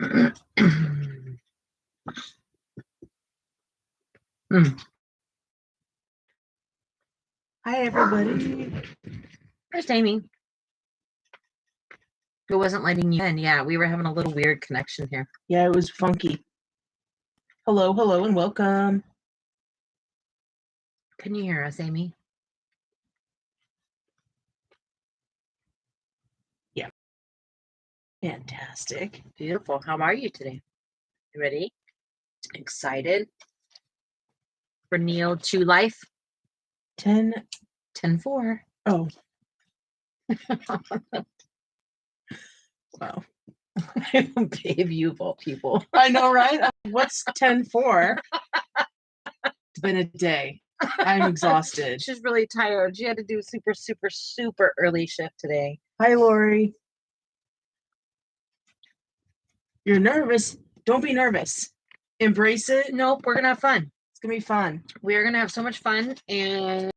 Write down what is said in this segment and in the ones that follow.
Hi, everybody. There's Amy. It wasn't letting you in. Yeah, we were having a little weird connection here. Yeah, it was funky. Hello, hello, and welcome. Can you hear us, Amy? Yeah. Fantastic. Beautiful. How are you today? You ready? Excited for Neo 2 life? 10-4. Oh. Wow. Babe, you of all people. I know, right? What's 10-4? It's been a day. I'm exhausted. She's really tired. She had to do super early shift today. Hi, Lori. You're nervous. Don't be nervous. Embrace it. Nope, we're gonna have fun. It's gonna be fun. We're gonna have so much fun. And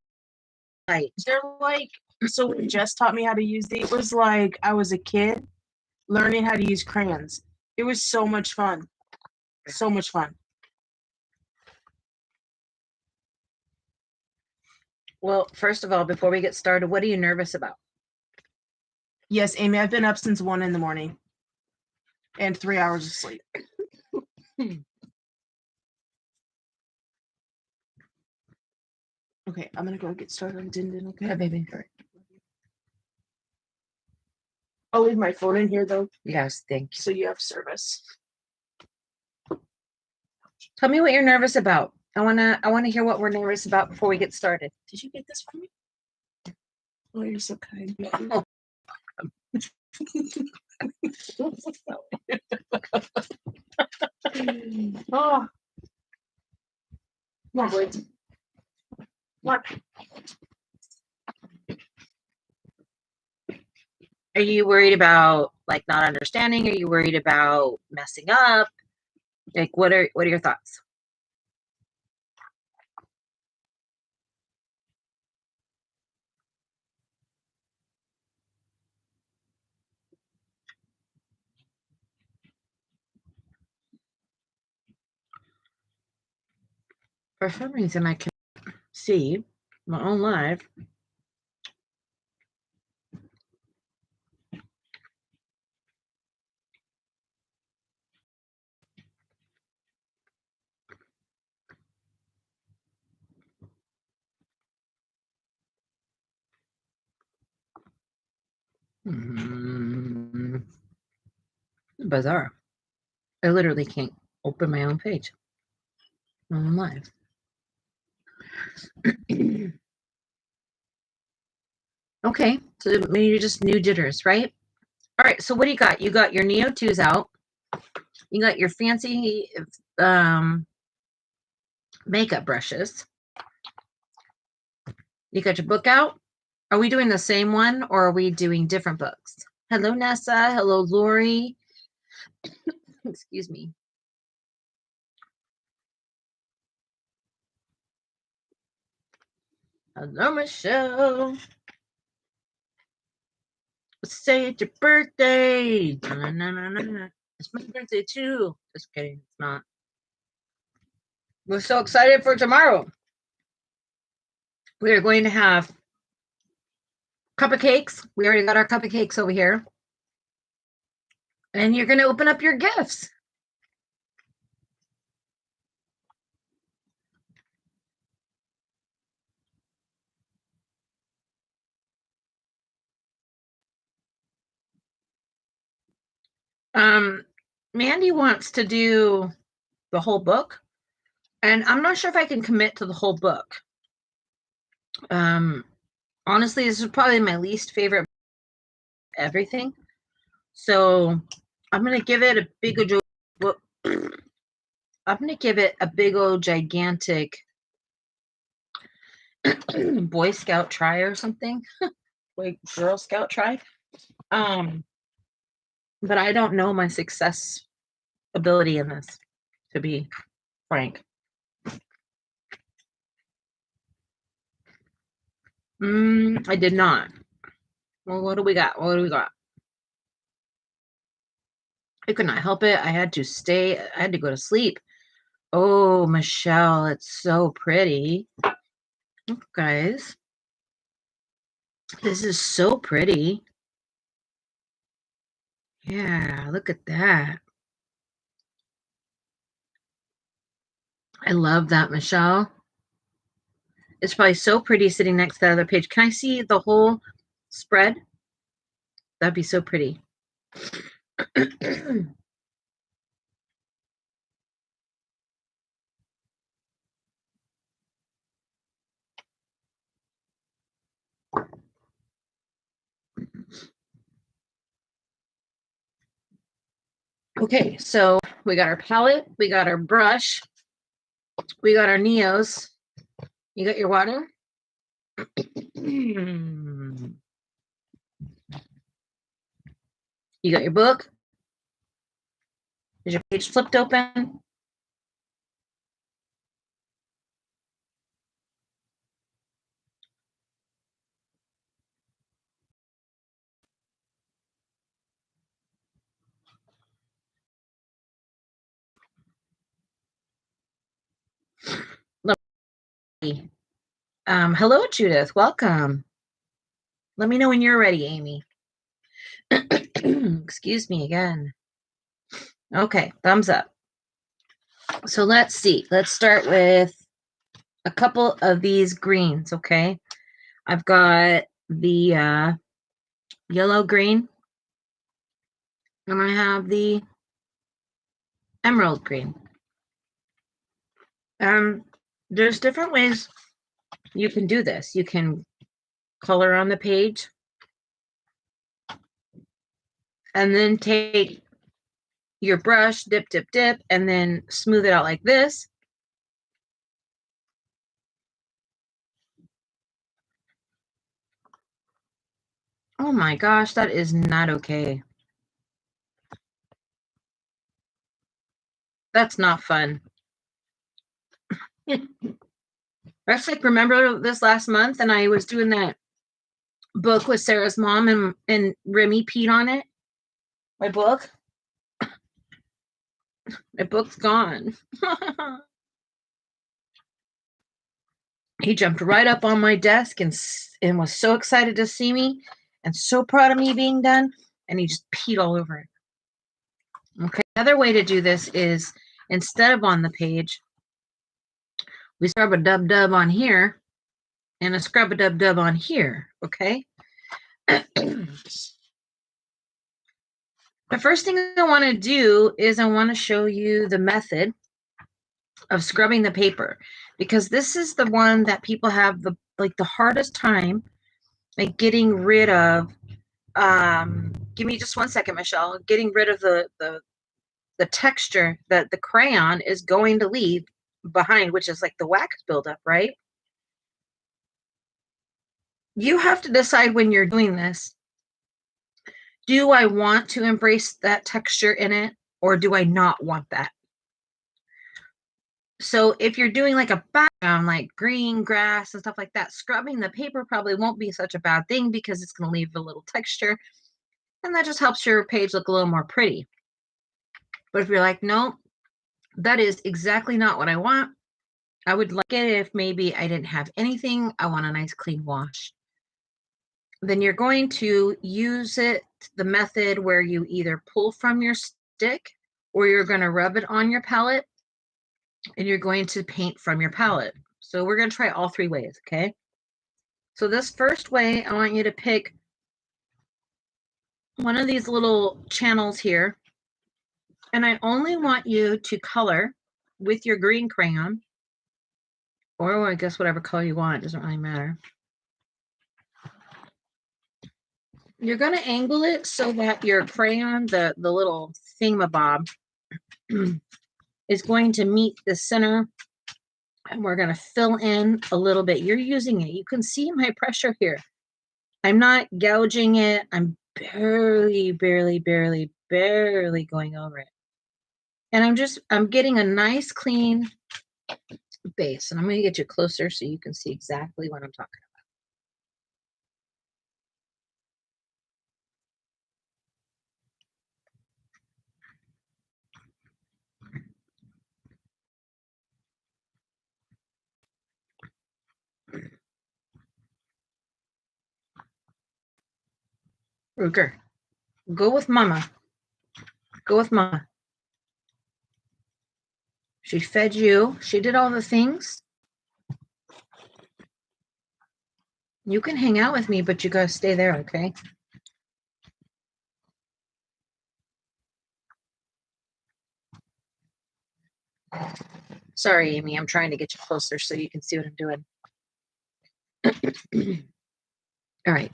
they're like, so when Jess taught me how to use these, it was like I was a kid learning how to use crayons. It was so much fun. So much fun. Well, first of all, before we get started, what are you nervous about? Yes, Amy, I've been up since 1 a.m. and 3 hours of sleep. Okay, I'm gonna go get started on Din Din, okay? Okay, baby. All right. I'll leave my phone in here though. Yes, thank you. So you have service. Tell me what you're nervous about. I wanna hear what we're nervous about before we get started. Did you get this for me? Oh, you're so kind. Oh. Come on, boys. What? Are you worried about like not understanding? Are you worried about messing up? Like what are your thoughts? For some reason I can see my own live. Bizarre. I literally can't open my own page. I'm live. Okay, so maybe just new jitters, right? All right, so what do you got? You got your Neo 2s out. You got your fancy makeup brushes. You got your book out. Are we doing the same one or are we doing different books? Hello, Nessa. Hello, Lori. Excuse me. Hello, Michelle. Say it's your birthday. It's my birthday too. Just kidding. It's not. We're so excited for tomorrow. We are going to have cup of cakes. We already got our cup of cakes over here. And you're going to open up your gifts. Mandy wants to do the whole book. And I'm not sure if I can commit to the whole book. Honestly, this is probably my least favorite everything. So I'm gonna give it a big old gigantic Boy Scout try or something. Boy Girl Scout try. But I don't know my success ability in this, to be frank. I did not. Well, what do we got? What do we got? I could not help it. I had to go to sleep. Oh, Michelle, it's so pretty. Look, guys. This is so pretty. Yeah, look at that. I love that, Michelle. It's probably so pretty sitting next to the other page. Can I see the whole spread? That'd be so pretty. Okay, so we got our palette, we got our brush, we got our Neos. You got your water? You got your book? Is your page flipped open? Hello, Judith. Welcome. Let me know when you're ready, Amy. Excuse me again. Okay, thumbs up. So let's see. Let's start with a couple of these greens, okay? I've got the yellow green, and I have the emerald green. There's different ways you can do this. You can color on the page and then take your brush, dip, dip, dip, and then smooth it out like this. Oh my gosh, that is not okay. That's not fun. That's like, remember this last month and I was doing that book with Sarah's mom and Remy peed on it? My book? My book's gone. He jumped right up on my desk and was so excited to see me and so proud of me being done, and he just peed all over it. Okay, another way to do this is, instead of on the page, we scrub a dub-dub on here and a scrub-a-dub-dub on here, okay? The first thing I want to do is I want to show you the method of scrubbing the paper, because this is the one that people have the hardest time like getting rid of. Give me just 1 second, Michelle. Getting rid of the texture that the crayon is going to leave behind, which is like the wax buildup, right? You have to decide when you're doing this, do I want to embrace that texture in it, or do I not want that? So if you're doing like a background, like green grass and stuff like that, scrubbing the paper probably won't be such a bad thing because it's going to leave a little texture, and that just helps your page look a little more pretty. But if you're like, no, that is exactly not what I want, I would like it if maybe I didn't have anything, I want a nice clean wash, then you're going to use it, the method where you either pull from your stick or you're going to rub it on your palette and you're going to paint from your palette. So we're going to try all 3 ways, okay? So this first way, I want you to pick one of these little channels here, and I only want you to color with your green crayon, or I guess whatever color you want, it doesn't really matter. You're going to angle it so that your crayon, the little thingamabob, is going to meet the center, and we're going to fill in a little bit. You're using it. You can see my pressure here. I'm not gouging it. I'm barely going over it. And I'm getting a nice clean base. And I'm going to get you closer so you can see exactly what I'm talking Ruger, go with mama. Go with mama. She fed you. She did all the things. You can hang out with me, but you gotta stay there, okay? Sorry, Amy, I'm trying to get you closer so you can see what I'm doing. All right.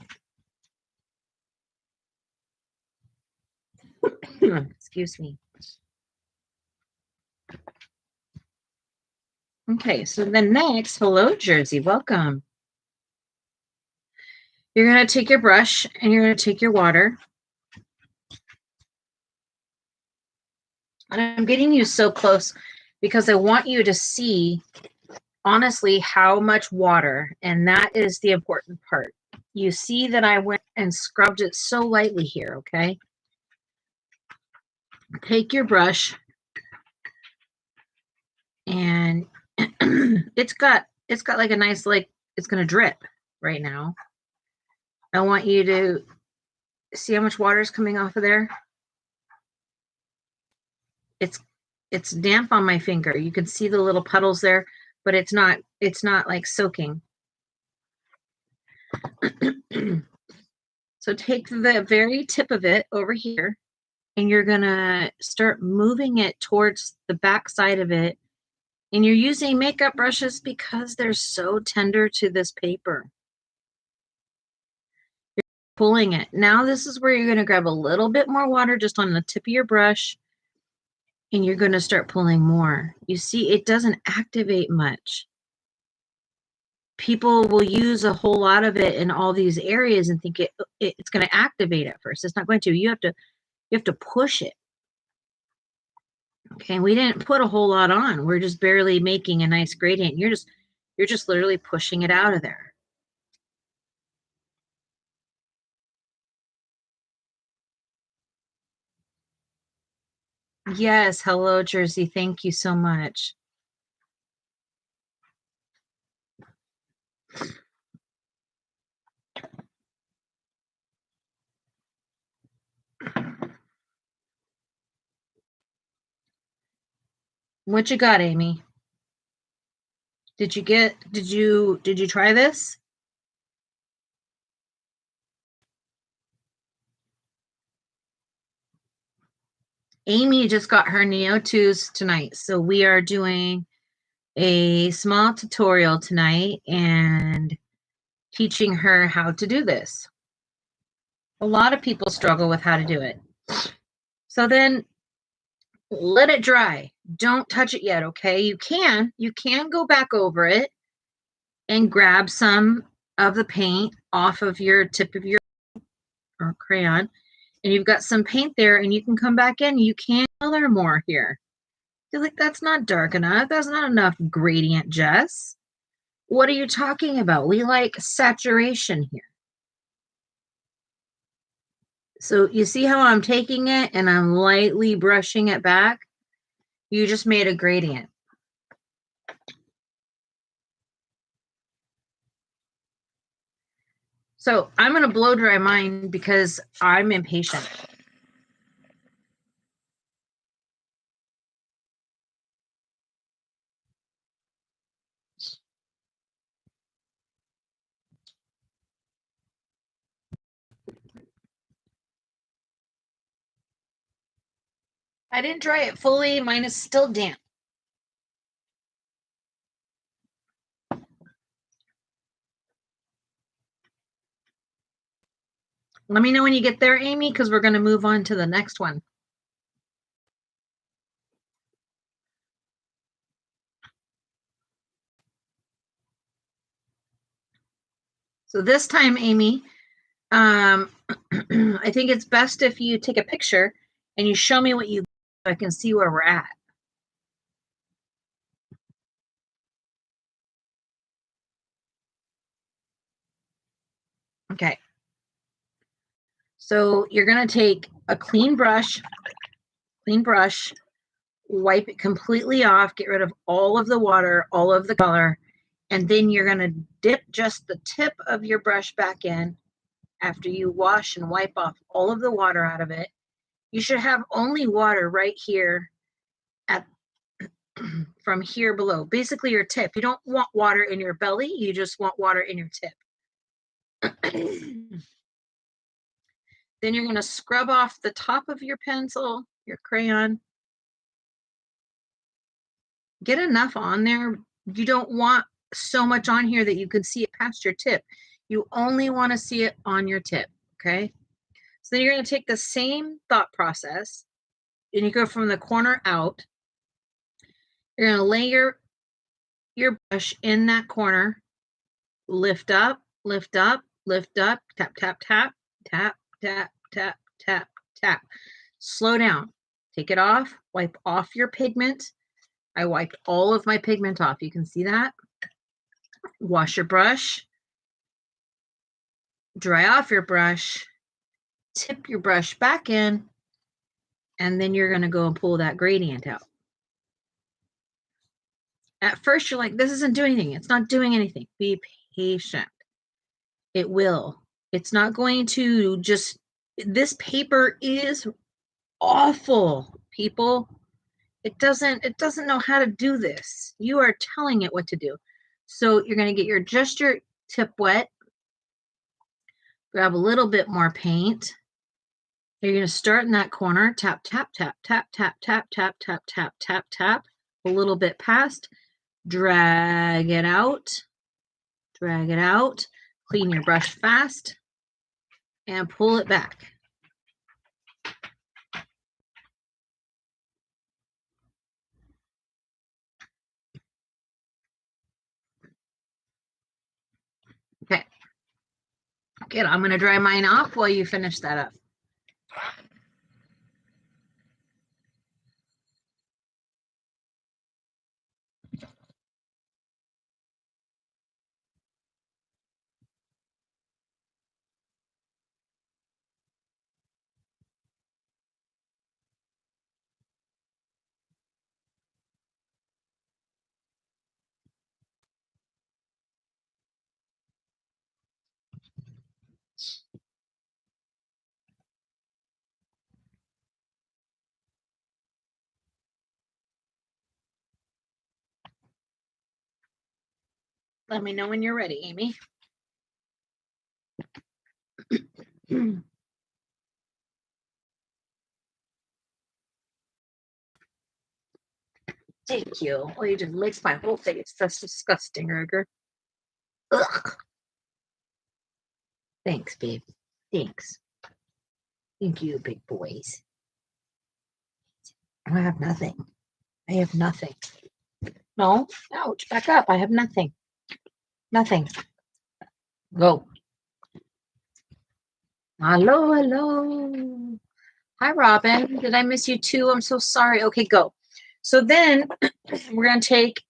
Excuse me. Okay, so then next, hello, Jersey, welcome. You're going to take your brush and you're going to take your water. And I'm getting you so close because I want you to see, honestly, how much water, and that is the important part. You see that I went and scrubbed it so lightly here, okay? Take your brush and it's got like a nice, like, it's going to drip right now. I want you to see how much water is coming off of there. It's damp on my finger. You can see the little puddles there, but it's not like soaking. So take the very tip of it over here and you're gonna start moving it towards the back side of it. And you're using makeup brushes because they're so tender to this paper. You're pulling it. Now this is where you're gonna grab a little bit more water just on the tip of your brush and you're gonna start pulling more. You see, it doesn't activate much. People will use a whole lot of it in all these areas and think it's going to activate at first. It's not going to. You have to push it. Okay, we didn't put a whole lot on. We're just barely making a nice gradient. You're just literally pushing it out of there. Yes, hello, Jersey. Thank you so much. What you got, Amy? Did you try this? Amy just got her Neo 2s tonight. So we are doing a small tutorial tonight and teaching her how to do this. A lot of people struggle with how to do it. So then let it dry. Don't touch it yet, okay? You can go back over it and grab some of the paint off of your tip of your crayon. And you've got some paint there and you can come back in. You can color more here. You're like, that's not dark enough. That's not enough gradient, Jess. What are you talking about? We like saturation here. So you see how I'm taking it and I'm lightly brushing it back? You just made a gradient. So I'm going to blow dry mine because I'm impatient. I didn't dry it fully. Mine is still damp. Let me know when you get there, Amy, because we're going to move on to the next one. So this time, Amy, I think it's best if you take a picture and you show me what you so I can see where we're at. Okay. So you're going to take a clean brush, wipe it completely off, get rid of all of the water, all of the color, and then you're going to dip just the tip of your brush back in after you wash and wipe off all of the water out of it, you should have only water right here at from here below, basically your tip. You don't want water in your belly, you just want water in your tip. Then you're going to scrub off the top of your pencil, your crayon. Get enough on there. You don't want so much on here that you can see it past your tip. You only want to see it on your tip, okay? So then you're going to take the same thought process and you go from the corner out. You're going to lay your brush in that corner. Lift up, lift up, lift up, tap, tap, tap, tap, tap, tap, tap, tap. Slow down. Take it off. Wipe off your pigment. I wiped all of my pigment off. You can see that. Wash your brush. Dry off your brush. Tip your brush back in. And then you're going to go and pull that gradient out. At first, you're like, this isn't doing anything. It's not doing anything. Be patient. It will. It's not going to just, this paper is awful, people. It doesn't know how to do this. You are telling it what to do. So you're going to get your tip wet. Grab a little bit more paint. You're going to start in that corner. Tap, tap, tap, tap, tap, tap, tap, tap, tap, tap, tap. A little bit past. Drag it out. Drag it out. Clean your brush fast. And pull it back. Okay. Good. I'm going to dry mine off while you finish that up. Let me know when you're ready, Amy. Thank you. Oh, you just licked my whole face. That's disgusting, Ruger. Ugh. Thanks, babe. Thanks. Thank you, big boys. I have nothing. I have nothing. No. Ouch. Back up. I have nothing. Nothing. Go. Hello, hello. Hi, Robin. Did I miss you too? I'm so sorry. Okay, go. So then we're going to take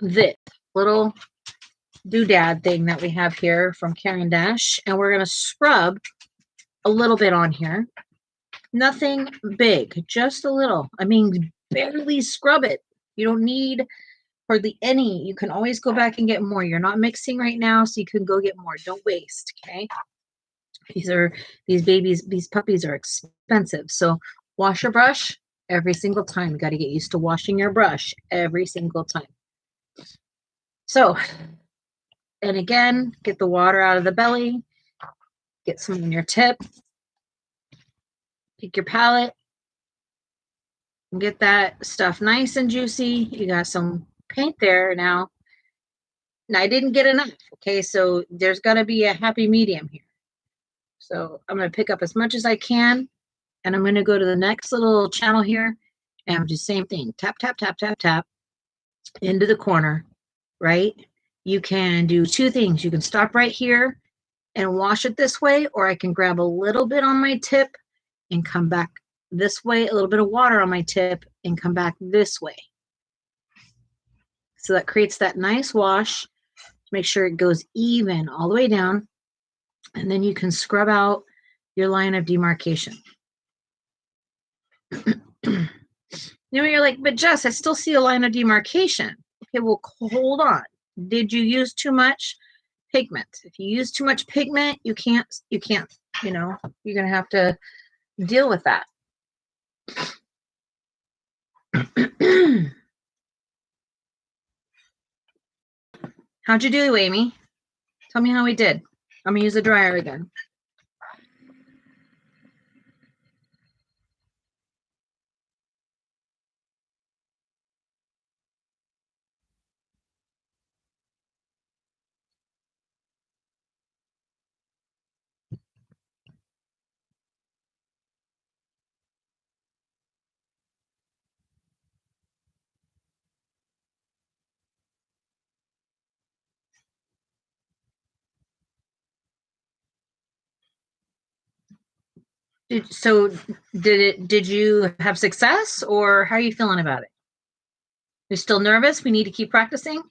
this little doodad thing that we have here from Caran d'Ache, and we're going to scrub a little bit on here. Nothing big, just a little. I mean, barely scrub it. You don't need hardly any. You can always go back and get more. You're not mixing right now, so you can go get more. Don't waste, okay? These puppies are expensive. So wash your brush every single time. You got to get used to washing your brush every single time. So, and again, get the water out of the belly. Get some on your tip. Take your palette. And get that stuff nice and juicy. You got some paint there now. Now, I didn't get enough. Okay, so there's got to be a happy medium here. So I'm going to pick up as much as I can. And I'm going to go to the next little channel here. And do the same thing. Tap, tap, tap, tap, tap. Into the corner, right? You can do two things. You can stop right here and wash it this way. Or I can grab a little bit on my tip and come back this way. A little bit of water on my tip and come back this way. So that creates that nice wash. Make sure it goes even all the way down. And then you can scrub out your line of demarcation. Now you're like, but Jess, I still see a line of demarcation. Okay, well, hold on. Did you use too much pigment. If you use too much pigment, you can't, you know, you're going to have to deal with that. How'd you do, Amy? Tell me how we did. I'm going to use the dryer again. Did you have success, or how are you feeling about it? You're still nervous? We need to keep practicing?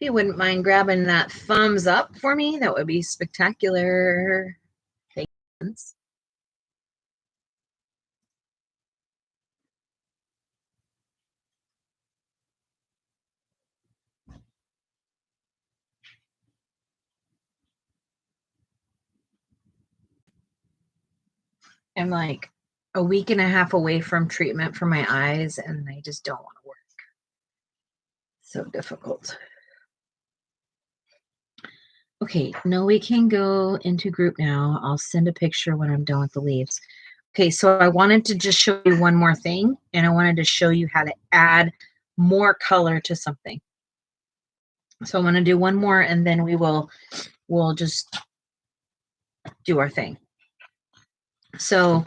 If you wouldn't mind grabbing that thumbs up for me, that would be spectacular. Thanks. I'm like a week and a half away from treatment for my eyes, and I just don't want to work. So difficult. Okay, no, we can go into group now. I'll send a picture when I'm done with the leaves. Okay, so I wanted to just show you one more thing, and I wanted to show you how to add more color to something. So I'm going to do one more, and then we'll just do our thing. So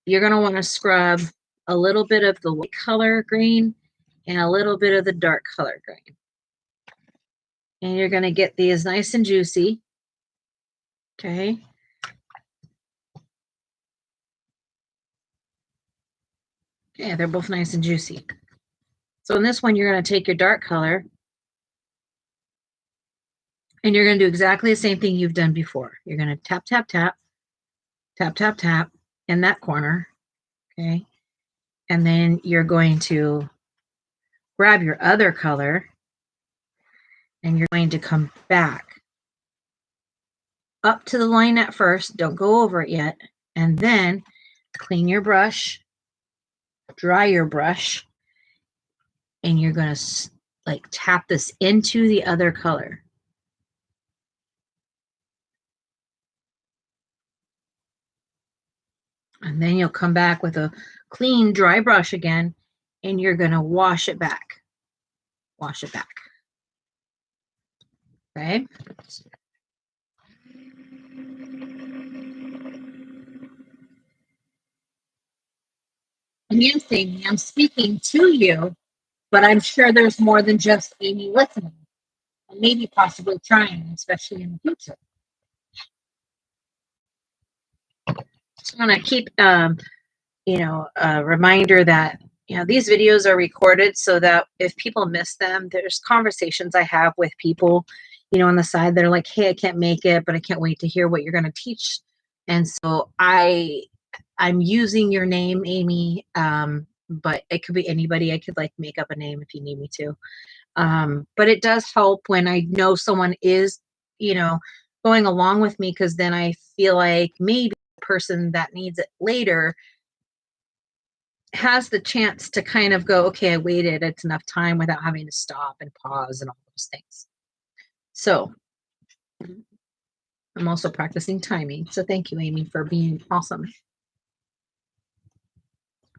you're going to want to scrub a little bit of the light color green and a little bit of the dark color green. And you're going to get these nice and juicy. Okay. Yeah, they're both nice and juicy. So in this one, you're going to take your dark color and you're going to do exactly the same thing you've done before. You're going to tap, tap, tap, tap, tap, tap in that corner. Okay. And then you're going to grab your other color and you're going to come back up to the line at first. Don't go over it yet. And then clean your brush, dry your brush, and you're going to like tap this into the other color. And then you'll come back with a clean, dry brush again, and you're going to wash it back. Wash it back. Okay? And yes, Amy, I'm speaking to you, but I'm sure there's more than just Amy listening. And maybe possibly trying, especially in the future. Just want to keep, a reminder that, these videos are recorded so that if people miss them, there's conversations I have with people, on the side that are like, hey, I can't make it, but I can't wait to hear what you're going to teach. And so I'm using your name, Amy, but it could be anybody. I could like make up a name if you need me to. But it does help when I know someone is, going along with me, because then I feel like maybe the person that needs it later has the chance to kind of go, okay, I waited, it's enough time, without having to stop and pause and all those things. So I'm also practicing timing. So thank you, Amy, for being awesome.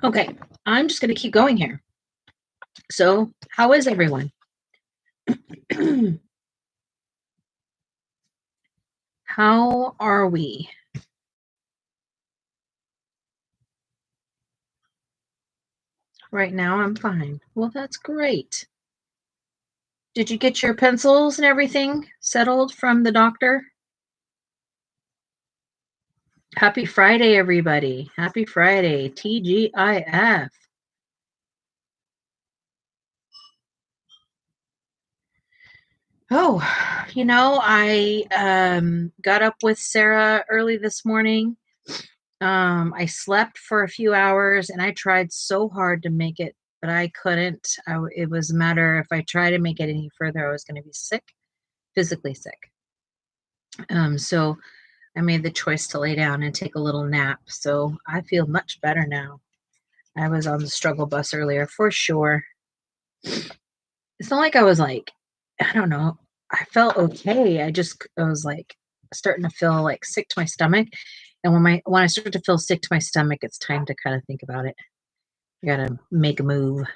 Okay, I'm just going to keep going here. So how is everyone? How are we? Right now, I'm fine. Well, that's great. Did you get your pencils and everything settled from the doctor? Happy Friday, everybody. Happy Friday. TGIF. Oh, you know, I got up with Sarah early this morning. I slept for a few hours and I tried so hard to make it, but I couldn't. It was a matter, if I tried to make it any further, I was going to be sick, physically sick. So I made the choice to lay down and take a little nap. So I feel much better now. I was on the struggle bus earlier for sure. It's not like I was like, I don't know. I felt okay. I was like starting to feel like sick to my stomach. And when I start to feel sick to my stomach, it's time to kind of think about it. You gotta make a move.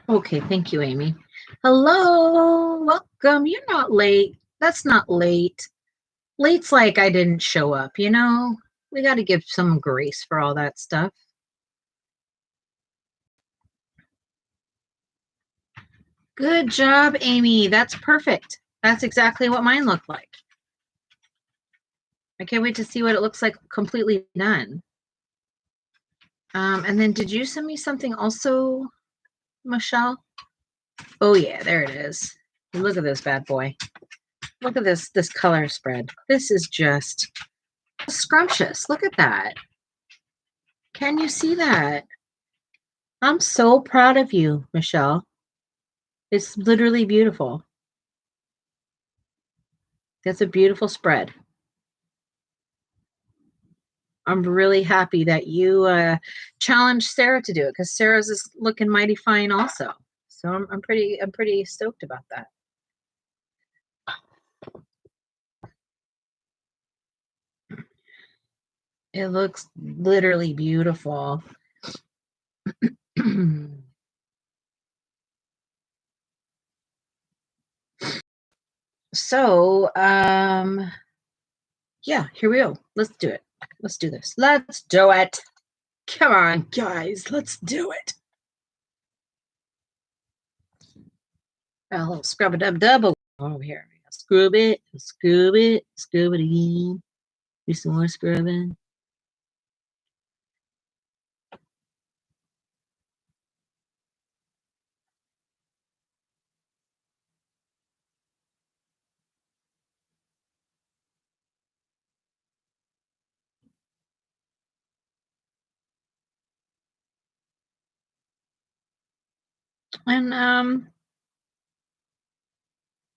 Okay, thank you, Amy. Hello, welcome. You're not late. That's not late. Late's like I didn't show up, you know? We got to give some grace for all that stuff. Good job, Amy. That's perfect. That's exactly what mine looked like. I can't wait to see what it looks like completely done. And then did you send me something also, Michelle? Oh yeah, there it is. Look at this bad boy. Look at this color spread. This is just scrumptious. Look at that. Can you see that? I'm so proud of you, Michelle. It's literally beautiful. That's a beautiful spread. I'm really happy that you challenged Sarah to do it, because Sarah's is looking mighty fine also. So I'm pretty stoked about that. It looks literally beautiful. So, yeah, here we go. Let's do it. Let's do this. Let's do it. Come on, guys. Let's do it. A little scrub-a-dub-dub over here. Scrub it, scrub it, scrub it again. Do some more scrubbing. And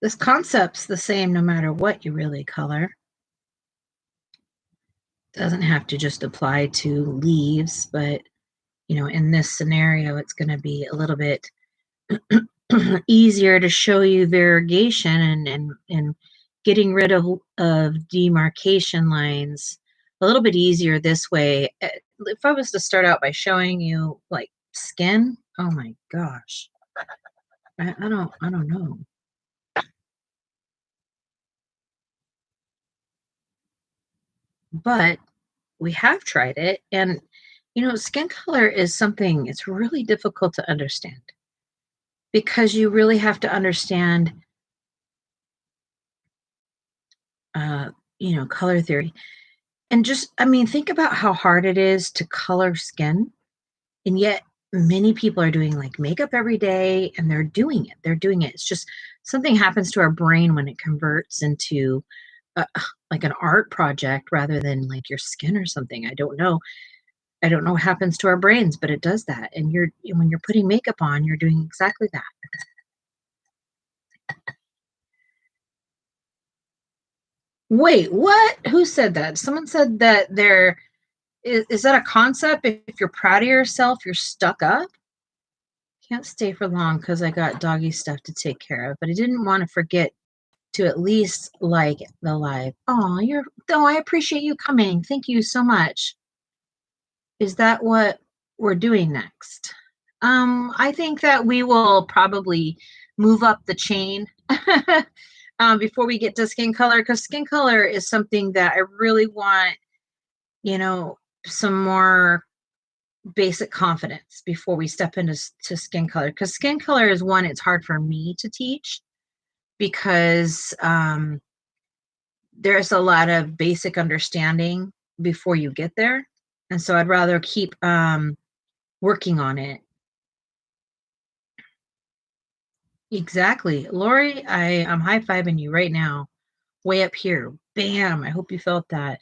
this concept's the same no matter what you really color. Doesn't have to just apply to leaves, but you know, in this scenario, it's going to be a little bit easier to show you variegation and getting rid of demarcation lines a little bit easier this way. If I was to start out by showing you like skin, oh my gosh, I don't know. But we have tried it, and you know, skin color is something, it's really difficult to understand, because you really have to understand you know, color theory. And just, I mean, think about how hard it is to color skin. And yet many people are doing like makeup every day, and they're doing it. They're doing it. It's just something happens to our brain when it converts into like an art project rather than like your skin or something. I don't know. I don't know what happens to our brains, but it does that. And when you're putting makeup on, you're doing exactly that. Wait, what? Who said that? Someone said that is that a concept? If you're proud of yourself, you're stuck up? Can't stay for long because I got doggy stuff to take care of, but I didn't want to forget to at least like the live. Oh, I appreciate you coming. Thank you so much. Is that what we're doing next? I think that we will probably move up the chain before we get to skin color, because skin color is something that I really want, some more basic confidence before we step into skin color, because skin color is one, it's hard for me to teach because there's a lot of basic understanding before you get there, and so I'd rather keep working on it. Exactly, Lori, I'm high-fiving you right now, way up here. Bam. I hope you felt that.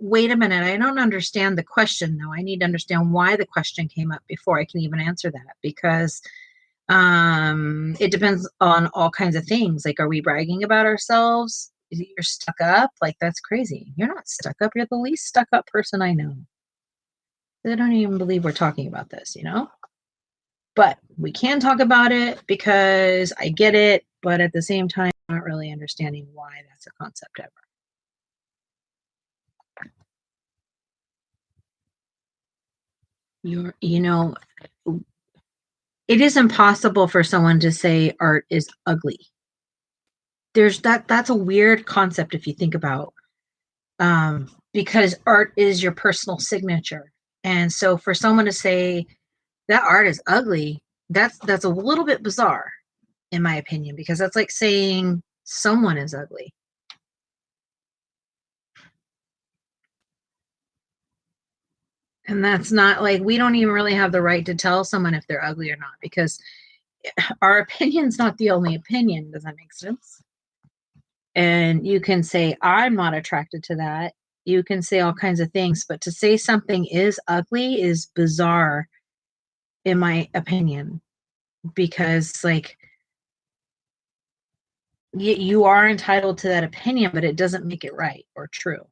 Wait a minute. I don't understand the question though. I need to understand why the question came up before I can even answer that, because it depends on all kinds of things. Like, are we bragging about ourselves? You're stuck up? Like, that's crazy. You're not stuck up. You're the least stuck up person I know. I don't even believe we're talking about this, But we can talk about it because I get it, but at the same time, I'm not really understanding why that's a concept ever. It is impossible for someone to say art is ugly. That's a weird concept if you think about, because art is your personal signature. And so for someone to say that art is ugly, that's a little bit bizarre, in my opinion, because that's like saying someone is ugly. And that's not, like, we don't even really have the right to tell someone if they're ugly or not, because our opinion's not the only opinion. Does that make sense? And you can say, I'm not attracted to that. You can say all kinds of things, but to say something is ugly is bizarre, in my opinion, because, like, you are entitled to that opinion, but it doesn't make it right or true.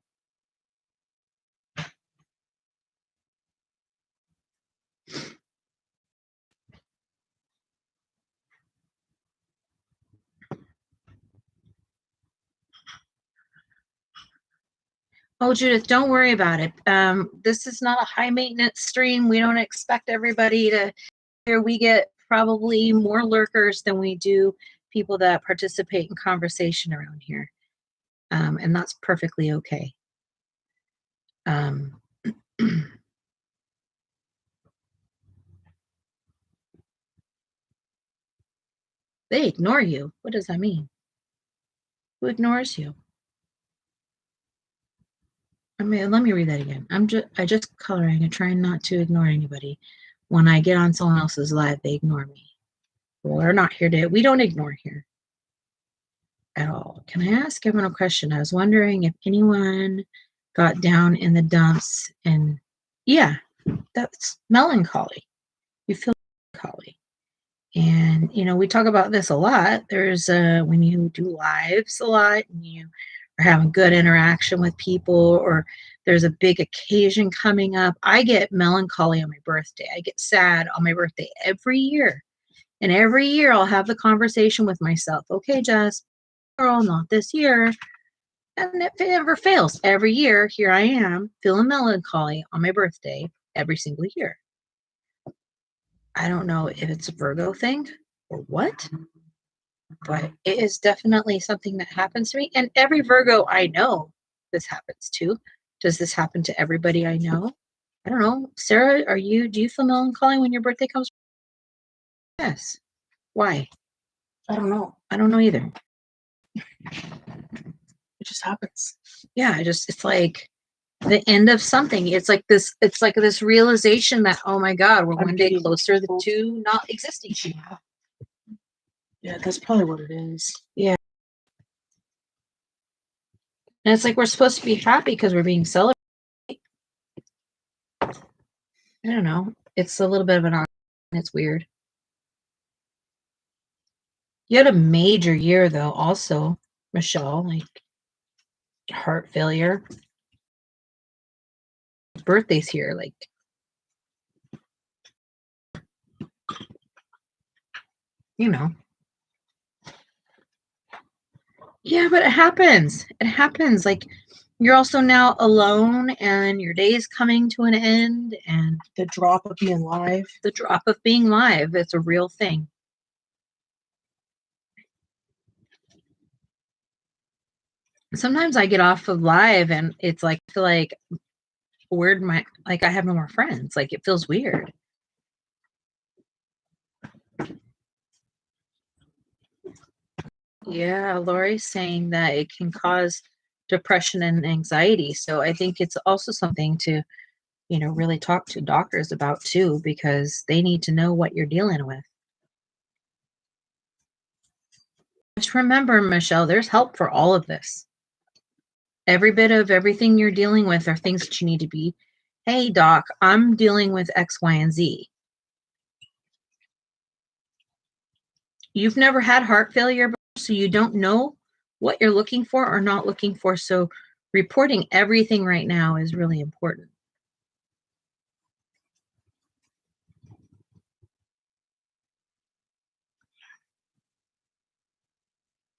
Oh, Judith, don't worry about it. This is not a high maintenance stream. We don't expect everybody to here. We get probably more lurkers than we do people that participate in conversation around here. And that's perfectly okay. They ignore you. What does that mean? Who ignores you? I mean, let me read that again. I just coloring and trying not to ignore anybody. When I get on someone else's live, they ignore me. Well, we're not here to, we don't ignore here at all. Can I ask everyone a question? I was wondering if anyone got down in the dumps, and yeah, that's melancholy. You feel melancholy. And, we talk about this a lot. There's when you do lives a lot and you are having good interaction with people, or there's a big occasion coming up. I get melancholy on my birthday. I get sad on my birthday every year. And every year I'll have the conversation with myself. Okay, Jess, girl, not this year. And it never fails. Every year, here I am feeling melancholy on my birthday every single year. I don't know if it's a Virgo thing or what, but it is definitely something that happens to me. And every Virgo I know this happens to. Does this happen to everybody I know? I don't know. Sarah, do you feel melancholy when your birthday comes? Yes. Why? I don't know. I don't know either. It just happens. Yeah, it's like the end of something. It's like this realization that, oh my God, we're one day closer to not existing. Yeah, that's probably what it is. Yeah. And it's like we're supposed to be happy because we're being celebrated. I don't know. It's a little bit of an it's weird. You had a major year though, also, Michelle, like heart failure. Birthday's here, like you know. Yeah, but it happens. It happens. Like, you're also now alone and your day is coming to an end, and The drop of being live. the drop of being live, it's a real thing. Sometimes I get off of live and it's like, I feel like I have no more friends. Like, it feels weird. Yeah, Lori's saying that it can cause depression and anxiety. So I think it's also something to, really talk to doctors about too, because they need to know what you're dealing with. Just remember, Michelle, there's help for all of this. Every bit of everything you're dealing with are things that you need to be, hey, doc, I'm dealing with X, Y, and Z. You've never had heart failure, so you don't know what you're looking for or not looking for. So reporting everything right now is really important.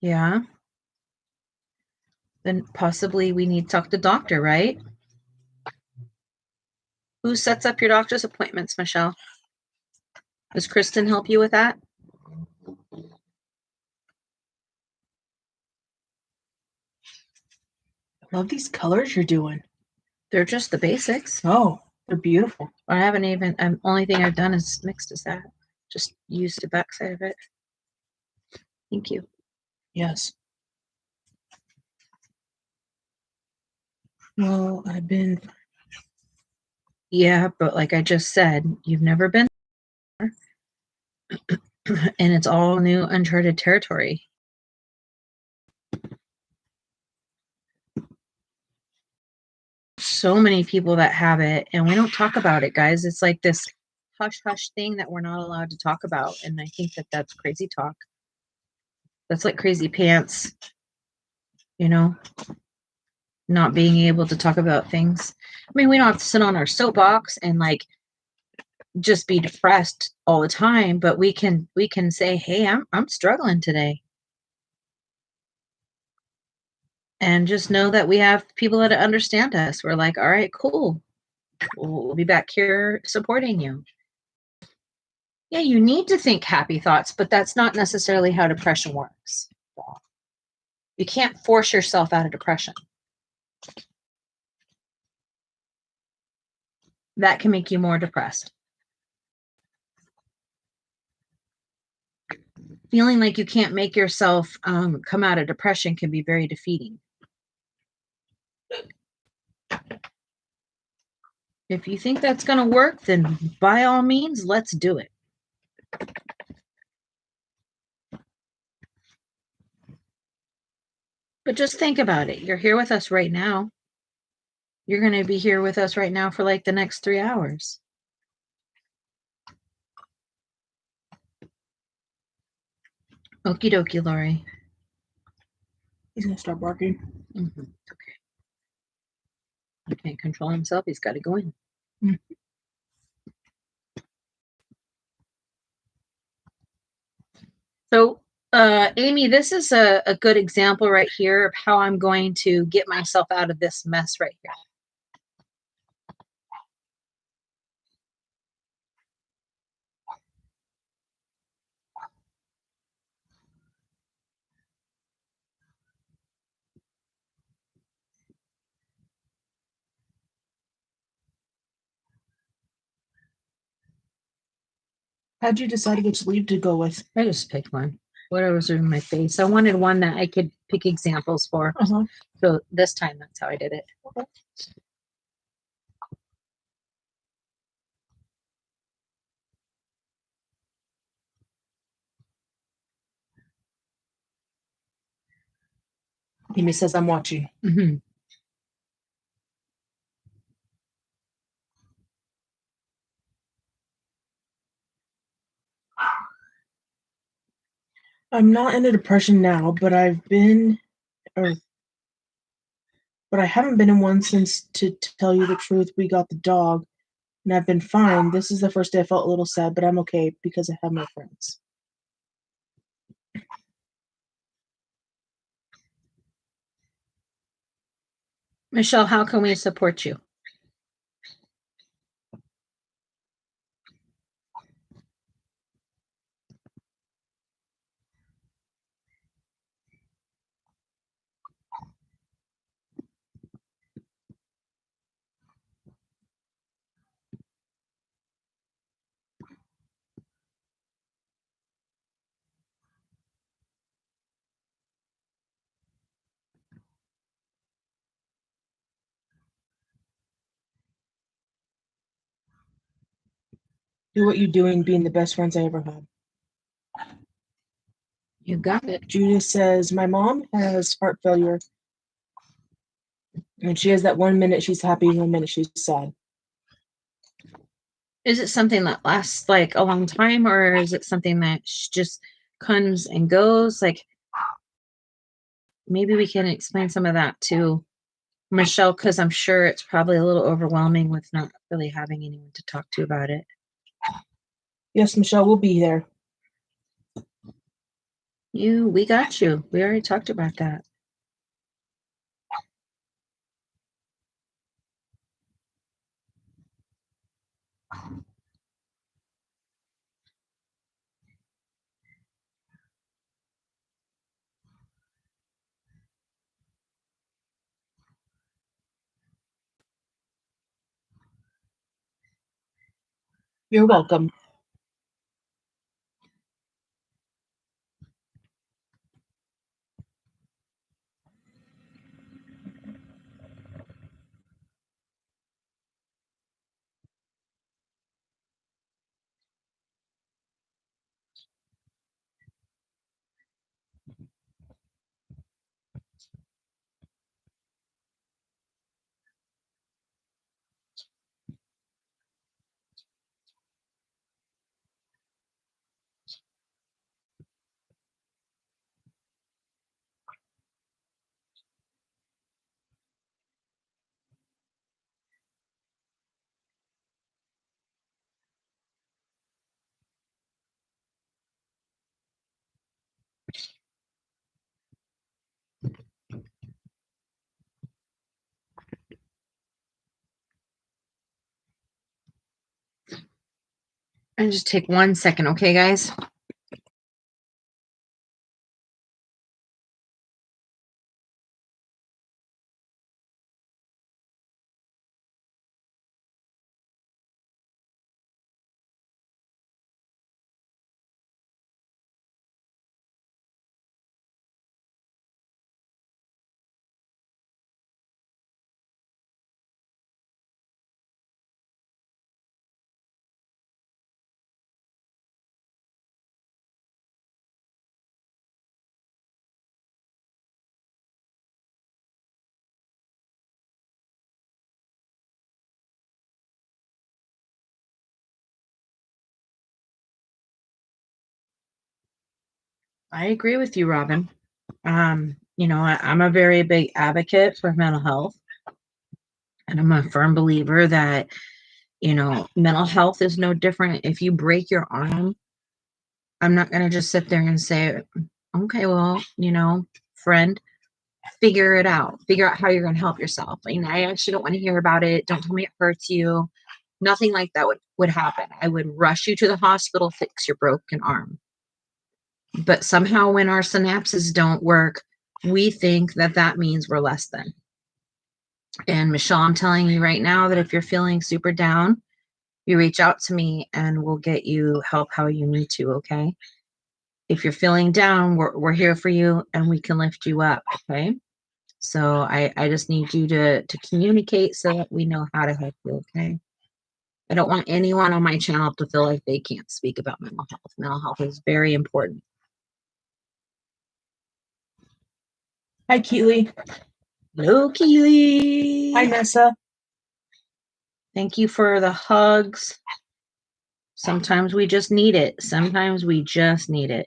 Yeah. Then possibly we need to talk to the doctor, right? Who sets up your doctor's appointments, Michelle? Does Kristen help you with that? I love these colors you're doing. They're just the basics. Oh, they're beautiful. I haven't even, only thing I've done is mixed is that. Just used the backside of it. Thank you. Yes. Well, I've been. Yeah, but like I just said, you've never been there, and it's all new, uncharted territory. So many people that have it, and we don't talk about it, guys. It's like this hush hush thing that we're not allowed to talk about, and I think that that's crazy talk. That's like crazy pants, not being able to talk about things. I mean, we don't have to sit on our soapbox and like just be depressed all the time, but we can say, hey, I'm struggling today. And just know that we have people that understand us. We're like, all right, cool. We'll be back here supporting you. Yeah, you need to think happy thoughts, but that's not necessarily how depression works. You can't force yourself out of depression. That can make you more depressed. Feeling like you can't make yourself come out of depression can be very defeating. If you think that's going to work, then by all means, let's do it. But just think about it. You're here with us right now. You're going to be here with us right now for like the next 3 hours. Okie dokie, Lori. He's going to start barking. Mm-hmm. Okay. He can't control himself. He's got to go in. Mm. So, Amy, this is a good example right here of how I'm going to get myself out of this mess right here. How'd you decide which sleeve to go with? I just picked one. Whatever's in my face. I wanted one that I could pick examples for. Uh-huh. So this time, that's how I did it. Okay. Amy says, I'm watching. Mm-hmm. I'm not in a depression now, but I haven't been in one since, to tell you the truth, we got the dog, and I've been fine. This is the first day I felt a little sad, but I'm okay because I have my friends. Michelle, how can we support you? Do what you're doing, being the best friends I ever had. You got it. Judith says, my mom has heart failure. And she has that 1 minute she's happy, 1 minute she's sad. Is it something that lasts like a long time, or is it something that just comes and goes? Like, maybe we can explain some of that to Michelle, because I'm sure it's probably a little overwhelming with not really having anyone to talk to about it. Yes, Michelle, we'll be there. We got you. We already talked about that. You're welcome. And just take 1 second, okay, guys? I agree with you, Robin. I'm a very big advocate for mental health. And I'm a firm believer that, mental health is no different. If you break your arm, I'm not going to just sit there and say, okay, well, friend, figure it out. Figure out how you're going to help yourself. I actually don't want to hear about it. Don't tell me it hurts you. Nothing like that would happen. I would rush you to the hospital, fix your broken arm. But somehow when our synapses don't work, we think that means we're less than. And Michelle, I'm telling you right now that if you're feeling super down, you reach out to me and we'll get you help how you need to, okay? If you're feeling down, we're here for you and we can lift you up, okay? So I just need you to communicate so that we know how to help you, okay? I don't want anyone on my channel to feel like they can't speak about mental health. Mental health is very important. Hi, Keely. Hello, Keely. Hi, Nessa. Thank you for the hugs. Sometimes we just need it. Sometimes we just need it.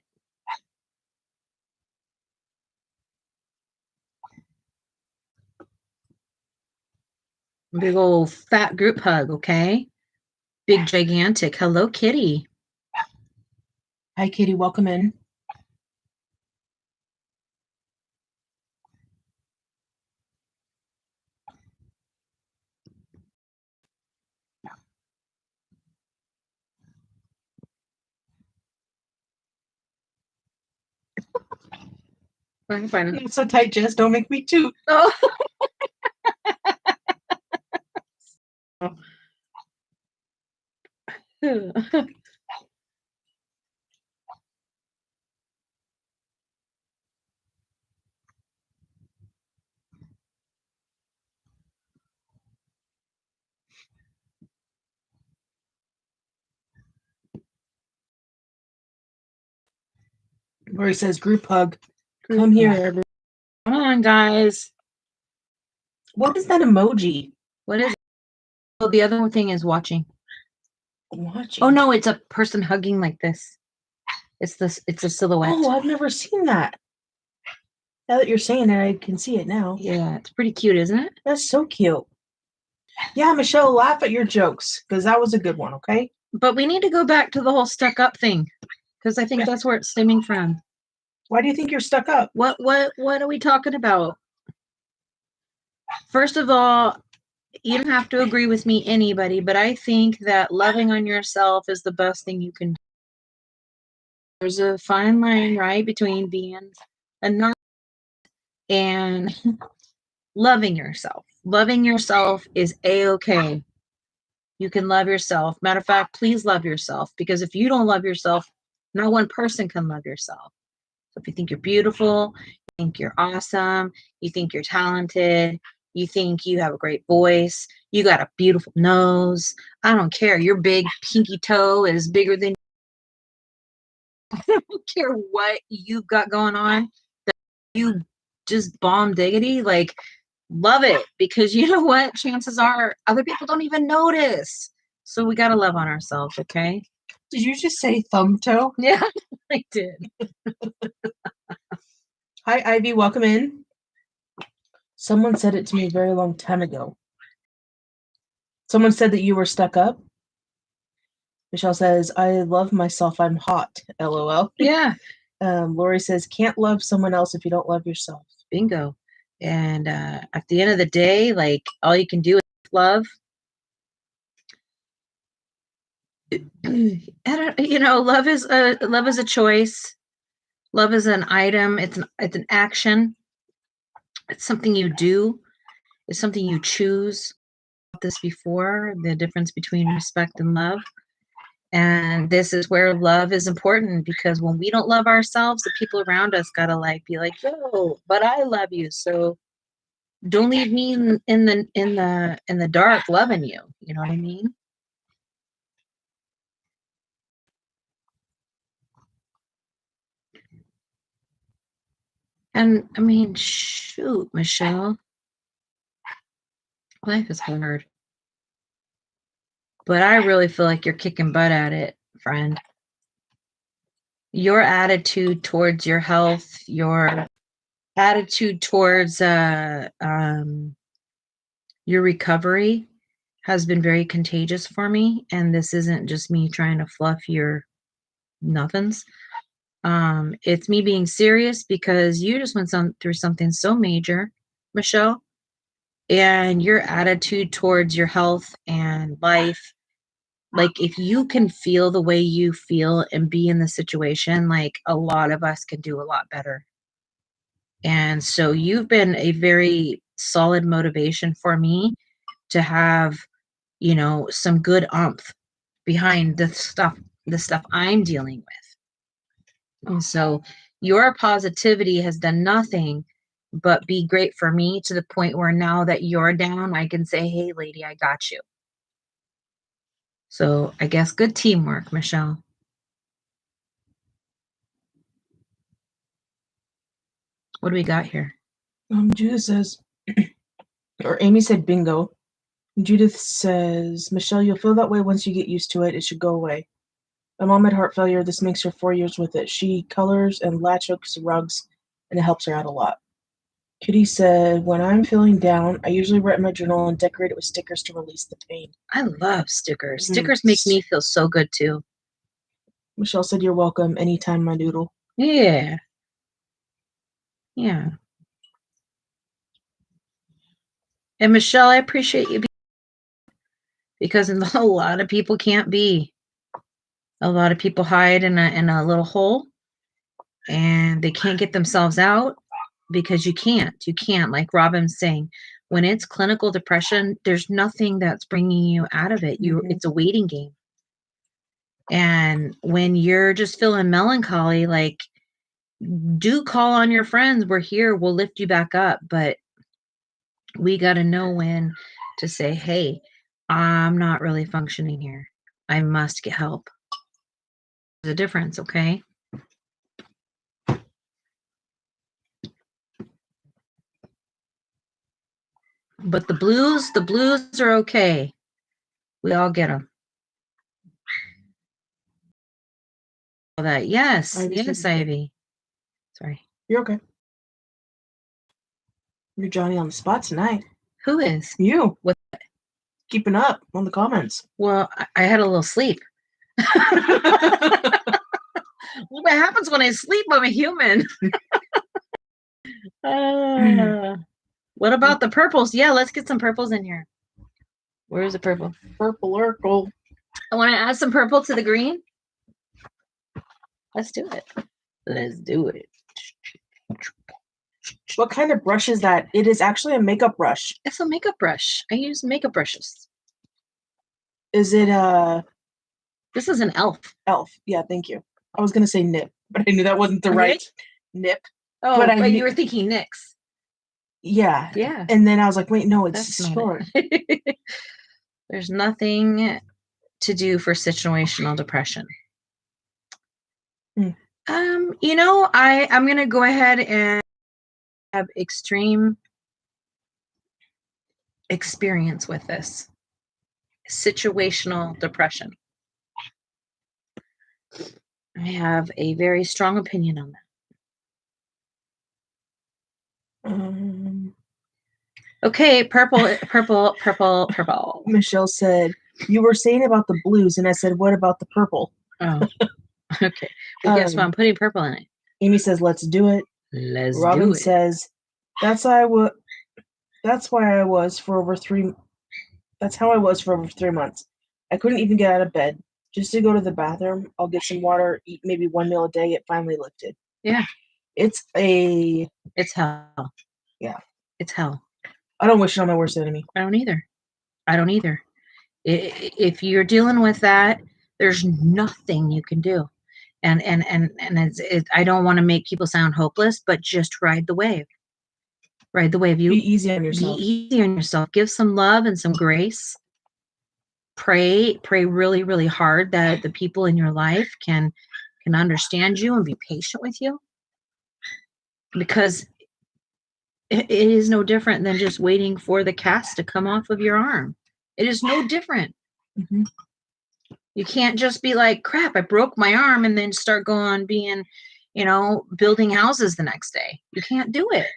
Big old fat group hug, okay? Big gigantic. Hello, Kitty. Hi, Kitty. Welcome in. I'm fine. Not so tight, Jess. Don't make me toot. Oh. Lori says, group hug. Come here, everyone. Come on, guys. What is that emoji? What is it? Oh, the other thing is watching. Watching. Oh no, it's a person hugging like this. It's a silhouette. Oh, I've never seen that. Now that you're saying it, I can see it now. Yeah, it's pretty cute, isn't it? That's so cute. Yeah, Michelle, laugh at your jokes, because that was a good one, okay? But we need to go back to the whole stuck up thing, because I think that's where it's stemming from. Why do you think you're stuck up? What are we talking about? First of all, you don't have to agree with me, anybody, but I think that loving on yourself is the best thing you can do. There's a fine line, right, between being a narcissist and loving yourself. Loving yourself is a-okay. You can love yourself. Matter of fact, please love yourself, because if you don't love yourself, no one person can love yourself. So if you think you're beautiful, you think you're awesome, you think you're talented, you think you have a great voice, you got a beautiful nose, I don't care. Your big pinky toe is bigger than I don't care what you've got going on. That you just bomb diggity, like, love it, because you know what? Chances are other people don't even notice. So we got to love on ourselves, okay? Did you just say thumb toe? Yeah, I did. Hi, Ivy. Welcome in. Someone said it to me a very long time ago. Someone said that you were stuck up. Michelle says, I love myself. I'm hot. LOL. Yeah. Lori says, can't love someone else if you don't love yourself. Bingo. And at the end of the day, like, all you can do is love. Love is a choice. Love is an item. It's an action. It's something you do. It's something you choose. This before, the difference between respect and love. And this is where love is important, because when we don't love ourselves, the people around us gotta be like, yo, but I love you, so don't leave me in the dark loving you. You know what I mean? And I mean, shoot, Michelle, life is hard, but I really feel like you're kicking butt at it, friend. Your attitude towards your health, your attitude towards your recovery has been very contagious for me. And this isn't just me trying to fluff your nothings. It's me being serious, because you just went through something so major, Michelle, and your attitude towards your health and life. Like, if you can feel the way you feel and be in the situation, like, a lot of us can do a lot better. And so you've been a very solid motivation for me to have, some good oomph behind the stuff I'm dealing with. And so your positivity has done nothing but be great for me, to the point where now that you're down, I can say, hey, lady, I got you. So I guess good teamwork, Michelle. What do we got here? Judith says, or Amy said bingo. Judith says, Michelle, you'll feel that way once you get used to it. It should go away. My mom had heart failure. This makes her 4 years with it. She colors and latch hooks rugs, and it helps her out a lot. Kitty said, when I'm feeling down, I usually write in my journal and decorate it with stickers to release the pain. I love stickers. Stickers make me feel so good too. Michelle said, you're welcome anytime, my noodle. Yeah. Yeah. And Michelle, I appreciate you, because a lot of people can't be. A lot of people hide in a little hole, and they can't get themselves out. because you can't, like Robin's saying, when it's clinical depression, there's nothing that's bringing you out of it. It's a waiting game. And when you're just feeling melancholy, like, do call on your friends. We're here. We'll lift you back up. But we got to know when to say, hey, I'm not really functioning here. I must get help. There's a difference, okay? But the blues are okay. We all get them. That yes, Ivy. Sorry. You're okay. You're Johnny on the spot tonight. Who is? You. What? Keeping up on the comments. Well, I had a little sleep. Well, what happens when I sleep? I'm a human. What about the purples? Yeah, let's get some purples in here. Where's the purple? Purple Urkel. I want to add some purple to the green. Let's do it. Let's do it. What kind of brush is that? It is actually a makeup brush. It's a makeup brush. I use makeup brushes. Is it This is an elf. Elf. Yeah, thank you. I was gonna say nip, but I knew that wasn't the right nip. Oh, but you were thinking NYX. Yeah. Yeah. And then I was like, wait, no, it's short. There's nothing to do for situational depression. You know, I'm gonna go ahead and have extreme experience with this. Situational depression. I have a very strong opinion on that. Okay, purple. Michelle said, you were saying about the blues, and I said, what about the purple? Oh, okay. Well, guess what? I'm putting purple in it. Amy says, let's do it. Robin says, that's how I was for over 3 months. I couldn't even get out of bed. Just to go to the bathroom, I'll get some water, eat maybe 1 meal a day. It finally lifted. Yeah. It's hell. Yeah. It's hell. I don't wish it on my worst enemy. I don't either. If you're dealing with that, there's nothing you can do. And I don't want to make people sound hopeless, but just ride the wave. Ride the wave. Be easy on yourself. Be easy on yourself. Give some love and some grace. Pray really, really hard that the people in your life can understand you and be patient with you. Because it is no different than just waiting for the cast to come off of your arm. It is no different. Mm-hmm. You can't just be like, crap, I broke my arm, and then start going being, building houses the next day. You can't do it.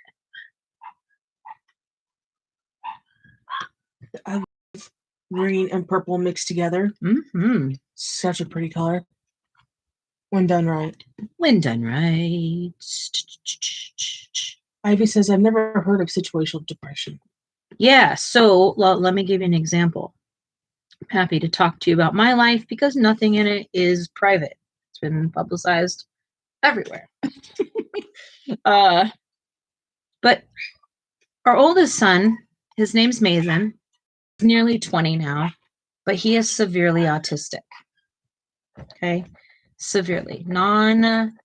I love green and purple mixed together. Mm-hmm. Such a pretty color. When done right. Ivy says, I've never heard of situational depression. Yeah, so let me give you an example. I'm happy to talk to you about my life because nothing in it is private. It's been publicized everywhere. But our oldest son, his name's Mason, he's nearly 20 now, but he is severely autistic. Okay? Severely. Non-verbal,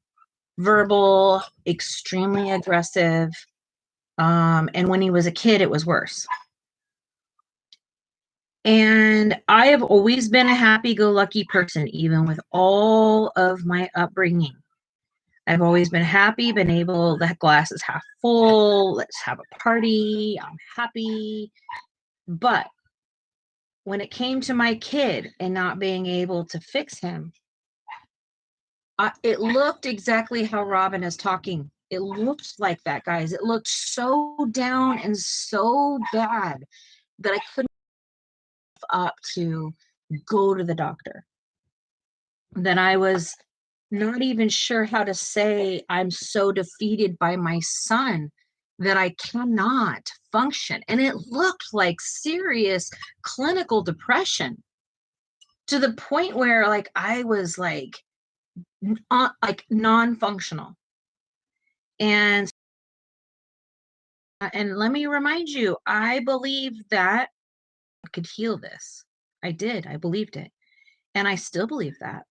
extremely aggressive. And when he was a kid, it was worse. And I have always been a happy-go-lucky person, even with all of my upbringing. I've always been happy, been able, the glass is half full, let's have a party, I'm happy. But when it came to my kid and not being able to fix him, it looked exactly how Robin is talking. It looked like that, guys. It looked so down and so bad that I couldn't up to go to the doctor. That I was not even sure how to say I'm so defeated by my son that I cannot function. And it looked like serious clinical depression to the point where I was like non-functional. And And let me remind you, I believed that I could heal this. I did. I believed it. And I still believe that.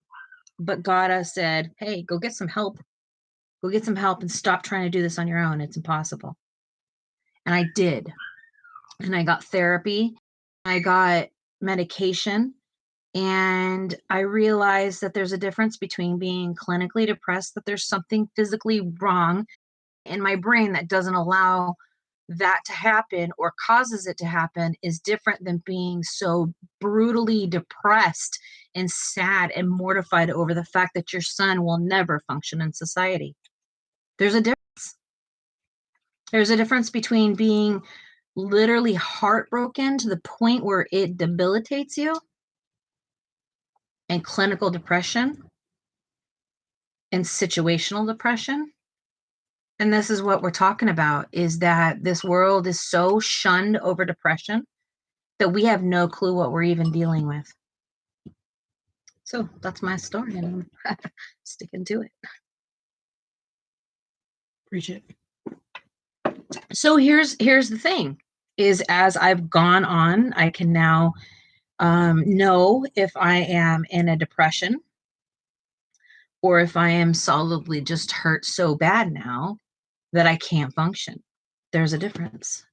But God has said, hey, go get some help. Go get some help and stop trying to do this on your own. It's impossible. And I did. And I got therapy. I got medication. And I realized that there's a difference between being clinically depressed, that there's something physically wrong in my brain that doesn't allow that to happen or causes it to happen, is different than being so brutally depressed and sad and mortified over the fact that your son will never function in society. There's a difference. There's a difference between being literally heartbroken to the point where it debilitates you and clinical depression and situational depression. And this is what we're talking about, is that this world is so shunned over depression that we have no clue what we're even dealing with. So that's my story, and I'm sticking to it. Preach it. So here's the thing, is as I've gone on, I can now know if I am in a depression or if I am solidly just hurt so bad now that I can't function. There's a difference.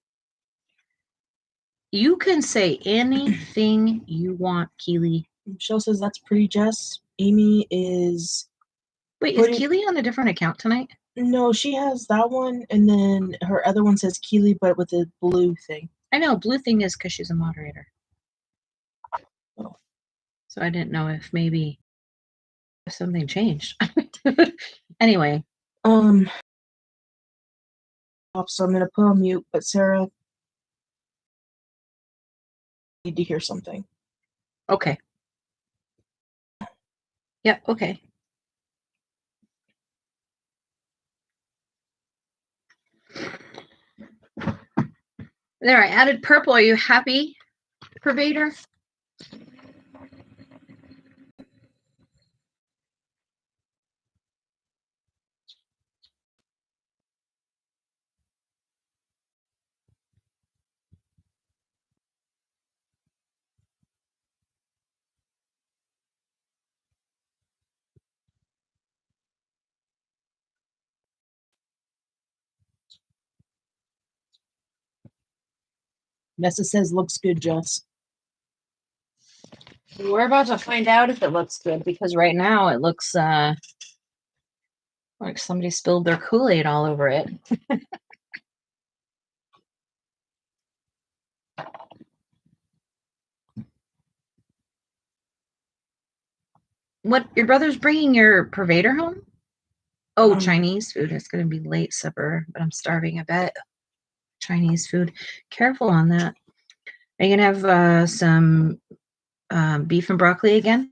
You can say anything you want, Keely. Michelle says that's pretty, Jess. Amy is... Wait, is Keely on a different account tonight? No, she has that one, and then her other one says Keely, but with a blue thing. I know, blue thing is because she's a moderator. Oh. So I didn't know if maybe something changed. Anyway. So I'm gonna put on mute, but Sarah, need to hear something. Okay. Yep, okay. There, I added purple. Are you happy, Pervader? Nessa says looks good, Jess. We're about to find out if it looks good, because right now it looks like somebody spilled their Kool-Aid all over it. What, your brother's bringing your Pervader home? Oh, Chinese food. It's going to be late supper, but I'm starving, I bet. Chinese food. Careful on that. Are you going to have some beef and broccoli again?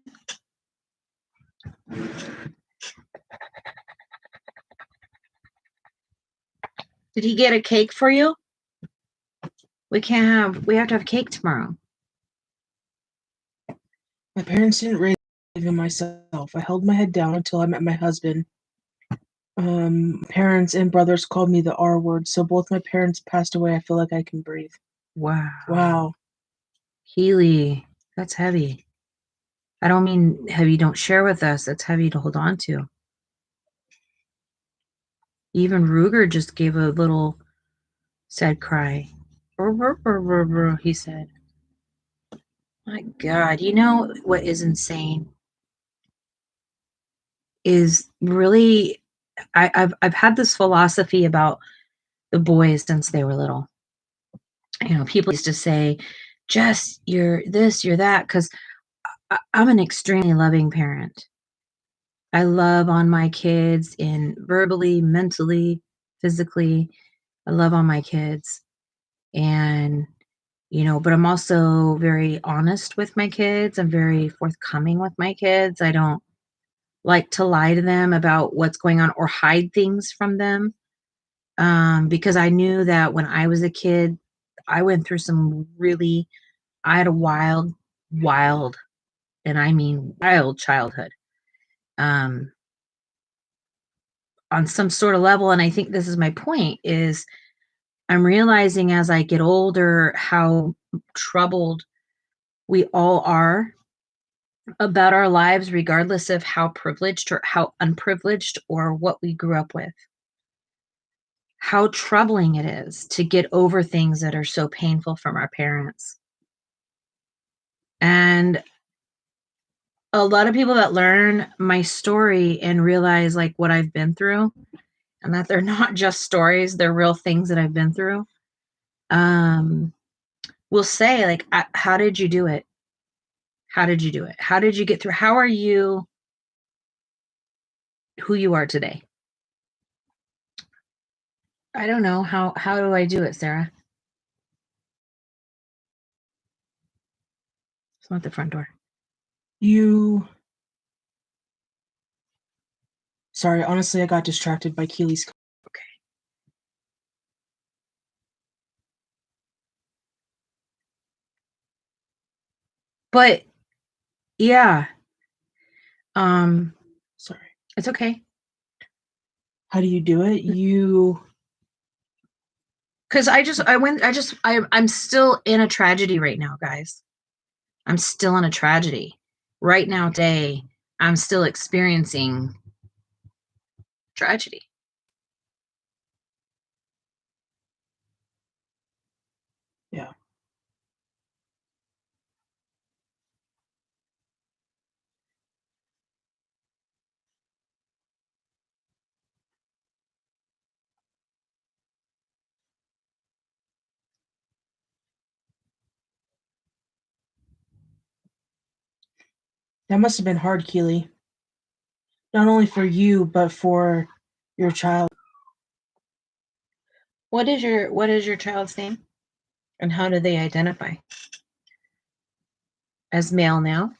Did he get a cake for you? We have to have cake tomorrow. My parents didn't raise me, even myself. I held my head down until I met my husband. Parents and brothers called me the R word, so both my parents passed away. I feel like I can breathe. Wow. Wow. Healy, that's heavy. I don't mean heavy, don't share with us. That's heavy to hold on to. Even Ruger just gave a little sad cry. He said. My God, you know what is insane is really, I've had this philosophy about the boys since they were little. You know, people used to say, Jess, you're this, you're that, because I'm an extremely loving parent. I love on my kids in verbally, mentally, physically. I love on my kids. And, you know, but I'm also very honest with my kids. I'm very forthcoming with my kids. I don't like to lie to them about what's going on or hide things from them. Because I knew that when I was a kid, I went through I had a wild, and I mean wild childhood. On some sort of level, and I think this is my point, is I'm realizing as I get older how troubled we all are about our lives, regardless of how privileged or how unprivileged or what we grew up with. How troubling it is to get over things that are so painful from our parents. And a lot of people that learn my story and realize like what I've been through and that they're not just stories, they're real things that I've been through. Will say like, how did you do it? How did you do it? How did you get through? How are you who you are today? I don't know. How do I do it, Sarah? It's not the front door. Sorry, honestly, I got distracted by Keely's. Okay. But yeah. Sorry. It's okay. How do you do it? Because I'm still in a tragedy right now, guys. I'm still in a tragedy. Right now, today, I'm still experiencing tragedy. Yeah. That must have been hard, Keely. Not only for you, but for your child. What is your child's name? And how do they identify? As male now?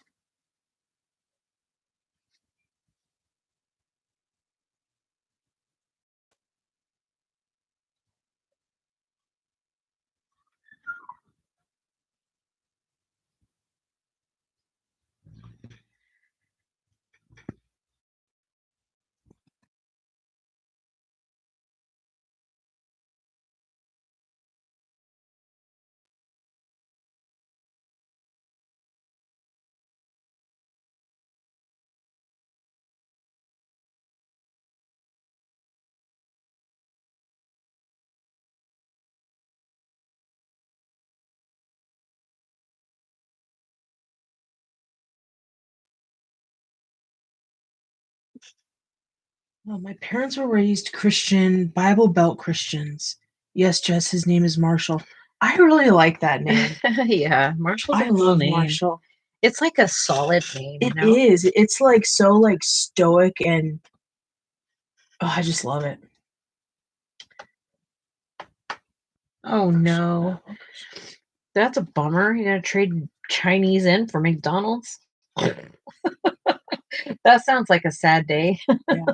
Well, my parents were raised Christian, Bible Belt Christians. Yes, Jess, his name is Marshall. I really like that name. Yeah, Marshall's a I cool love name. Marshall. It's like a solid name, It is. It's like so like stoic and I just love it. Oh no. That's a bummer. You gotta trade Chinese in for McDonald's. That sounds like a sad day. Yeah.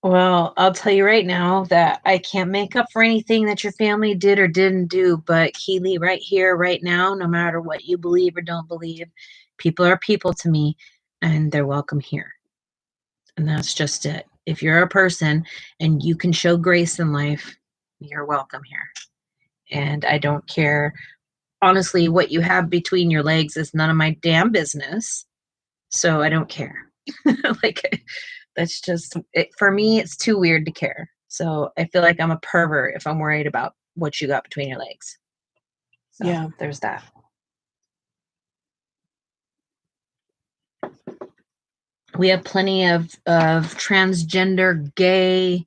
Well, I'll tell you right now that I can't make up for anything that your family did or didn't do, but Keely, right here, right now, no matter what you believe or don't believe, people are people to me and they're welcome here. And that's just it. If you're a person and you can show grace in life, you're welcome here. And I don't care. Honestly, what you have between your legs is none of my damn business. So I don't care. Like, that's just it. For me, it's too weird to care. So I feel like I'm a pervert if I'm worried about what you got between your legs. So Yeah. there's that. We have plenty of transgender, gay.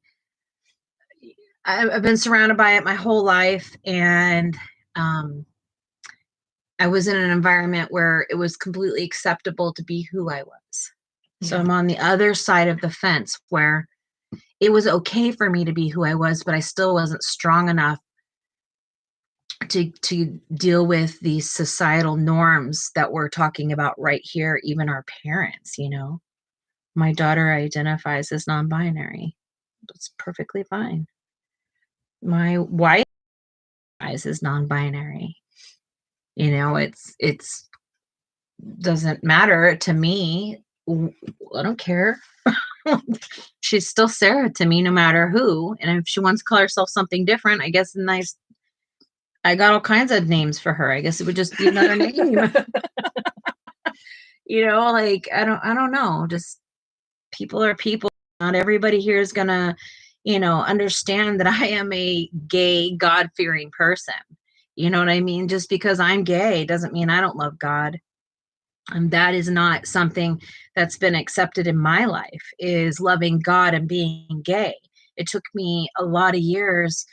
I've been surrounded by it my whole life, and I was in an environment where it was completely acceptable to be who I was. So I'm on the other side of the fence where it was okay for me to be who I was, but I still wasn't strong enough to deal with these societal norms that we're talking about right here, even our parents, you know. My daughter identifies as non-binary. That's perfectly fine. My wife identifies as non-binary. You know, it's doesn't matter to me. I don't care. She's still Sarah to me, no matter who. And if she wants to call herself something different, I guess I got all kinds of names for her. I guess it would just be another name. Like I don't know. Just people are people. Not everybody here is gonna, understand that I am a gay, God-fearing person. You know what I mean? Just because I'm gay doesn't mean I don't love God. And that is not something that's been accepted in my life, is loving God and being gay. It took me a lot of years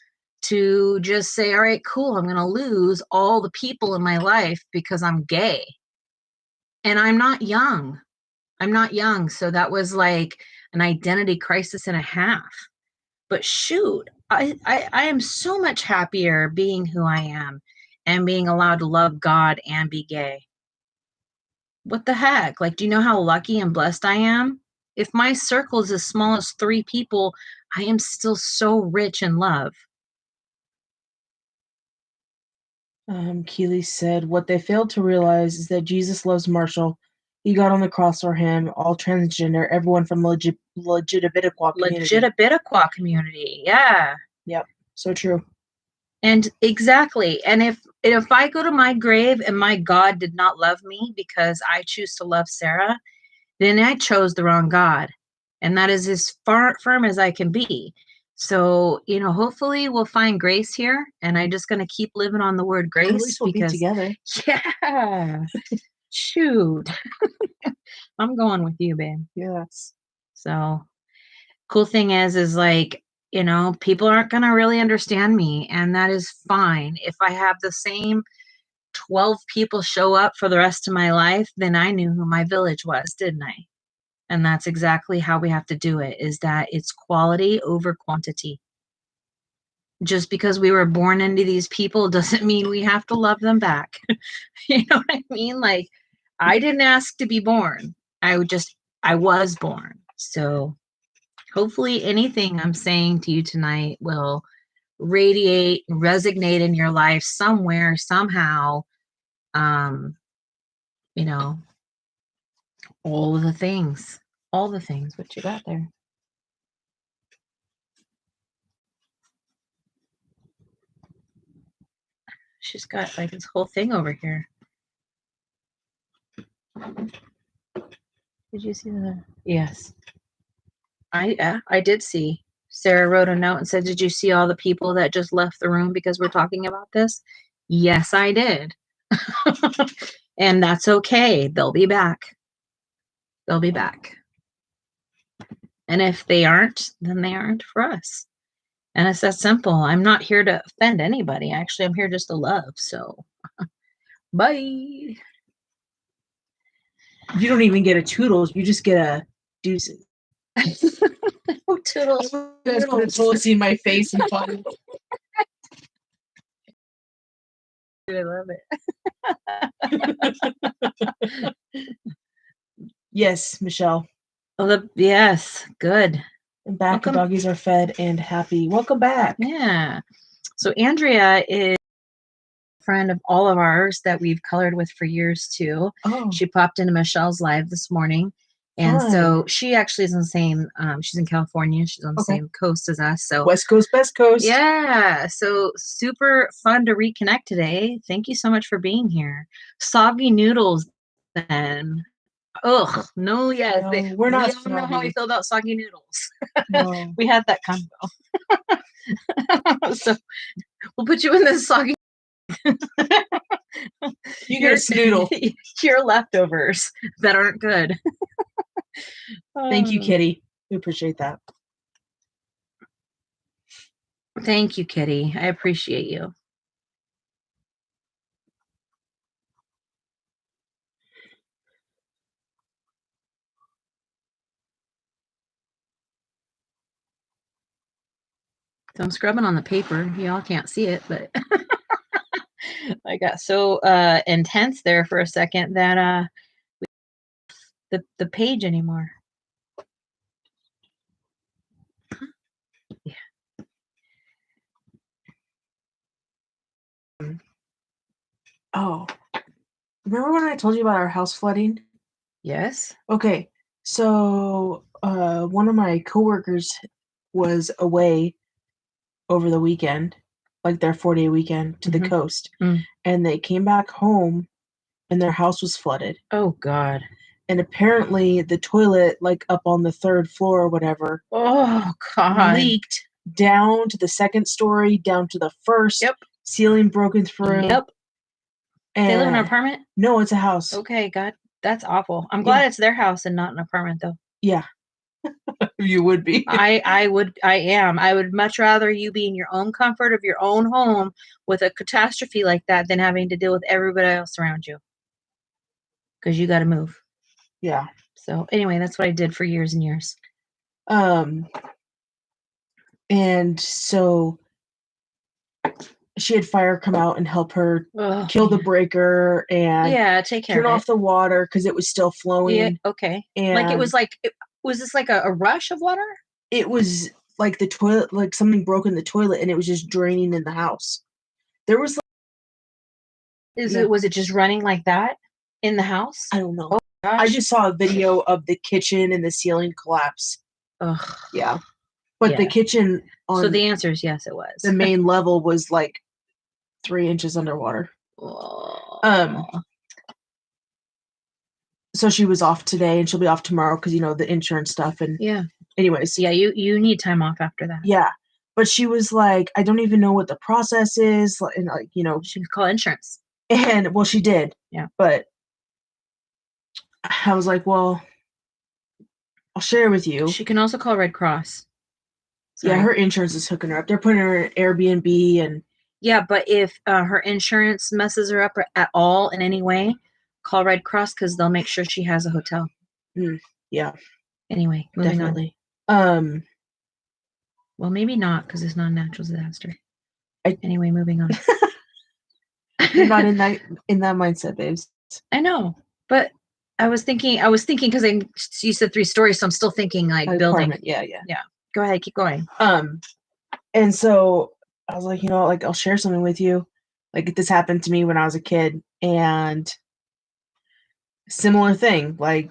to just say, all right, cool, I'm going to lose all the people in my life because I'm gay. And I'm not young. I'm not young. So that was like an identity crisis and a half. But shoot, I am so much happier being who I am and being allowed to love God and be gay. What the heck? Like, do you know how lucky and blessed I am? If my circle is as small as 3 people, I am still so rich in love. Keeley said, what they failed to realize is that Jesus loves Marshall. He got on the cross for him, all transgender, everyone from Legitimate community. Legitimate community. Yeah. Yep, so true. And exactly. And if I go to my grave and my God did not love me because I choose to love Sarah, then I chose the wrong God. And that is as firm as I can be. So, hopefully we'll find grace here. And I'm just going to keep living on the word grace. At least we'll be together. Yeah. Shoot. I'm going with you, babe. Yes. So, cool thing is like, people aren't going to really understand me. And that is fine. If I have the same 12 people show up for the rest of my life, then I knew who my village was, didn't I? And that's exactly how we have to do it, is that it's quality over quantity. Just because we were born into these people doesn't mean we have to love them back. You know what I mean? Like, I didn't ask to be born. I was born. So hopefully anything I'm saying to you tonight will radiate and resonate in your life somewhere, somehow. You know, all the things. All the things. What you got there? She's got like this whole thing over here. Did you see that? Yes. I did see. Sarah wrote a note and said, did you see all the people that just left the room because we're talking about this? Yes, I did. And that's okay. They'll be back. They'll be back. And if they aren't, then they aren't for us. And it's that simple. I'm not here to offend anybody. Actually, I'm here just to love. So, bye. You don't even get a toodles. You just get a deuces. Oh, toodles. That's what it's supposed to see my face and fun. I love it. Yes, Michelle. Oh, yes, good. And back, the doggies are fed and happy. Welcome back. Yeah. So Andrea is a friend of all of ours that we've colored with for years too. Oh. She popped into Michelle's live this morning. And so she actually is in the same, she's in California. She's on the same coast as us. So West Coast, Best Coast. Yeah. So super fun to reconnect today. Thank you so much for being here. Soggy noodles then. Ugh, no, yes. No, we're not. We don't know how we feel about soggy noodles. No. We had that combo. So we'll put you in this soggy. You get a snoodle. Your leftovers that aren't good. Thank you, Kitty. We appreciate that. Thank you, Kitty. I appreciate you. So I'm scrubbing on the paper. Y'all can't see it, but I got so intense there for a second that the page anymore. Yeah. Oh, remember when I told you about our house flooding? Yes. Okay, So, one of my coworkers was away over the weekend, like their 4-day weekend to the Mhm. coast, Mm. and they came back home and their house was flooded. Oh God. And apparently the toilet, like up on the 3rd floor or whatever, Oh God. leaked down to the 2nd story, down to the 1st, Yep. ceiling broken through. Yep. They live in an And apartment? no, it's a house. Okay, God. That's awful. I'm Yeah. glad it's their house and not an apartment though. Yeah. You would be. I am. I would much rather you be in your own comfort of your own home with a catastrophe like that than having to deal with everybody else around you. Because you got to move. Yeah. So anyway, that's what I did for years and years. And so she had fire come out and help her Oh, kill the breaker and yeah, take care turn of off it. the water because it was still flowing. Yeah, okay. Like it was was this like a rush of water? It was like the toilet, like something broke in the toilet and it was just draining in the house. There was Was it just running like that in the house? I don't know. Oh gosh. I just saw a video of the kitchen and the ceiling collapse. Ugh. Yeah. But the Yeah. kitchen So on the answer is yes, it was. the main level was like 3 inches underwater. Oh. So she was off today and she'll be off tomorrow because the insurance stuff and Yeah. anyways. Yeah, you need time off after that. Yeah. But she was like, I don't even know what the process is. And She can call insurance. And well, she did. Yeah. But I was like, well, I'll share with you. She can also call Red Cross. Sorry. Yeah, her insurance is hooking her up. They're putting her in Airbnb and yeah, but if her insurance messes her up at all in any way, call Red Cross because they'll make sure she has a hotel. Yeah. Anyway, moving definitely. on. Well, maybe not because it's not a natural disaster. Anyway, moving on. You're not in that mindset, babes. I know, but I was thinking because you said 3 stories, so I'm still thinking like building. Apartment. Yeah. Go ahead, keep going. And so I was like, like I'll share something with you. Like this happened to me when I was a kid, and similar thing, like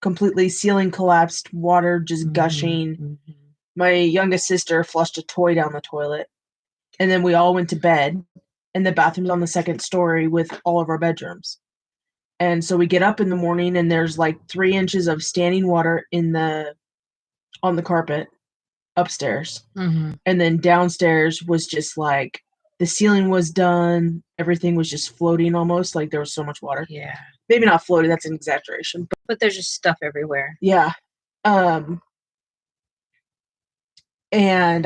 completely ceiling collapsed, water just gushing. Mm-hmm. My youngest sister flushed a toy down the toilet, and then we all went to bed, and the bathroom's on the 2nd story with all of our bedrooms. And so we get up in the morning and there's like 3 inches of standing water on the carpet upstairs. Mm-hmm. And then downstairs was just like the ceiling was done. Everything was just floating almost, like there was so much water. Yeah. Maybe not floating, that's an exaggeration. But there's just stuff everywhere. Yeah. And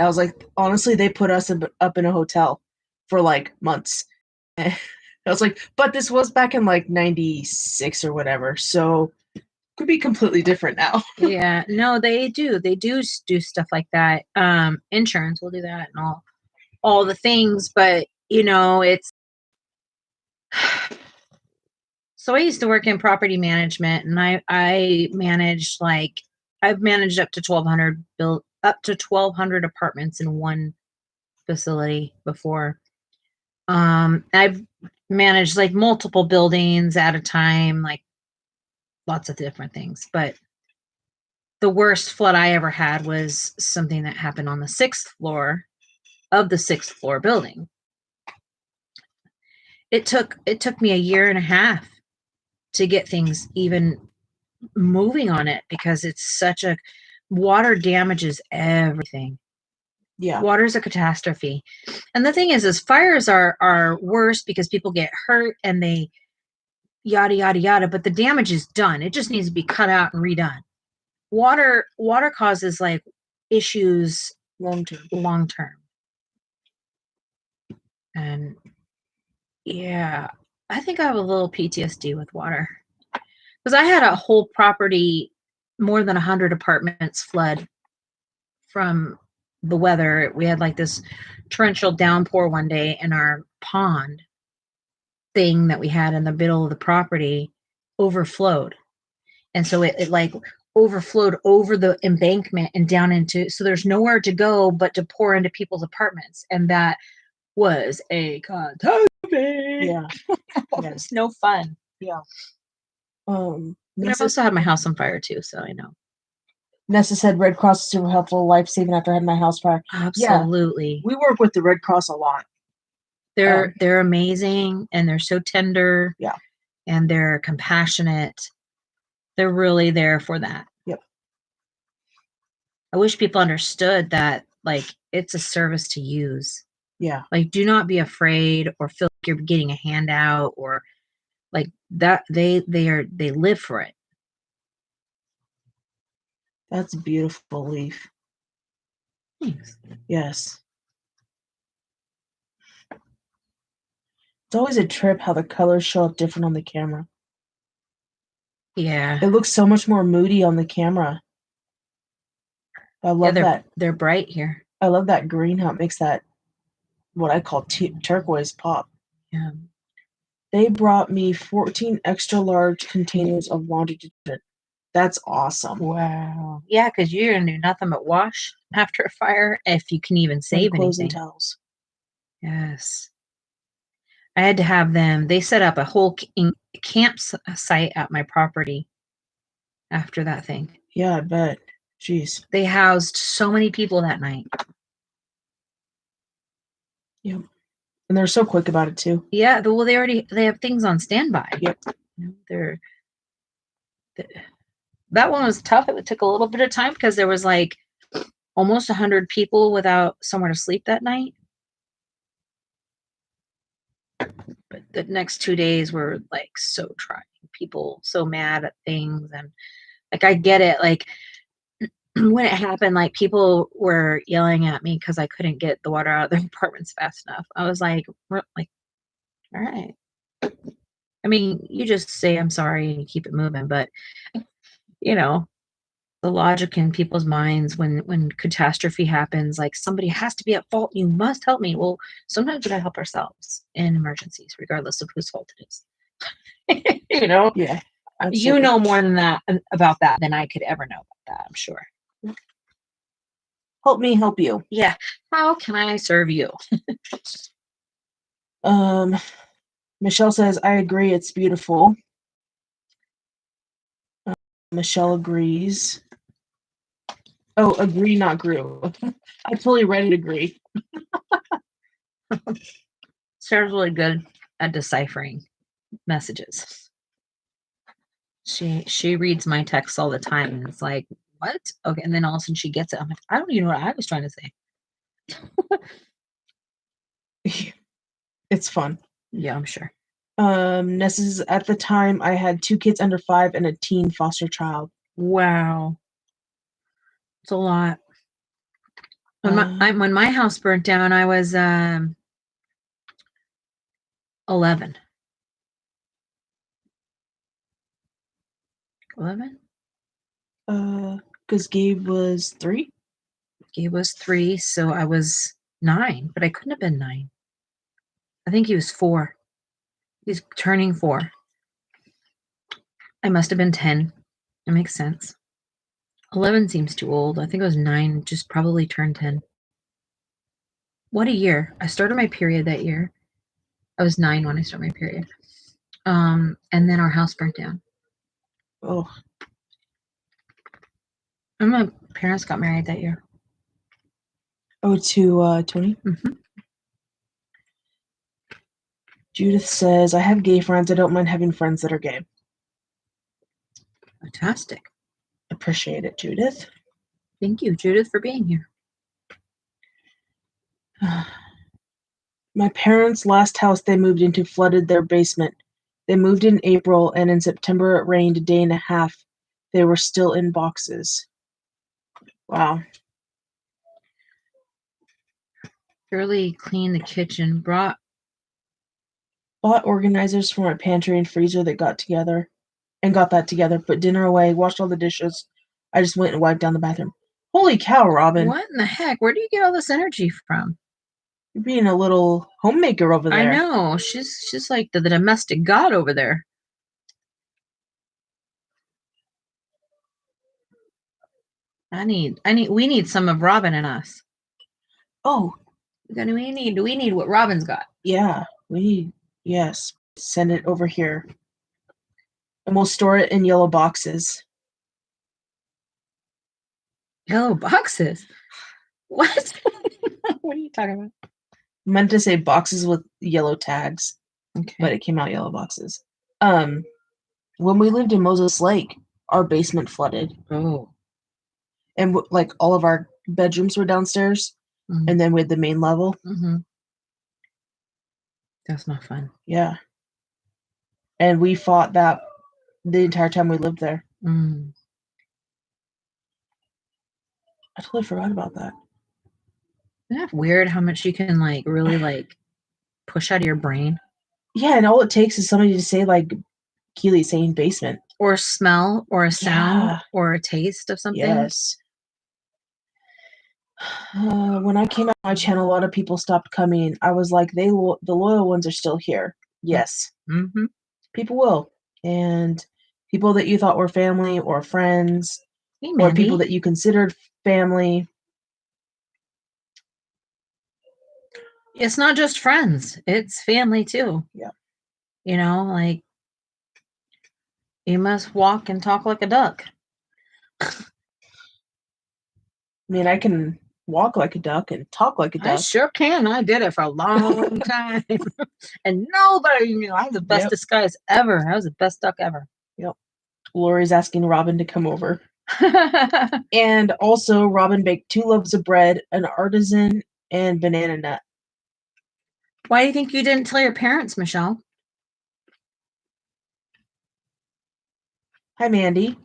I was like, honestly, they put us up in a hotel for like months. I was like, but this was back in like 96 or whatever. So could be completely different now. Yeah, no, they do do stuff like that. Insurance will do that and all the things, but it's so I used to work in property management, and I managed I've managed up to 1,200 apartments in one facility before. I've managed like multiple buildings at a time, like lots of different things, but the worst flood I ever had was something that happened on the 6th floor of the 6th floor building. It took me a year and a half to get things even moving on it because it's such a water damages everything. Yeah. Water's a catastrophe. And the thing is fires are worse because people get hurt and they yada yada yada, but the damage is done. It just needs to be cut out and redone. Water causes like issues long term. And yeah, I think I have a little PTSD with water because I had a whole property, more than 100 apartments flood from the weather. We had like this torrential downpour one day, and our pond thing that we had in the middle of the property overflowed. And so it like overflowed over the embankment and down into, so there's nowhere to go but to pour into people's apartments. And that was a catastrophe. Yeah. It's no fun. Yeah. Um, But I've Nessa, also had my house on fire too, so I know. Nessa said Red Cross is super helpful, life-saving after I had my house fire. Yeah, Absolutely. we work with the Red Cross a lot. They're amazing, and they're so tender. Yeah. And they're compassionate. They're really there for that. Yep. I wish people understood that, like, it's a service to use. Yeah. Like, do not be afraid or feel like you're getting a handout or like that. They live for it. That's a beautiful leaf. Thanks. Yes. It's always a trip how the colors show up different on the camera. Yeah. It looks so much more moody on the camera. I love that. They're bright here. I love that green, how it makes that, what I call turquoise pop. Yeah. They brought me 14 extra large containers of laundry detergent. That's awesome. Wow. Yeah, because you're going to do nothing but wash after a fire if you can even save Clothes anything. and towels. Yes. I had to have them. They set up a whole campsite at my property after that thing. Yeah, I bet. Jeez. They housed so many people that night. Yep. And they're so quick about it too. Yeah, well, they have things on standby. Yep. That one was tough. It took a little bit of time because there was like almost 100 people without somewhere to sleep that night. But the next 2 days were like so trying. People so mad at things, and like I get it. Like when it happened, like people were yelling at me because I couldn't get the water out of their apartments fast enough. I was like, all right. I mean, you just say I'm sorry and you keep it moving, but you know, the logic in people's minds when catastrophe happens, like somebody has to be at fault. You must help me. Well, sometimes we gotta help ourselves in emergencies, regardless of whose fault it is. You know? Yeah. Absolutely. You know more than that about that than I could ever know about that, I'm sure. Help me help you. Yeah. How can I serve you? Michelle says, I agree, it's beautiful. Michelle agrees. Oh, agree, not grew. I totally read it, agree. Sarah's really good at deciphering messages. She reads my texts all the time, and it's like, what? Okay, and then all of a sudden she gets it. I'm like, I don't even know what I was trying to say. It's fun. Yeah, I'm sure. Nessa's, at the time, I had 2 kids under 5 and a teen foster child. Wow. It's a lot. When my house burnt down, I was 11. 11? Because Gabe was 3? Gabe was 3, so I was 9, but I couldn't have been 9. I think he was 4. He's turning 4. I must have been 10. That makes sense. 11 seems too old. I think I was 9, just probably turned 10. What a year. I started my period that year. I was 9 when I started my period. And then our house burnt down. Oh. And my parents got married that year. Oh, to Tony? Mm-hmm. Judith says, I have gay friends. I don't mind having friends that are gay. Fantastic. Appreciate it, Judith. Thank you, Judith, for being here. My parents' last house they moved into flooded their basement. They moved in April, and in September it rained a day and a half. They were still in boxes. Wow. Thoroughly cleaned the kitchen. Bought organizers for my pantry and freezer that got that together. Put dinner away. Washed all the dishes. I just went and wiped down the bathroom. Holy cow, Robin! What in the heck? Where do you get all this energy from? You're being a little homemaker over there. I know. She's like the domestic god over there. We need some of Robin in us. Oh. We need what Robin's got. Yeah. Yes. Send it over here. And we'll store it in yellow boxes. Yellow boxes? What? What are you talking about? I meant to say boxes with yellow tags, Okay. but it came out yellow boxes. When we lived in Moses Lake, our basement flooded. Oh. And like all of our bedrooms were downstairs, and then we had the main level. That's not fun. Yeah. And we fought that the entire time we lived there. I totally forgot about that. Isn't that weird how much you can like really like push out of your brain? Yeah, and all it takes is somebody to say like Keely saying basement. Or smell or a sound or a taste of something. Yes. When I came out my channel, a lot of people stopped coming. I was like, the loyal ones are still here. Yes. People will. And people that you thought were family or friends, or people that you considered family. It's not just friends, it's family too. Yeah. You know, like you must walk and talk like a duck. I mean, I can walk like a duck and talk like a duck. I sure can. I did it for a long time. And nobody knew. I had the best disguise ever. I was the best duck ever. Yep. Lori's asking Robin to come over. And also, Robin baked 2 loaves of bread, an artisan, and banana nut. Why do you think you didn't tell your parents, Michelle? Hi, Mandy.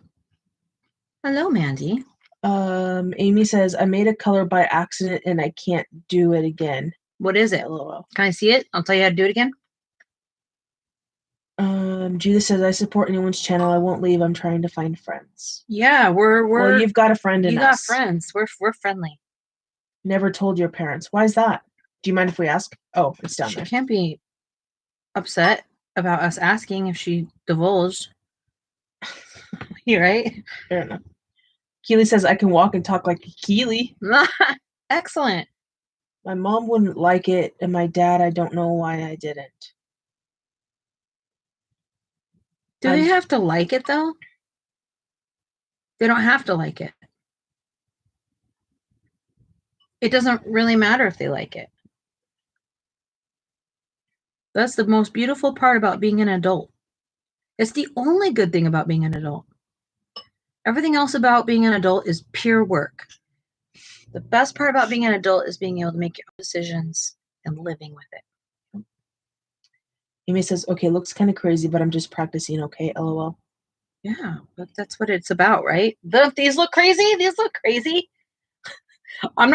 Hello, Mandy. Amy says, I made a color by accident and I can't do it again. What is it? Can I see it? I'll tell you how to do it again. Judith says, I support anyone's channel. I won't leave. I'm trying to find friends. Yeah, Well, you've got a friend in us. You got friends. We're friendly. Never told your parents. Why is that? Do you mind if we ask? Oh, it's down there. She can't be upset about us asking if she divulged. You right? Fair enough. Keely says, I can walk and talk like Keely. Excellent. My mom wouldn't like it, and my dad, I don't know why I didn't. Do they have to like it, though? They don't have to like it. It doesn't really matter if they like it. That's the most beautiful part about being an adult. It's the only good thing about being an adult. Everything else about being an adult is pure work. The best part about being an adult is being able to make your own decisions and living with it. Amy says, okay, looks kind of crazy, but I'm just practicing, okay, LOL. Yeah, but that's what it's about, right? These look crazy? These look crazy? I'm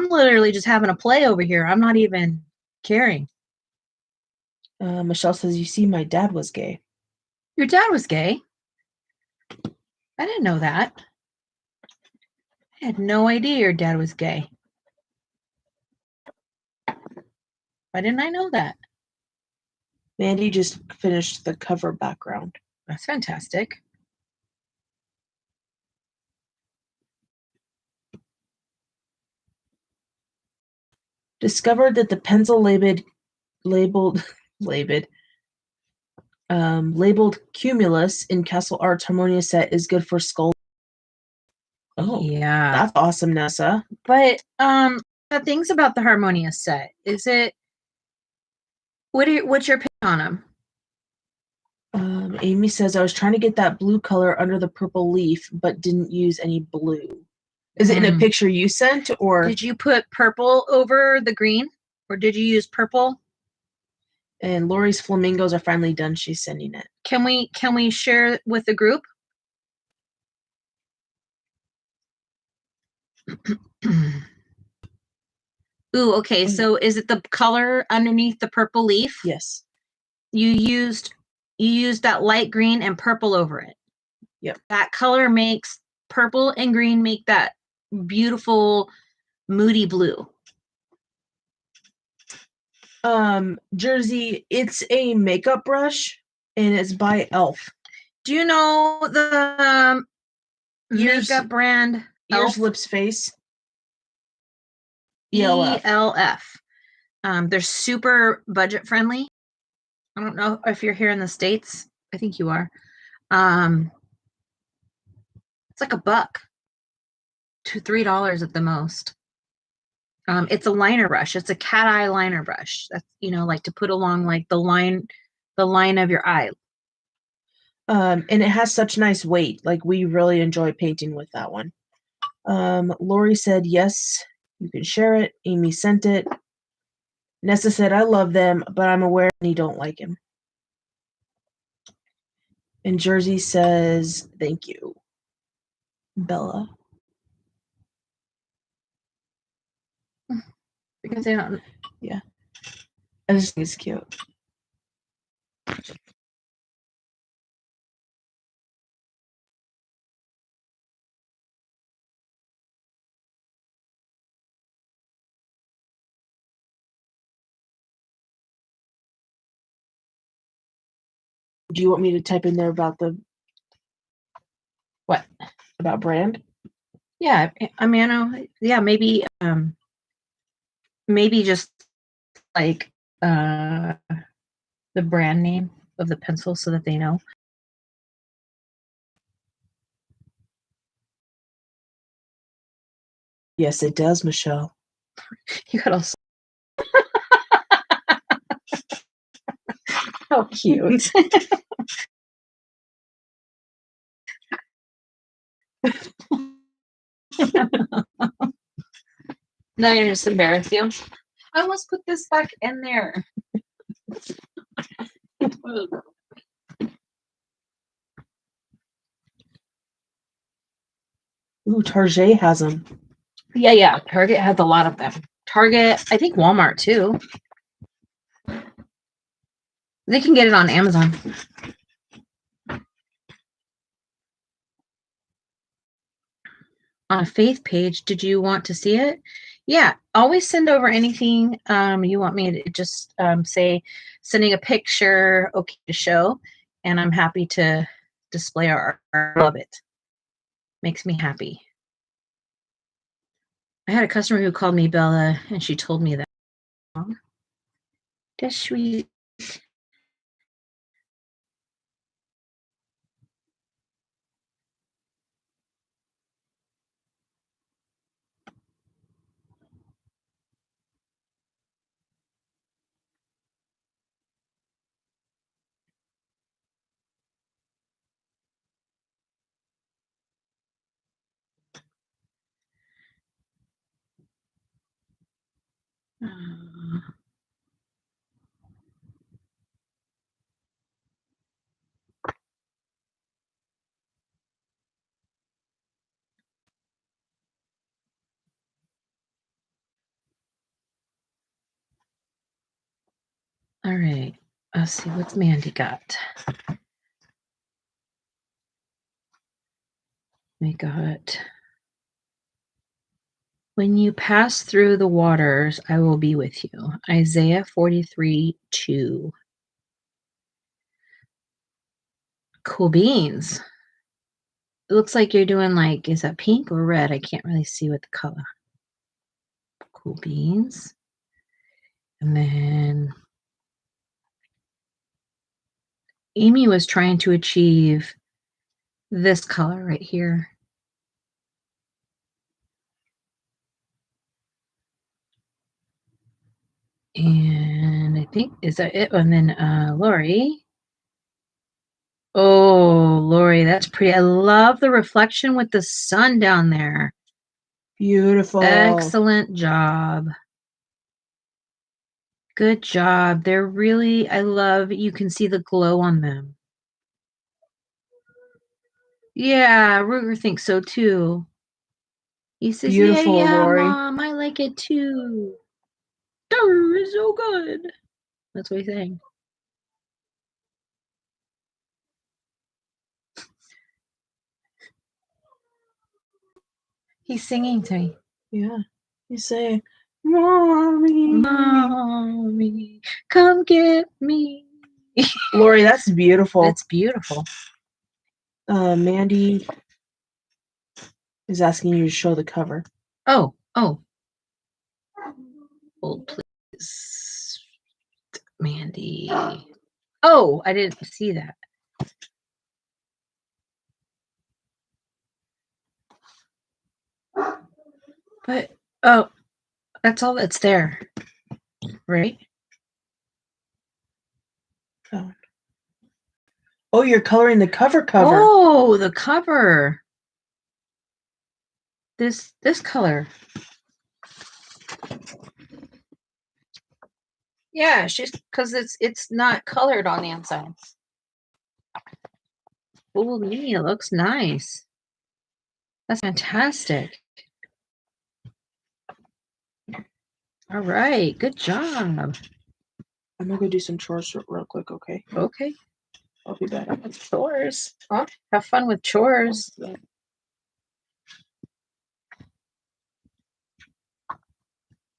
literally just having a play over here. I'm not even caring. Michelle says, you see, my dad was gay. Your dad was gay? I didn't know that. I had no idea your dad was gay. Why didn't I know that? Mandy just finished the cover background. That's fantastic. Discovered that the pencil labeled Cumulus in Castle Art's Harmonia set is good for skull. Oh, yeah, that's awesome, Nessa. But the things about the Harmonia set, is it? What's your opinion on them? Amy says, I was trying to get that blue color under the purple leaf, but didn't use any blue. Is it in a picture you sent, or did you put purple over the green, or did you use purple? And Lori's flamingos are finally done. She's sending it. Can we share it with the group? Ooh, okay. So is it the color underneath the purple leaf? Yes. You used that light green and purple over it. Yep. That color makes purple and green make that beautiful moody blue. Jersey, it's a makeup brush and it's by Elf. Do you know the makeup brand Ears, Lips, Face? ELF. They're super budget friendly. I don't know if you're here in the States. I think you are. It's like $1 to $3 at the most. It's a liner brush. It's a cat eye liner brush. That's, you know, like to put along like the line of your eye. And it has such nice weight. Like, we really enjoy painting with that one. Lori said, yes, you can share it. Amy sent it. Nessa said, I love them, but I'm aware you don't like him. And Jersey says, thank you. Bella. Because they don't. Yeah. I just think it's cute. Do you want me to type in there about the What? about brand? Yeah, I mean, yeah, maybe just like the brand name of the pencil so that they know. Yes, it does, Michelle. You could also. How cute. Now you're just embarrass you. I almost put this back in there. Ooh, Target has them. Yeah. Target has a lot of them. Target, I think Walmart too. They can get it on Amazon. On a Faith page, did you want to see it? Yeah, always send over anything you want me to just say, sending a picture, okay to show, and I'm happy to display our art. I love it. Makes me happy. I had a customer who called me Bella, and she told me that. That's sweet. All right, let's see what's Mandy got. We got, when you pass through the waters, I will be with you. Isaiah 43:2. Cool beans. It looks like you're doing like, is that pink or red? I can't really see what the color. Cool beans. And then Amy was trying to achieve this color right here. And I think, is that it? And then Lori. Oh, Lori, that's pretty. I love the reflection with the sun down there. Beautiful. Excellent job. Good job. They're really, I love, you can see the glow on them. Yeah, Ruger thinks so too. He says, Beautiful, yeah, Lori. Mom, I like it too. It's so good. That's what he's saying. He's singing to me. Yeah. He's saying, Mommy. Mommy, come get me. Lori, that's beautiful. That's beautiful. Mandy is asking you to show the cover. Oh. Hold, please. Mandy. Oh, I didn't see that. But, oh, that's all that's there, right? Oh. Oh, you're coloring the cover. Oh, the cover. This color. Yeah, because it's not colored on the insides. Oh, me, it looks nice. That's fantastic. All right, good job. I'm gonna go do some chores real quick, okay? Okay. I'll be back. With chores. Huh? Have fun with chores.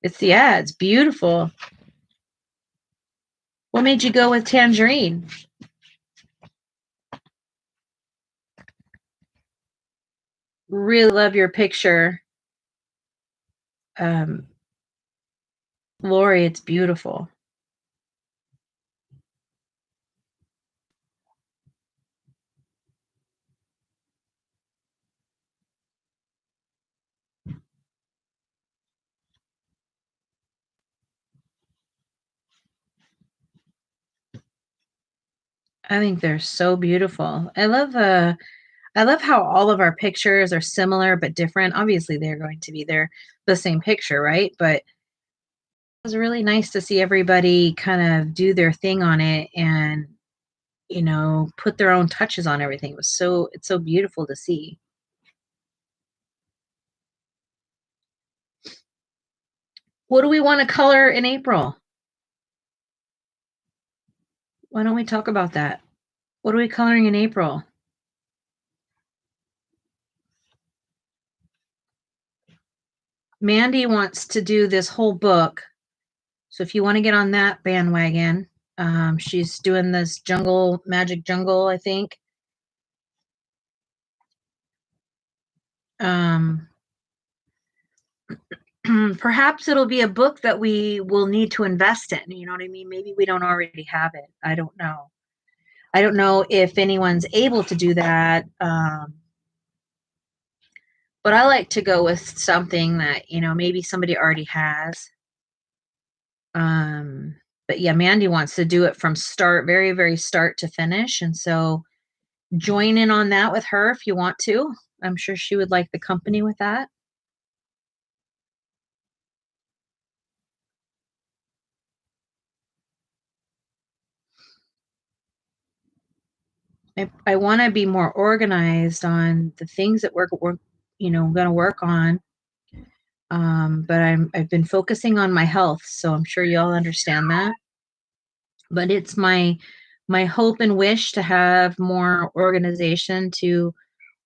It's beautiful. What made you go with tangerine? Really love your picture. Lori, it's beautiful. I think they're so beautiful. I love how all of our pictures are similar but different. Obviously, they're going to be the same picture, right? But it was really nice to see everybody kind of do their thing on it and put their own touches on everything. It's so beautiful to see. What do we want to color in April? Why don't we talk about that? What are we coloring in April? Mandy wants to do this whole book. So if you want to get on that bandwagon, she's doing this Magic Jungle, I think. Perhaps it'll be a book that we will need to invest in. You know what I mean? Maybe we don't already have it. I don't know. I don't know if anyone's able to do that. But I like to go with something that, maybe somebody already has. But yeah, Mandy wants to do it from very, very start to finish. And so join in on that with her if you want to. I'm sure she would like the company with that. I want to be more organized on the things that we're going to work on. But I've been focusing on my health, so I'm sure y'all understand that. But it's my hope and wish to have more organization to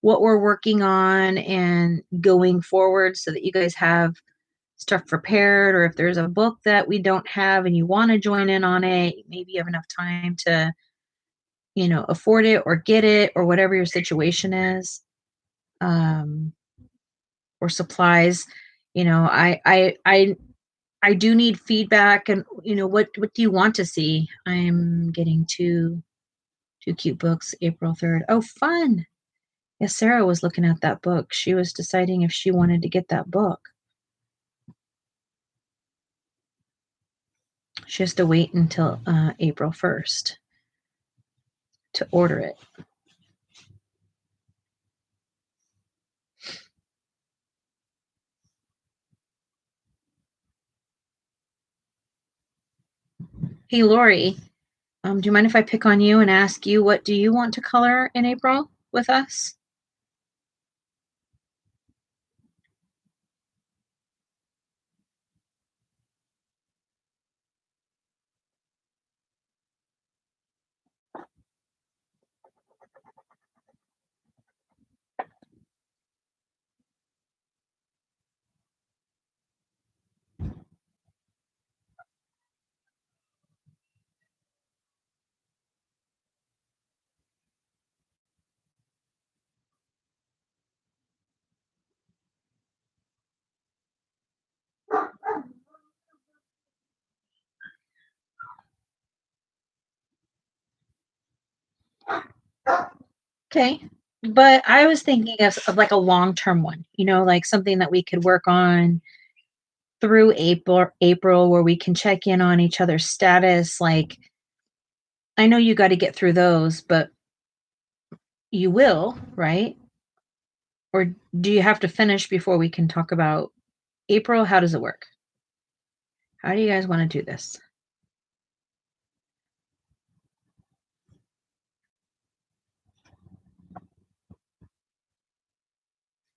what we're working on and going forward so that you guys have stuff prepared, or if there's a book that we don't have and you want to join in on it, maybe you have enough time to afford it or get it or whatever your situation is, or supplies. I do need feedback, and what do you want to see? I'm getting two cute books April 3rd. Oh, fun. Yes, Sarah was looking at that book. She was deciding if she wanted to get that book. She has to wait until April 1st to order it. Hey, Lori, do you mind if I pick on you and ask you, what do you want to color in April with us? Okay, But I was thinking of like a long-term one, like something that we could work on through April where we can check in on each other's status. Like, I know you got to get through those, but you will, right? Or do you have to finish before we can talk about April? How does it work? How do you guys want to do this?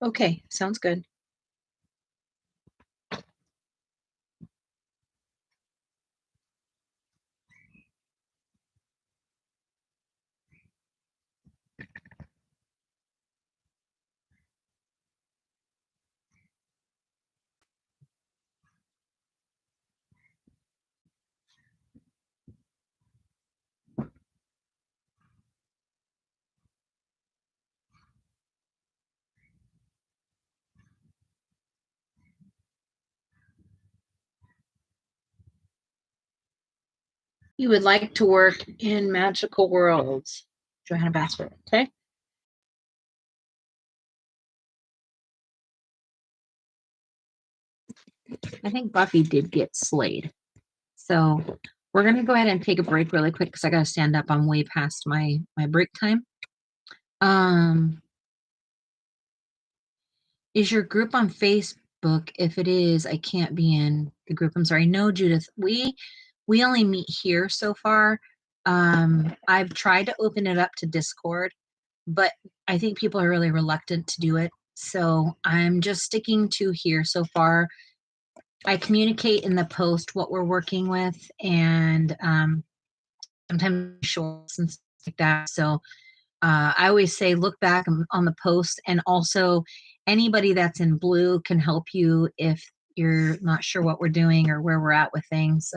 Okay, sounds good. You would like to work in magical worlds. Johanna Bassford, okay? I think Buffy did get slayed. So we're going to go ahead and take a break really quick because I got to stand up. I'm way past my break time. Is your group on Facebook? If it is, I can't be in the group. I'm sorry. No, Judith. We only meet here so far. I've tried to open it up to Discord, but I think people are really reluctant to do it. So I'm just sticking to here so far. I communicate in the post what we're working with, and sometimes shorts and stuff like that. So I always say look back on the post, and also anybody that's in blue can help you if you're not sure what we're doing or where we're at with things.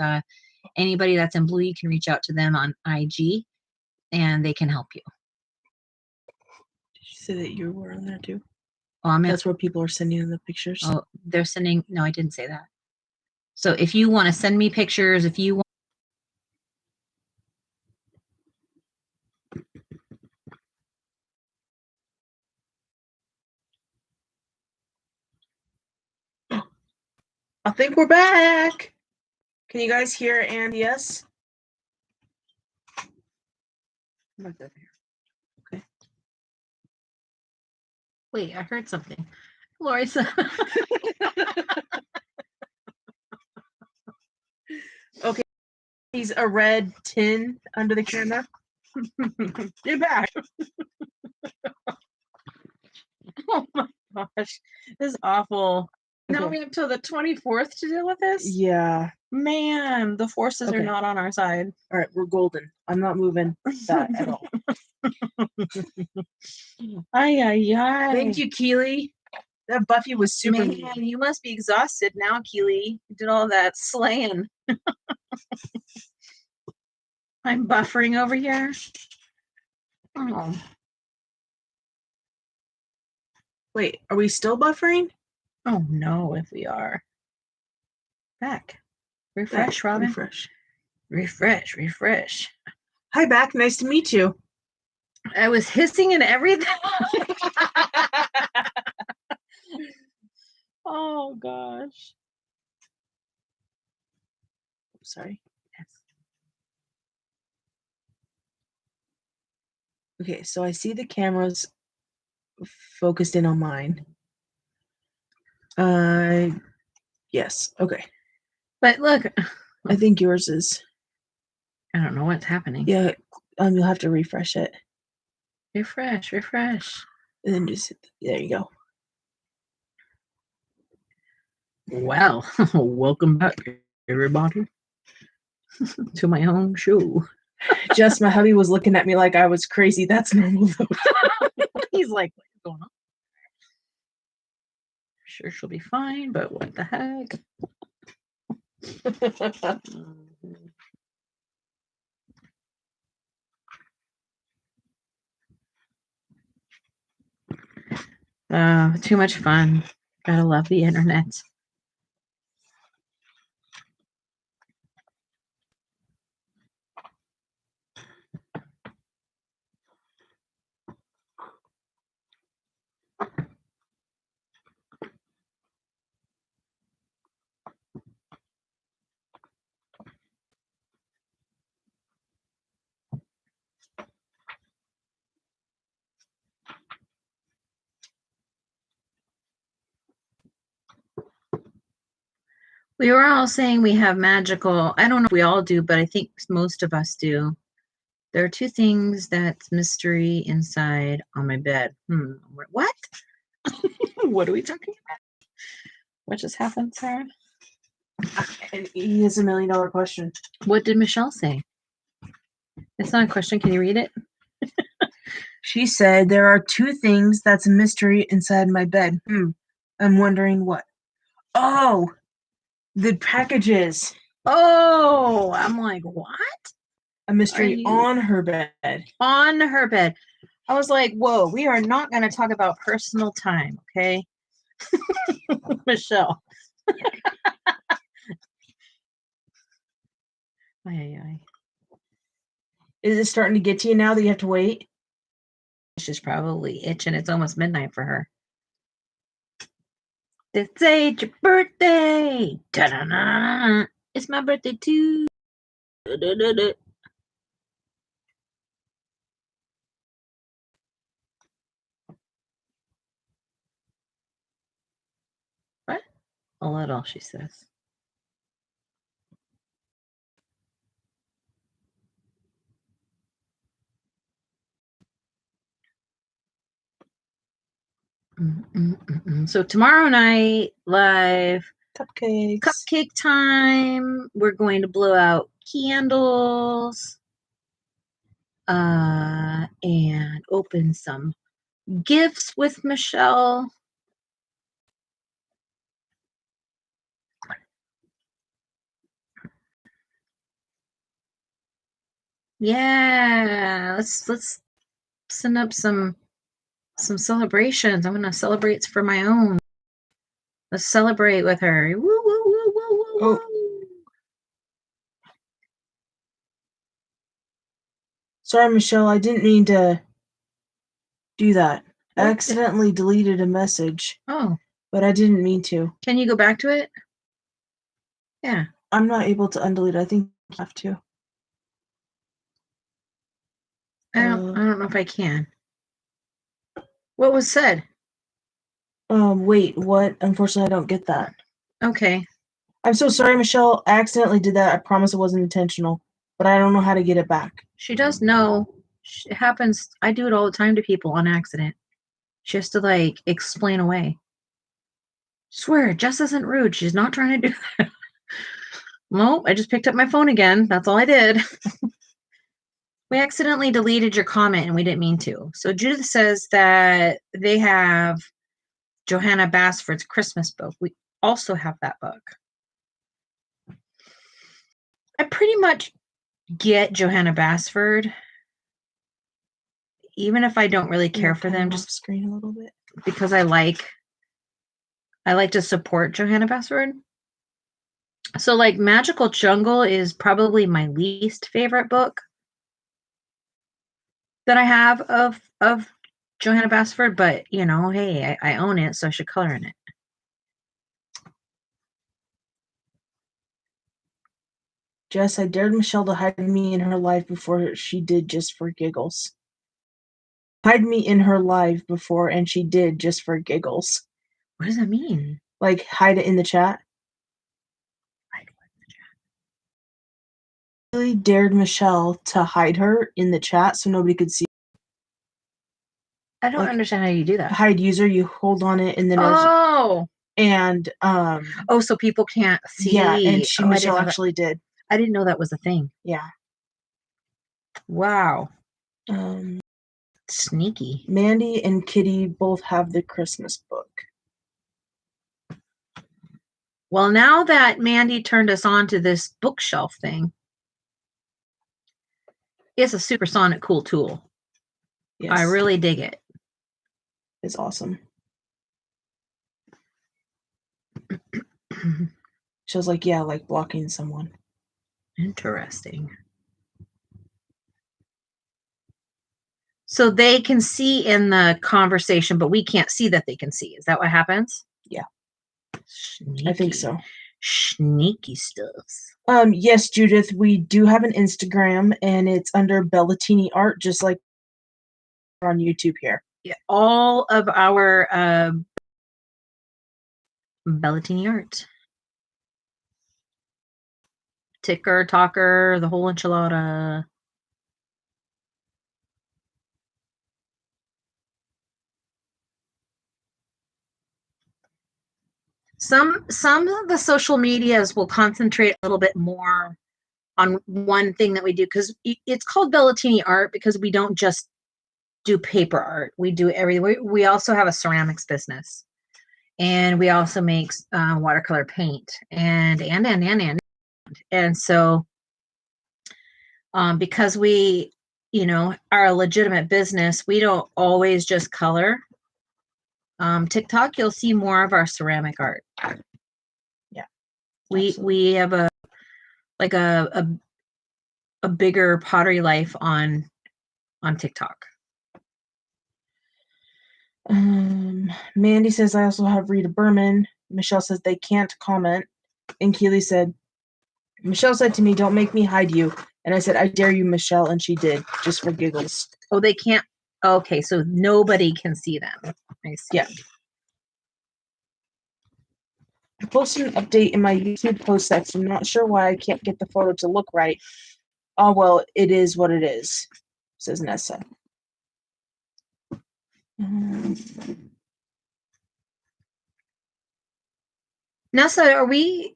Anybody that's in blue, you can reach out to them on IG and they can help you. Did you say that you were on there too? Oh, that's where people are sending in the pictures. Oh, they're sending. No, I didn't say that. So if you want to send me pictures, if you want. I think we're back. Can you guys hear and yes? Okay. Wait, I heard something. Lori said. Okay. He's a red tin under the camera. Get back. Oh my gosh. This is awful. Okay. Now we have till the 24th to deal with this? Yeah. Man, the forces are not on our side. All right, we're golden. I'm not moving that at all. Ay, ay, ay. Thank you, Keely. That Buffy was super. Man, you must be exhausted now, Keely. You did all that slaying. I'm buffering over here. Oh. Wait, are we still buffering? Oh no, if we are. Back. Refresh, Robin. Refresh. Hi, back. Nice to meet you. I was hissing and everything. Oh gosh. Sorry. Yes. Okay, so I see the cameras focused in on mine. Yes. Okay. But look, I think yours is. I don't know what's happening. Yeah, you'll have to refresh it. Refresh. And then just there you go. Well, welcome back, everybody, to my own show. Just my hubby was looking at me like I was crazy. That's normal though. He's like, what's going on? Sure, she'll be fine, but what the heck? Too much fun. Gotta love the internet. We were all saying we have magical. I don't know if we all do, but I think most of us do. There are two things that's mystery inside on my bed. What? What are we talking about? What just happened, Sarah? And he has $1 million question. What did Michelle say? It's not a question. Can you read it? She said, there are two things that's a mystery inside my bed. I'm wondering what. Oh, the packages. Oh, I'm like, what? A mystery on her bed. On her bed. I was like, whoa, we are not going to talk about personal time, okay? Michelle. Is it starting to get to you now that you have to wait? She's probably itching. It's almost midnight for her. It's your birthday. Ta-da-da-da. It's my birthday too. Da-da-da-da. What? A little, she says. So tomorrow night, live cupcake time. We're going to blow out candles and open some gifts with Michelle. Yeah, let's send up some celebrations. I'm gonna celebrate for my own. Let's celebrate with her. Woo, woo, woo, woo, woo, woo. Sorry, Michelle, I didn't mean to do that. I accidentally deleted a message. Oh. But I didn't mean to. Can you go back to it? Yeah. I'm not able to undelete it. I think you have to. I don't know if I can. What was said? Wait, what? Unfortunately, I don't get that. Okay. I'm so sorry, Michelle. I accidentally did that. I promise it wasn't intentional. But I don't know how to get it back. She does know. It happens. I do it all the time to people on accident. She has to, like, explain away. Swear, Jess isn't rude. She's not trying to do that. Nope, I just picked up my phone again. That's all I did. We accidentally deleted your comment and we didn't mean to. So Judith says that they have Johanna Basford's Christmas book. We also have that book. I pretty much get Johanna Basford, even if I don't really care for them, just screen a little bit because I like to support Johanna Basford. So, like, Magical Jungle is probably my least favorite book that I have of Johanna Basford, but you know, hey, I own it, so I should color in it. Jess, I dared Michelle to hide me in her life before she did just for giggles. Hide me in her live before, and she did just for giggles. What does that mean? Like, hide it in the chat? Hide it in the chat. I really dared Michelle to hide her in the chat so nobody could see. I don't understand how you do that. Hide user, you hold on it, and then so people can't see. Yeah, and Michelle actually did. I didn't know that was a thing. Yeah. Wow. Sneaky. Mandy and Kitty both have the Christmas book. Well, now that Mandy turned us on to this bookshelf thing, it's a supersonic cool tool. Yes. I really dig it. It's awesome. She was like, yeah, like blocking someone. Interesting. So they can see in the conversation, but we can't see that they can see. Is that what happens? Yeah. Sneaky. I think so. Sneaky stuff. Yes, Judith, we do have an Instagram, and it's under Bellatini Art, just like on YouTube here. Yeah, all of our Bellatini Art. Ticker, talker, the whole enchilada. Some of the social medias will concentrate a little bit more on one thing that we do, because it's called Bellatini art because we don't just do paper art. We do everything. We also have a ceramics business, and we also make watercolor paint and so because we are a legitimate business, we don't always just color. TikTok, you'll see more of our ceramic art. Yeah, we have a bigger pottery life on TikTok. Mandy says, I also have Rita Berman. Michelle says they can't comment. And Keely said, Michelle said to me, don't make me hide you. And I said, I dare you, Michelle. And she did, just for giggles. Oh, they can't. Okay, so nobody can see them. I see. Yeah. I posted an update in my YouTube post section. I'm not sure why I can't get the photo to look right. Oh, well, it is what it is, says Nessa. Nessa, are we...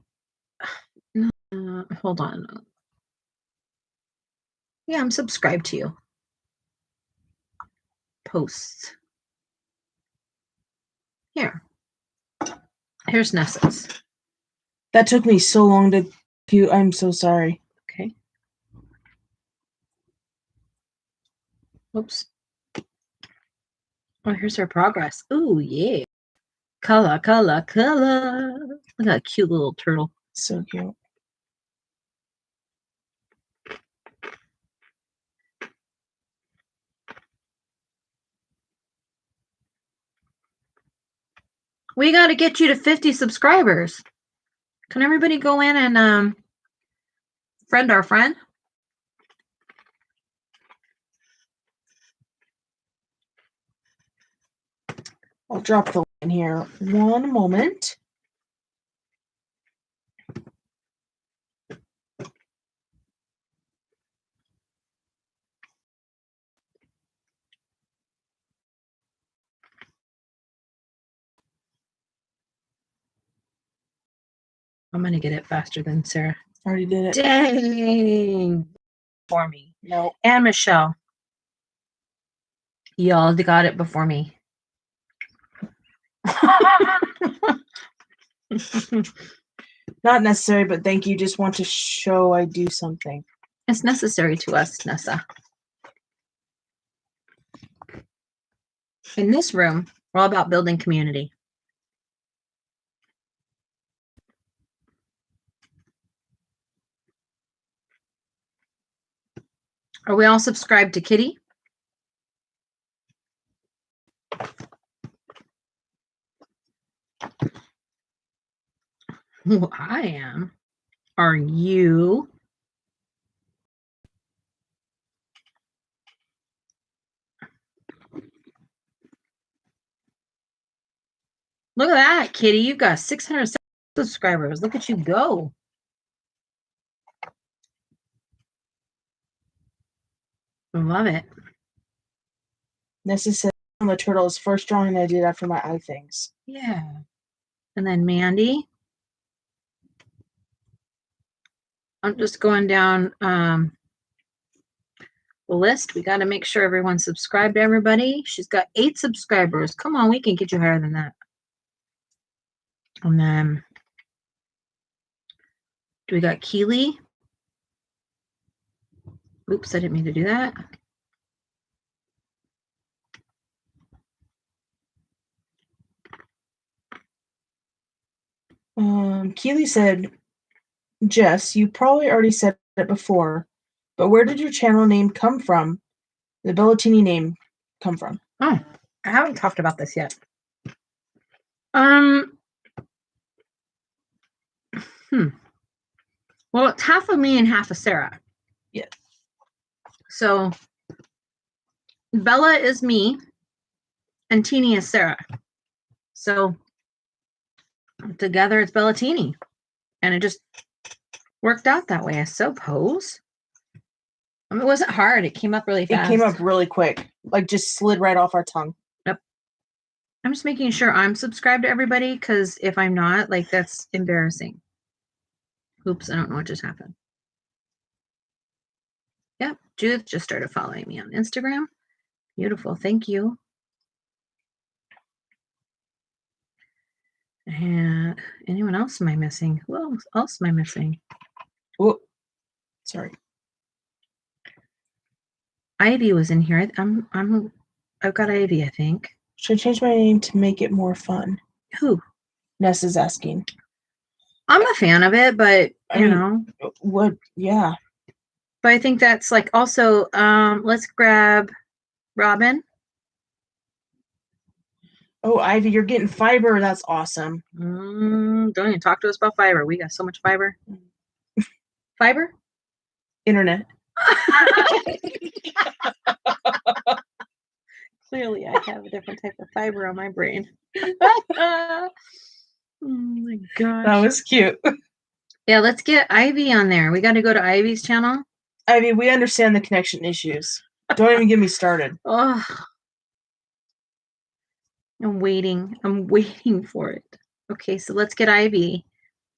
hold on. Yeah, I'm subscribed to you. Posts. Here's Nessa's. That took me so long to view. I'm so sorry. Okay. Oops. Oh, here's her progress. Ooh, yeah. Color. Look at that cute little turtle. So cute. We got to get you to 50 subscribers. Can everybody go in and friend our friend? I'll drop the line here. One moment. I'm going to get it faster than Sarah. Already did it. Dang. For me. No. And Michelle. Y'all got it before me. Not necessary, but thank you. Just want to show I do something. It's necessary to us, Nessa. In this room, we're all about building community. Are we all subscribed to Kitty? Well, I am. Are you? Look at that, Kitty. You've got 600 subscribers. Look at you go. I love it. Nessa said on the turtle is first drawing I did after my eye things. Yeah. And then Mandy. I'm just going down the list. We got to make sure everyone's subscribed to everybody. She's got 8 subscribers. Come on, we can get you higher than that. And then do we got Keely? Oops, I didn't mean to do that. Keely said, Jess, you probably already said it before, but where did your channel name come from? The Bellatini name come from? Oh, I haven't talked about this yet. Well, it's half of me and half of Sarah. Yeah. So Bella is me and Teeny is Sarah. So together it's Bellatini. And it just worked out that way, I suppose. I mean, it wasn't hard. It came up really fast. It came up really quick. Like, just slid right off our tongue. Yep. I'm just making sure I'm subscribed to everybody, because if I'm not, like, that's embarrassing. Oops, I don't know what just happened. Yep, Judith just started following me on Instagram. Beautiful, thank you. And anyone else am I missing? Who else am I missing? Oh, sorry. Ivy was in here. I've got Ivy, I think. Should I change my name to make it more fun? Who? Ness is asking. I'm a fan of it, but you know. What? Yeah. But I think that's like also, let's grab Robin. Oh, Ivy, you're getting fiber. That's awesome. Don't even talk to us about fiber. We got so much fiber. Fiber? Internet. Clearly, I have a different type of fiber on my brain. Oh my gosh. That was cute. Yeah, let's get Ivy on there. We got to go to Ivy's channel. Ivy, we understand the connection issues. Don't even get me started. Oh, I'm waiting. I'm waiting for it. Okay, so let's get Ivy.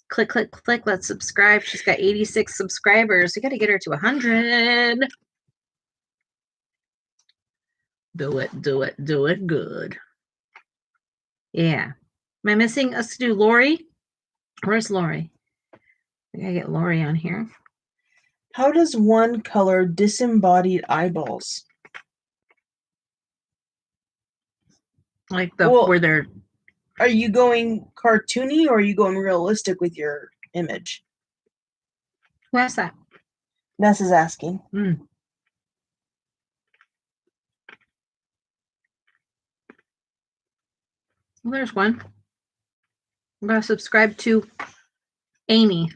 Click, click, click. Let's subscribe. She's got 86 subscribers. We got to get her to 100. Do it, do it, do it good. Yeah. Am I missing us to do Lori? Where's Lori? I gotta get Lori on here. How does one color disembodied eyeballs? Like where they're. Are you going cartoony or are you going realistic with your image? Who asked that? Ness is asking. Well, there's one. I'm gonna subscribe to Amy.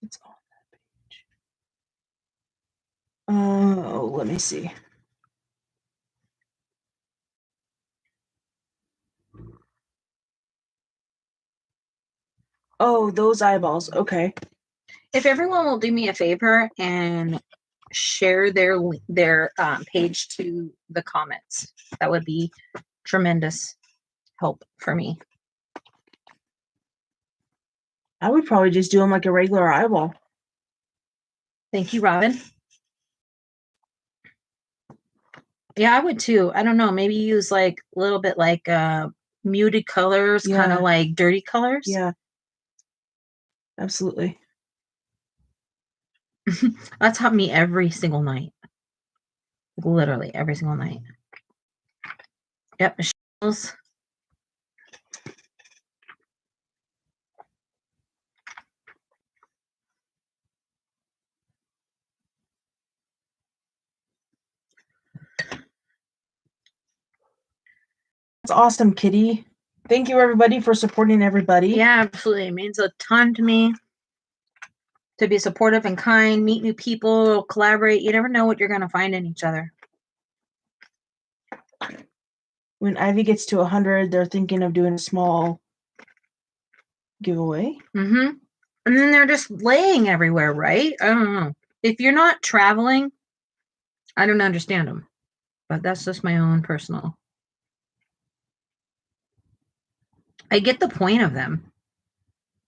It's on that page. Oh, let me see. Oh, those eyeballs. Okay. If everyone will do me a favor and share their page to the comments, that would be tremendous help for me. I would probably just do them like a regular eyeball. Thank you, Robin. Yeah, I would too. I don't know. Maybe use like a little bit like muted colors, kind of like dirty colors. Yeah. Absolutely. That's helped me every single night. Literally every single night. Yep, Michelle's. That's awesome, Kitty. Thank you, everybody, for supporting everybody. Yeah, absolutely. It means a ton to me to be supportive and kind, meet new people, collaborate. You never know what you're going to find in each other. When Ivy gets to 100, they're thinking of doing a small giveaway. And then they're just laying everywhere, right? I don't know. If you're not traveling, I don't understand them. But that's just my own personal. I get the point of them.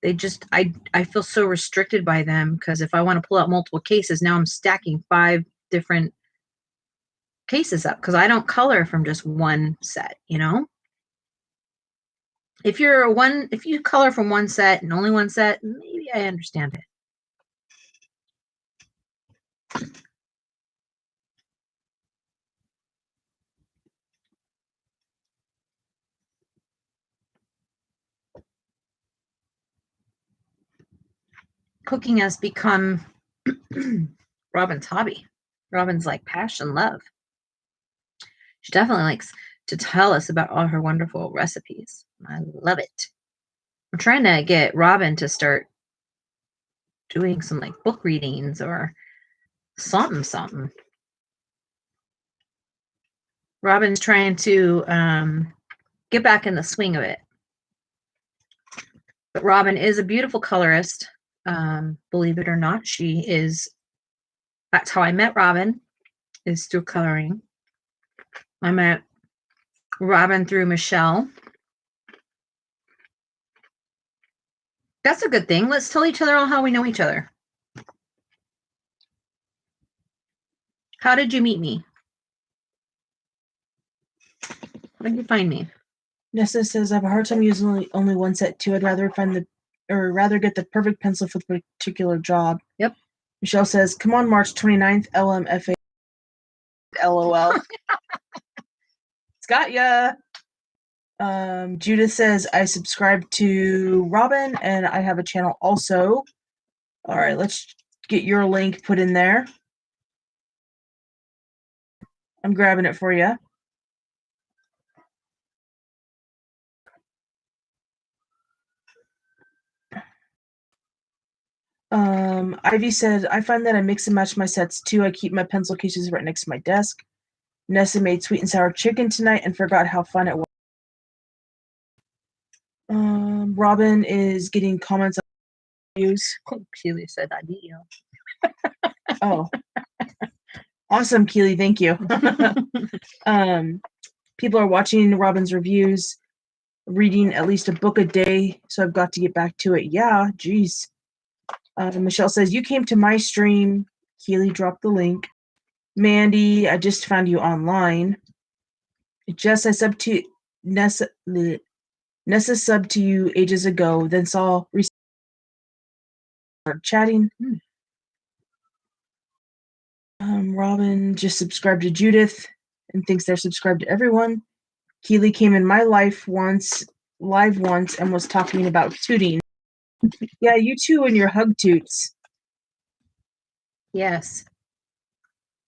They just, I feel so restricted by them, because if I want to pull out multiple cases, now I'm stacking 5 different cases up because I don't color from just one set, you know? If you color from one set and only one set, maybe I understand it. Cooking has become Robin's hobby. Robin's like passion, love. She definitely likes to tell us about all her wonderful recipes. I love it. I'm trying to get Robin to start doing some like book readings or something. Robin's trying to get back in the swing of it. But Robin is a beautiful colorist. Believe it or not, that's how I met Robin, is through coloring. I met Robin through Michelle. That's a good thing. Let's tell each other all how we know each other. How did you meet me? How did you find me? Nessa says, I have a hard time using only one set too. I'd rather get the perfect pencil for the particular job. Yep. Michelle says, come on March 29th, LMFA. LOL. It's got ya. Judith says, I subscribe to Robin and I have a channel also. All right, let's get your link put in there. I'm grabbing it for you. Ivy said, I find that I mix and match my sets too. I keep my pencil cases right next to my desk. Nessa made sweet and sour chicken tonight and forgot how fun it was. Robin is getting comments on reviews. Keely said I did. Oh. Awesome, Keely, thank you. People are watching Robin's reviews, reading at least a book a day, so I've got to get back to it. Yeah, geez. Michelle says, you came to my stream. Keely dropped the link. Mandy, I just found you online. Jess, I subbed to Nessa subbed to you ages ago, then saw started chatting. Robin just subscribed to Judith and thinks they're subscribed to everyone. Keely came in my live once, and was talking about tooting. Yeah, you too and your hug toots. Yes.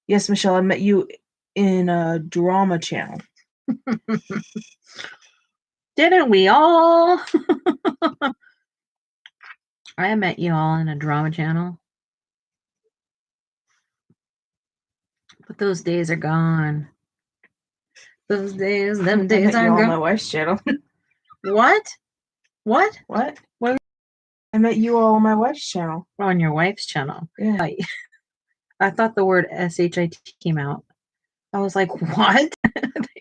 Yes, Michelle, I met you in a drama channel. Didn't we all? I met you all in a drama channel. But those days are gone. Them days are gone. On my wife's channel. What? What? I met you all on my wife's channel. On your wife's channel. Yeah. I thought the word SHIT came out. I was like, what?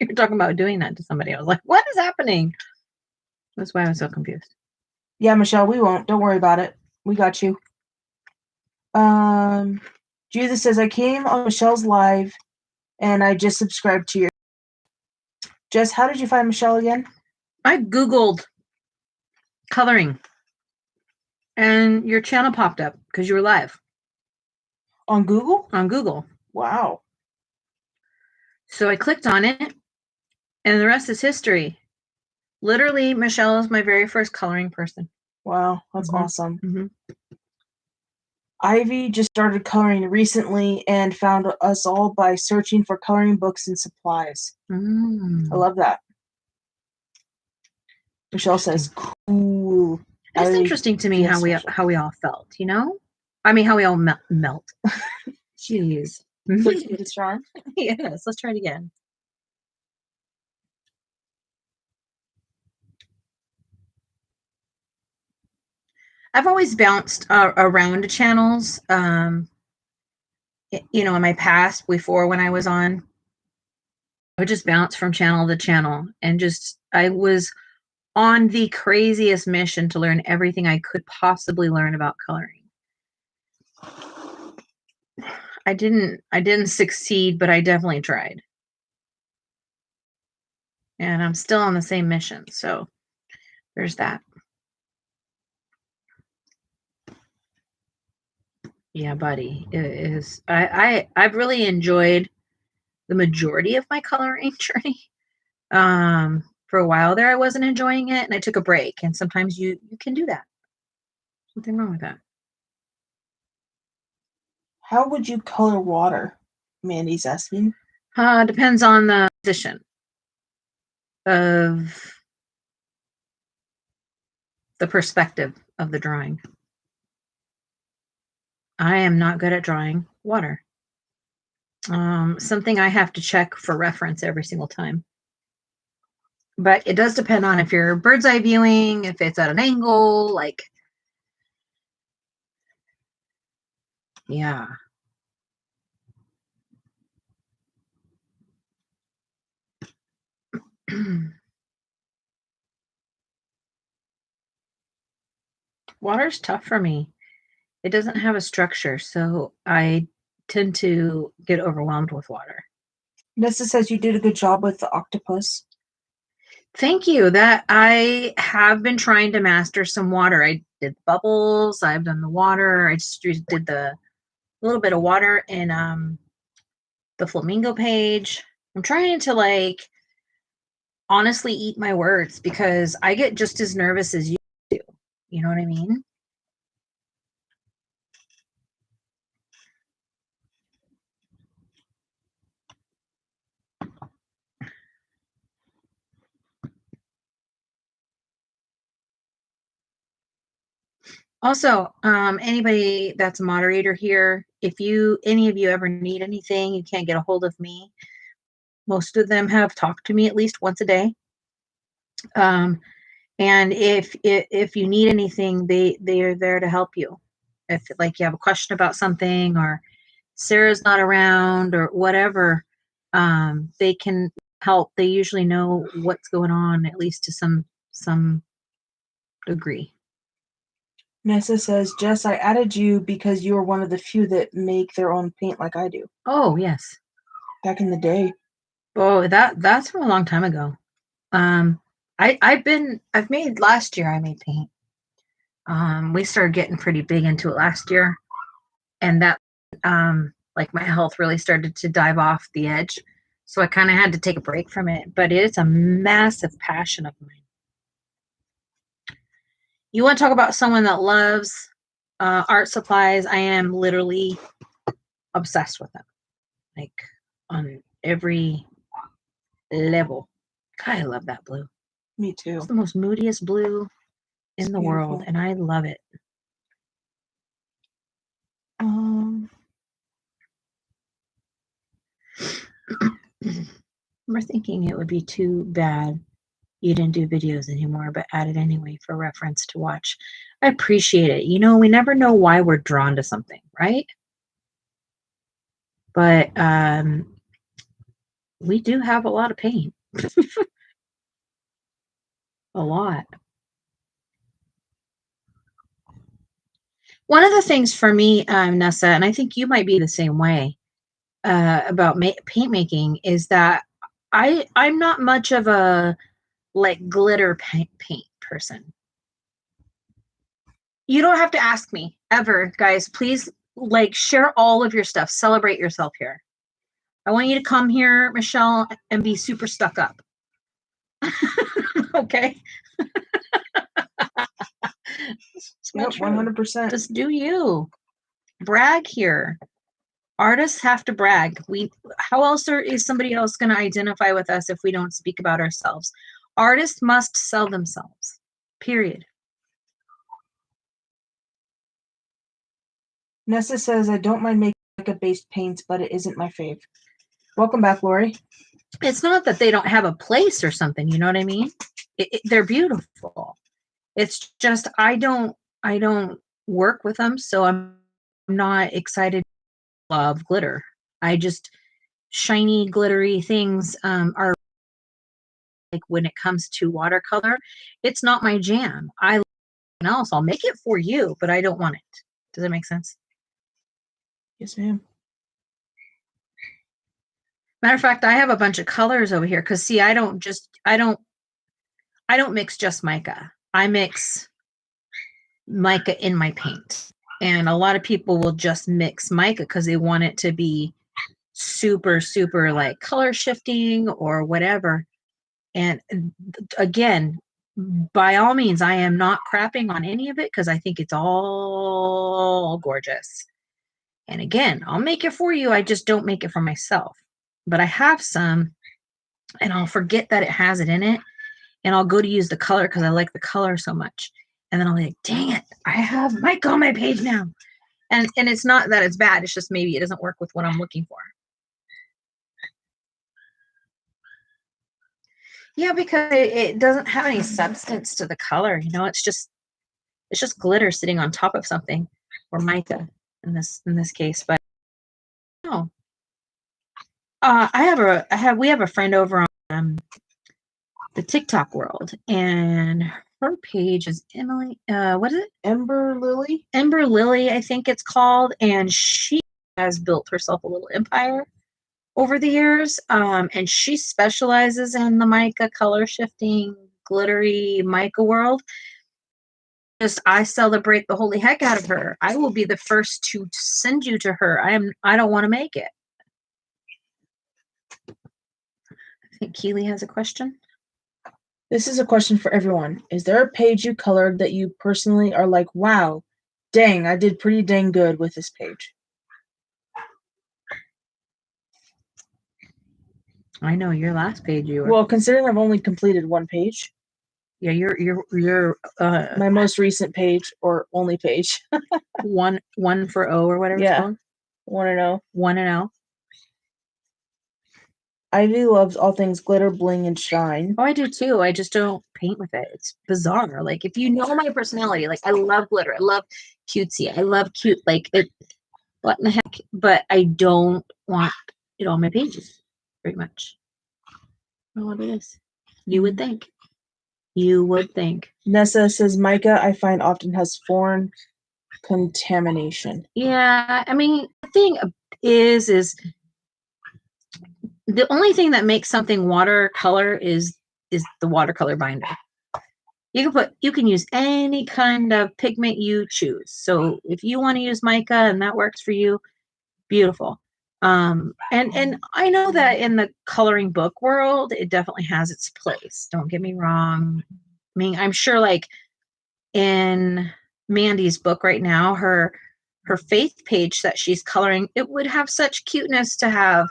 You're talking about doing that to somebody. I was like, what is happening? That's why I was so confused. Yeah, Michelle, we won't. Don't worry about it. We got you. Judith says, I came on Michelle's live and I just subscribed to your. Jess, how did you find Michelle again? I Googled coloring and your channel popped up because you were live. On Google? On Google. Wow. So I clicked on it and the rest is history. Literally, Michelle is my very first coloring person. Wow, that's awesome. Mm-hmm. Ivy just started coloring recently and found us all by searching for coloring books and supplies. I love that. Michelle says, cool. It's interesting to me how we all felt, you know? I mean, how we all melt. Jeez. It's charm. Yes, let's try it again. I've always bounced around channels. You know, in my past, before when I was on, I would just bounce from channel to channel, and I was on the craziest mission to learn everything I could possibly learn about coloring. I didn't succeed, but I definitely tried. And I'm still on the same mission, so there's that. Yeah, buddy. It is. I've really enjoyed the majority of my coloring journey. For a while there, I wasn't enjoying it, and I took a break. And sometimes you can do that. Nothing wrong with that. How would you color water? Mandy's asking. Depends on the position of the perspective of the drawing. I am not good at drawing water. Something I have to check for reference every single time. But it does depend on if you're bird's eye viewing, if it's at an angle, like, yeah. Water's tough for me. It doesn't have a structure, so I tend to get overwhelmed with water. Nessa says you did a good job with the octopus. Thank you. That I have been trying to master some water. I did bubbles. I've done the water. I just did the little bit of water in the flamingo page. I'm trying to like honestly eat my words because I get just as nervous as you do. You know what I mean? Also, anybody that's a moderator here, if any of you ever need anything, you can't get a hold of me. Most of them have talked to me at least once a day. And if you need anything, they are there to help you. If like you have a question about something or Sarah's not around or whatever, they can help. They usually know what's going on, at least to some degree. Nessa says, Jess, I added you because you are one of the few that make their own paint like I do. Oh, yes. Back in the day. Oh, that's from a long time ago. I've made last year, I made paint. We started getting pretty big into it last year, and that like my health really started to dive off the edge. So I kind of had to take a break from it, but it's a massive passion of mine. You want to talk about someone that loves art supplies? I am literally obsessed with them, like on every level. God, I love that blue. Me too. It's the most moodiest blue in the world, and I love it. We're thinking it would be too bad you didn't do videos anymore, but add it anyway for reference to watch. I appreciate it. You know, we never know why we're drawn to something, right? But we do have a lot of paint. A lot. One of the things for me, Nessa, and I think you might be the same way about paint making, is that I'm not much of a like glitter paint person. You don't have to ask me ever, guys. Please like share all of your stuff. Celebrate yourself here. I want you to come here, Michelle, and be super stuck up. Okay. Yep, 100%. Just do you. Brag here. Artists have to brag. How else is somebody else going to identify with us if we don't speak about ourselves? Artists must sell themselves. Period. Nessa says, I don't mind making based paints, but it isn't my fave. Welcome back, Lori. It's not that they don't have a place or something, you know what I mean? They're beautiful. It's just I don't work with them, so I'm not excited to love glitter. I just shiny, glittery things are like when it comes to watercolor, it's not my jam. I like something else. I'll make it for you, but I don't want it. Does that make sense? Yes, ma'am. Matter of fact, I have a bunch of colors over here because see, I don't mix just mica. I mix mica in my paint. And a lot of people will just mix mica because they want it to be super, super like color shifting or whatever. And again, by all means, I am not crapping on any of it because I think it's all gorgeous. And again, I'll make it for you. I just don't make it for myself. But I have some and I'll forget that it has it in it. And I'll go to use the color because I like the color so much. And then I'll be like, dang it, I have Mike on my page now. And it's not that it's bad. It's just maybe it doesn't work with what I'm looking for. Yeah, because it doesn't have any substance to the color. You know, it's just glitter sitting on top of something, or mica in this case. But no, we have a friend over on the TikTok world, and her page is Emily. What is it? Ember Lily. Ember Lily, I think it's called, and she has built herself a little empire over the years, and she specializes in the mica color shifting, glittery mica world. Just I celebrate the holy heck out of her. I will be the first to send you to her. I don't want to make it. I think Keely has a question. This is a question for everyone. Is there a page you colored that you personally are like, wow, dang, I did pretty dang good with this page? I know your last page you were. Well, considering I've only completed one page. Yeah, you're my most recent page or only page. one for O or whatever it's called. 1-0. 1-0. Ivy loves all things glitter, bling, and shine. Oh, I do too. I just don't paint with it. It's bizarre. Like, if you know my personality, like, I love glitter. I love cutesy. I love cute. Like, it. What in the heck? But I don't want it on my pages very much. I don't know what it is. You would think. You would think. Nessa says mica I find often has foreign contamination. Yeah, I mean, the thing is the only thing that makes something watercolor is the watercolor binder. You can use any kind of pigment you choose. So if you want to use mica and that works for you, beautiful. And I know that in the coloring book world, it definitely has its place. Don't get me wrong. I mean, I'm sure, like, in Mandy's book right now, her faith page that she's coloring, it would have such cuteness to have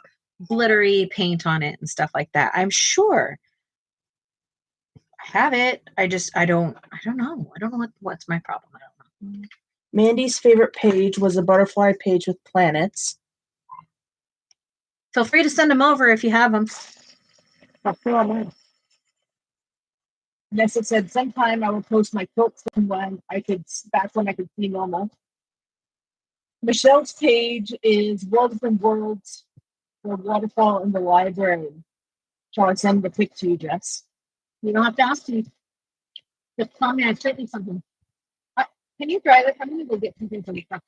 glittery paint on it and stuff like that. I'm sure. I have it. I don't know. I don't know what's my problem. I don't know. Mandy's favorite page was a butterfly page with planets. Feel free to send them over if you have them. Nessa said, sometime I will post my quilts back when I could see normal. Michelle's page is Worlds and Worlds for Waterfall in the Library. Shall I send the pic to you, Jess? You don't have to ask me. Just tell me I sent you something. Can you drive it? I'm going to go get something from the truck.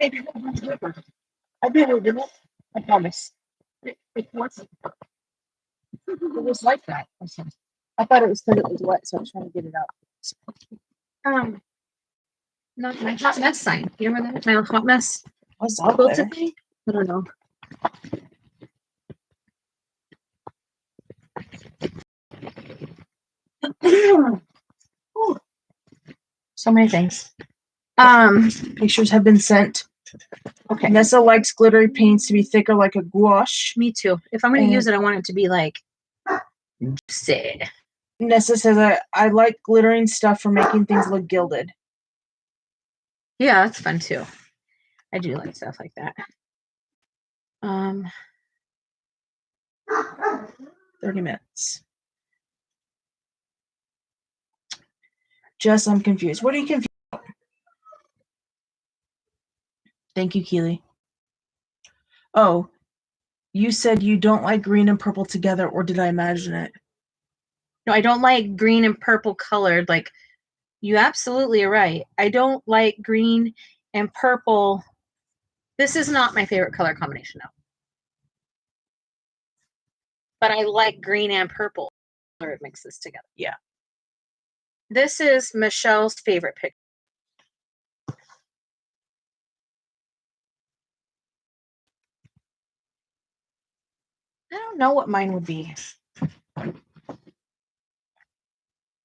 I did it, didn't it? I promise. It wasn't. It was like that. I thought it was because it was wet, so I was trying to get it out. Not my hot mess sign. You remember that? My hot mess. What's up there? I don't know. So many things. Pictures have been sent. Okay. Nessa likes glittery paints to be thicker like a gouache. Me too. If I'm going to use it, I want it to be like juicy. Nessa says, I like glittering stuff for making things look gilded. Yeah, that's fun too. I do like stuff like that. 30 minutes. Jess, I'm confused. What are you confused about? Thank you, Keely. Oh, You said you don't like green and purple together, or did I imagine it? No, I don't like green and purple colored. Like, you absolutely are right. I don't like green and purple. This is not my favorite color combination, though. But I like green and purple color it mixes together. Yeah. This is Michelle's favorite picture. I don't know what mine would be.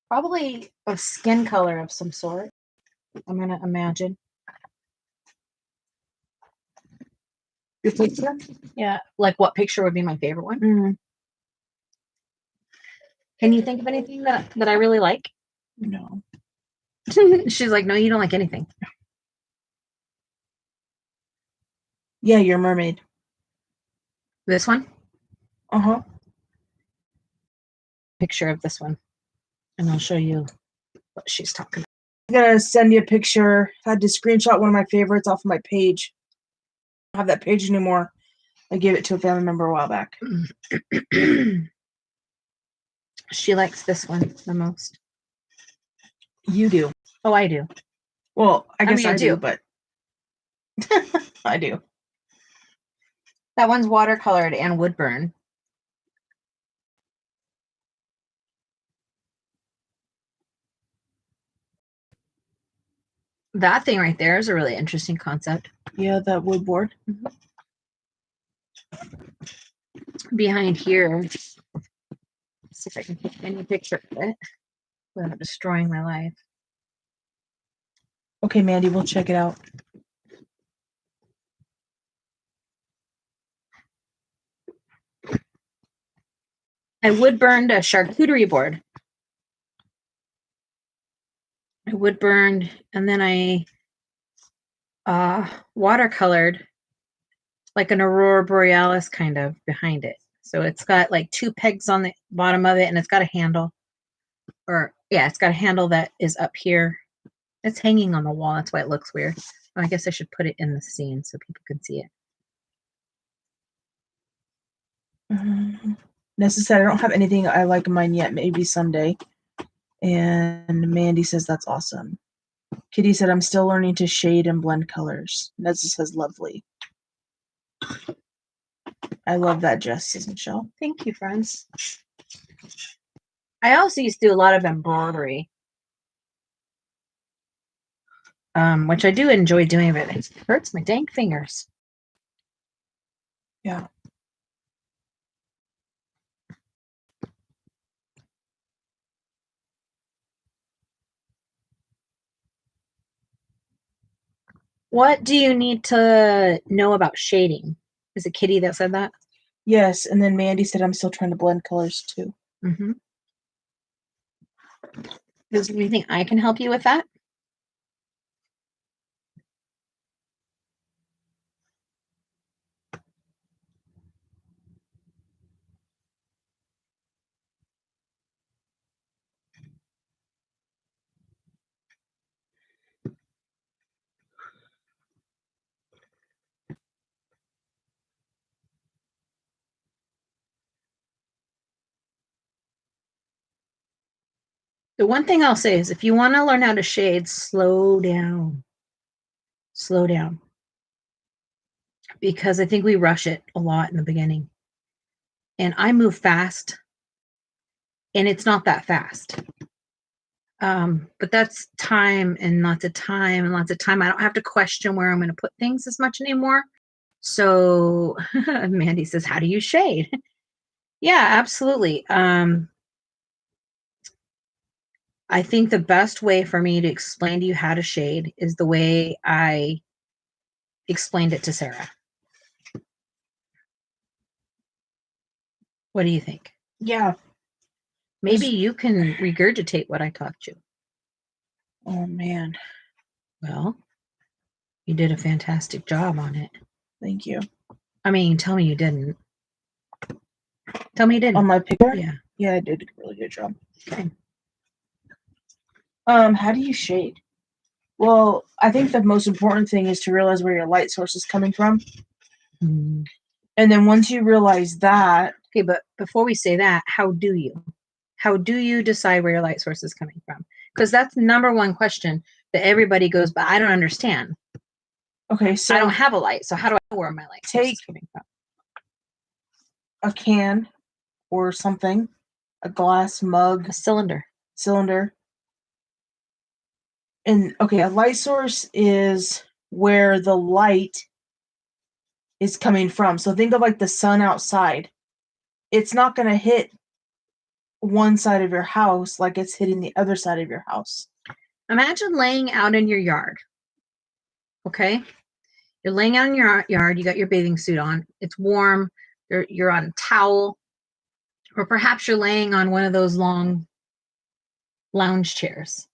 Probably a skin color of some sort. I'm going to imagine. Your picture? Yeah. Like, what picture would be my favorite one? Mm-hmm. Can you think of anything that I really like? No. She's like, no, you don't like anything. Yeah, your mermaid. This one? Uh-huh. Picture of this one. And I'll show you what she's talking about. I'm gonna send you a picture. I had to screenshot one of my favorites off of my page. I don't have that page anymore. I gave it to a family member a while back. She likes this one the most. You do. Oh, I do. Well, I guess mean, I do, but I do. That one's watercolored and wood burn. That thing right there is a really interesting concept. Yeah, that wood board. Behind here, let's see if I can take any picture of it without destroying my life. Okay, Mandy, we'll check it out. I wood burned a charcuterie board. I wood burned, and then I watercolored like an aurora borealis kind of behind it. So it's got like 2 pegs on the bottom of it, and it's got a handle. Or yeah, it's got a handle that is up here. It's hanging on the wall. That's why it looks weird. I guess I should put it in the scene so people can see it. Nessa said, I don't have anything I like in mine yet. Maybe someday. And Mandy says, that's awesome. Kitty said, I'm still learning to shade and blend colors. Nessa says, lovely. I love that, Jess, says Michelle. Thank you, friends. I also used to do a lot of embroidery. Which I do enjoy doing, but it hurts my dang fingers. Yeah. What do you need to know about shading? Is it Kitty that said that? Yes, and then Mandy said, I'm still trying to blend colors too. Mm-hmm. Does you think I can help you with that? The one thing I'll say is if you want to learn how to shade, slow down. Slow down. Because I think we rush it a lot in the beginning. And I move fast. And it's not that fast. But that's time and lots of time and lots of time. I don't have to question where I'm going to put things as much anymore. So Mandy says, how do you shade? Yeah, absolutely. I think the best way for me to explain to you how to shade is the way I explained it to Sarah. What do you think? Yeah. Maybe you can regurgitate what I taught you. Oh, man. Well, you did a fantastic job on it. Thank you. I mean, tell me you didn't. Tell me you didn't. On my picture? Yeah. Yeah, I did a really good job. Okay. How do you shade? Well, I think the most important thing is to realize where your light source is coming from. And then once you realize that, Okay, but before we say that, how do you? How do you decide where your light source is coming from? Because that's number one question that everybody goes, but I don't understand. okay, so I don't have a light, so how do I know where my light source is coming from? A can or something, a glass mug, A cylinder. And okay, a light source is where the light is coming from. So think of like the sun outside. It's not going to hit one side of your house like it's hitting the other side of your house. Imagine laying out in your yard. Okay? You're laying out in your yard, you got your bathing suit on, it's warm, you're on a towel, or perhaps you're laying on one of those long lounge chairs.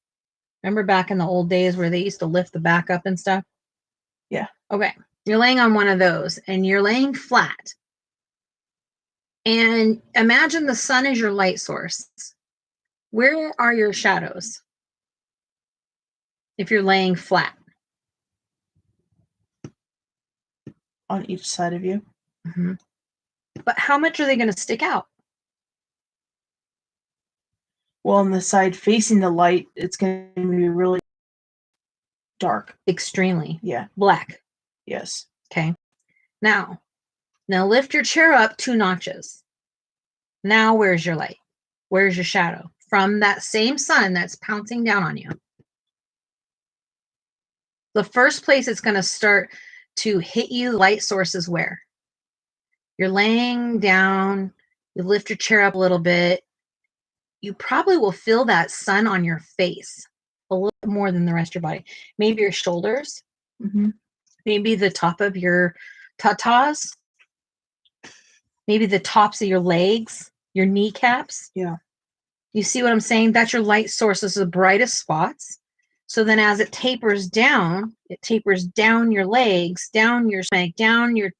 Remember back in the old days where they used to lift the back up and stuff? Yeah. Okay. You're laying on one of those and you're laying flat. And imagine the sun is your light source. Where are your shadows if you're laying flat? On each side of you. Mm-hmm. But how much are they going to stick out? Well, on the side facing the light, it's going to be really dark. Extremely. Yeah. Black. Yes. Okay. Now lift your chair up 2 notches. Now where's your light? Where's your shadow? From that same sun that's pouncing down on you. The first place it's going to start to hit you, light source is where? You're laying down, you lift your chair up a little bit. You probably will feel that sun on your face a little bit more than the rest of your body. Maybe your shoulders, maybe the top of your tatas, maybe the tops of your legs, your kneecaps. Yeah. You see what I'm saying? That's your light sources, the brightest spots. So then as it tapers down your legs, down your stomach, down your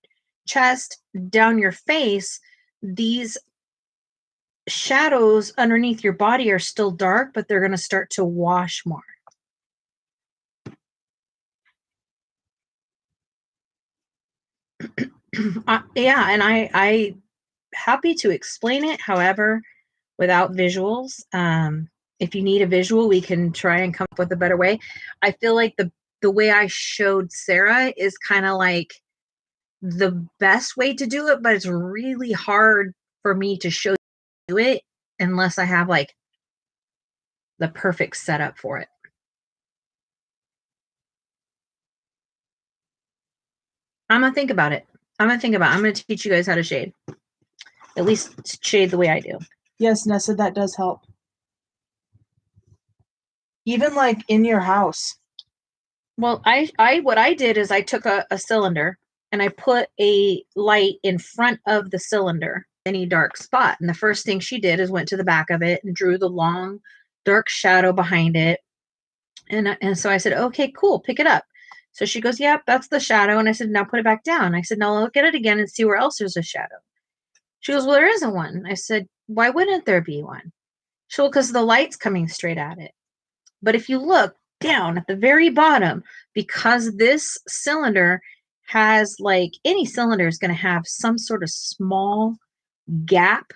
chest, down your face. These shadows underneath your body are still dark, but they're going to start to wash more. Yeah, and I happy to explain it. However, without visuals, if you need a visual, we can try and come up with a better way. I feel like the way I showed Sarah is kind of like the best way to do it, but it's really hard for me to show you it unless I have like the perfect setup for it. I'm gonna think about it. I'm gonna teach you guys how to shade. At least shade the way I do. Yes, Nessa, that does help. Even like in your house. Well, what I did is I took a cylinder and I put a light in front of the cylinder, any dark spot. And the first thing she did is went to the back of it and drew the long, dark shadow behind it. And so I said, okay, cool, pick it up. So she goes, yep, that's the shadow. And I said, now put it back down. I said, now look at it again and see where else there's a shadow. She goes, well, there isn't one. I said, why wouldn't there be one? She goes, because the light's coming straight at it. But if you look down at the very bottom, because this cylinder has, like any cylinder is going to have some sort of small gap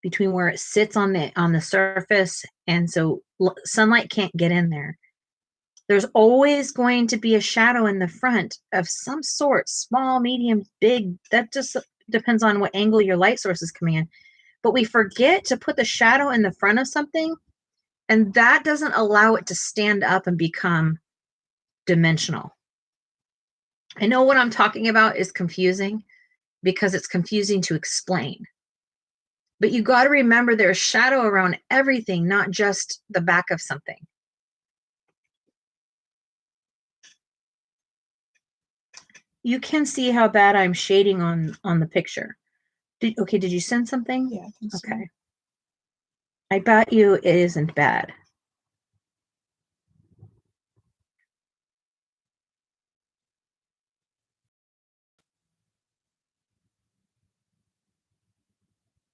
between where it sits on the surface, and so sunlight can't get in there. There's always going to be a shadow in the front of some sort, small, medium, big. That just depends on what angle your light source is coming in. But we forget to put the shadow in the front of something, and that doesn't allow it to stand up and become dimensional. I know what I'm talking about is confusing because it's confusing to explain. But you got to remember there's shadow around everything, not just the back of something. You can see how bad I'm shading on the picture. Did you send something? Yeah. Okay. I bet you it isn't bad.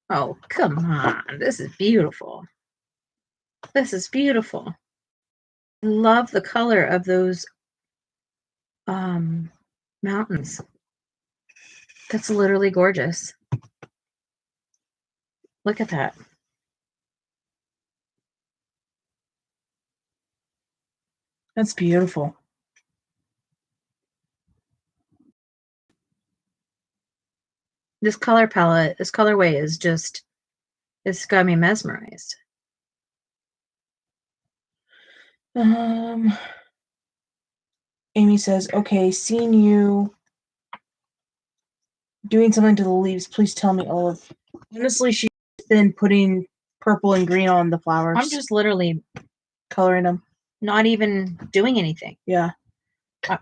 Oh, come on. This is beautiful. This is beautiful. I love the color of those mountains. That's literally gorgeous. Look at that. That's beautiful. This color palette, this colorway is just, it's got me mesmerized. Amy says, okay, seeing you doing something to the leaves, please tell me, Olive. Honestly, she's been putting purple and green on the flowers. I'm just literally coloring them. Not even doing anything. Yeah.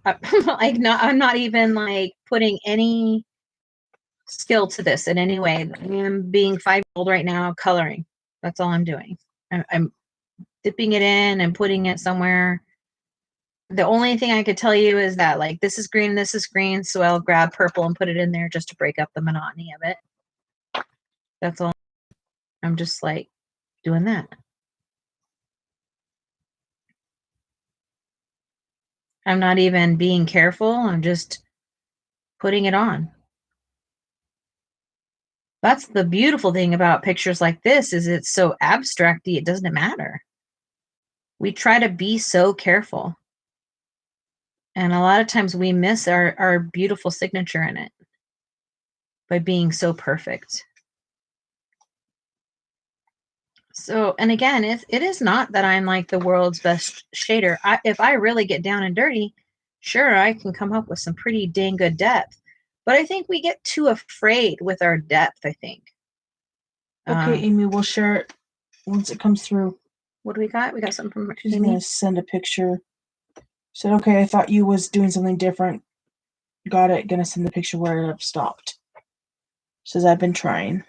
I'm not even like putting any skill to this in any way. I am being 5-year-old right now, coloring. That's all I'm doing. I'm dipping it in and putting it somewhere. The only thing I could tell you is that like this is green, so I'll grab purple and put it in there just to break up the monotony of it. That's all. I'm just like doing that. I'm not even being careful. I'm just putting it on. That's the beautiful thing about pictures like this, is it's so abstracty, it doesn't matter. We try to be so careful. And a lot of times we miss our beautiful signature in it by being so perfect. So, and again, it is not that I'm like the world's best shader. If I really get down and dirty, sure, I can come up with some pretty dang good depth. But I think we get too afraid with our depth, I think. Okay, Amy, we'll share it once it comes through. What do we got? We got something from She's Amy? going to send a picture. She said, okay, I thought you was doing something different. Got it. Gonna send the picture where I've stopped. Says, I've been trying.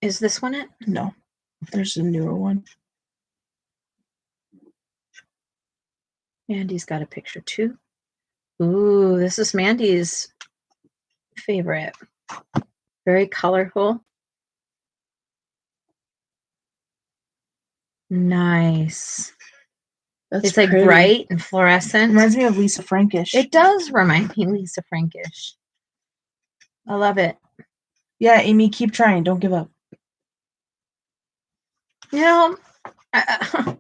Is this one it? No. There's a newer one. Mandy's got a picture too. Ooh, this is Mandy's favorite. Very colorful. Nice. That's it's like pretty. Bright and fluorescent. Reminds me of Lisa Frankish. It does remind me of Lisa Frankish. I love it. Yeah, Amy, keep trying. Don't give up. You know, I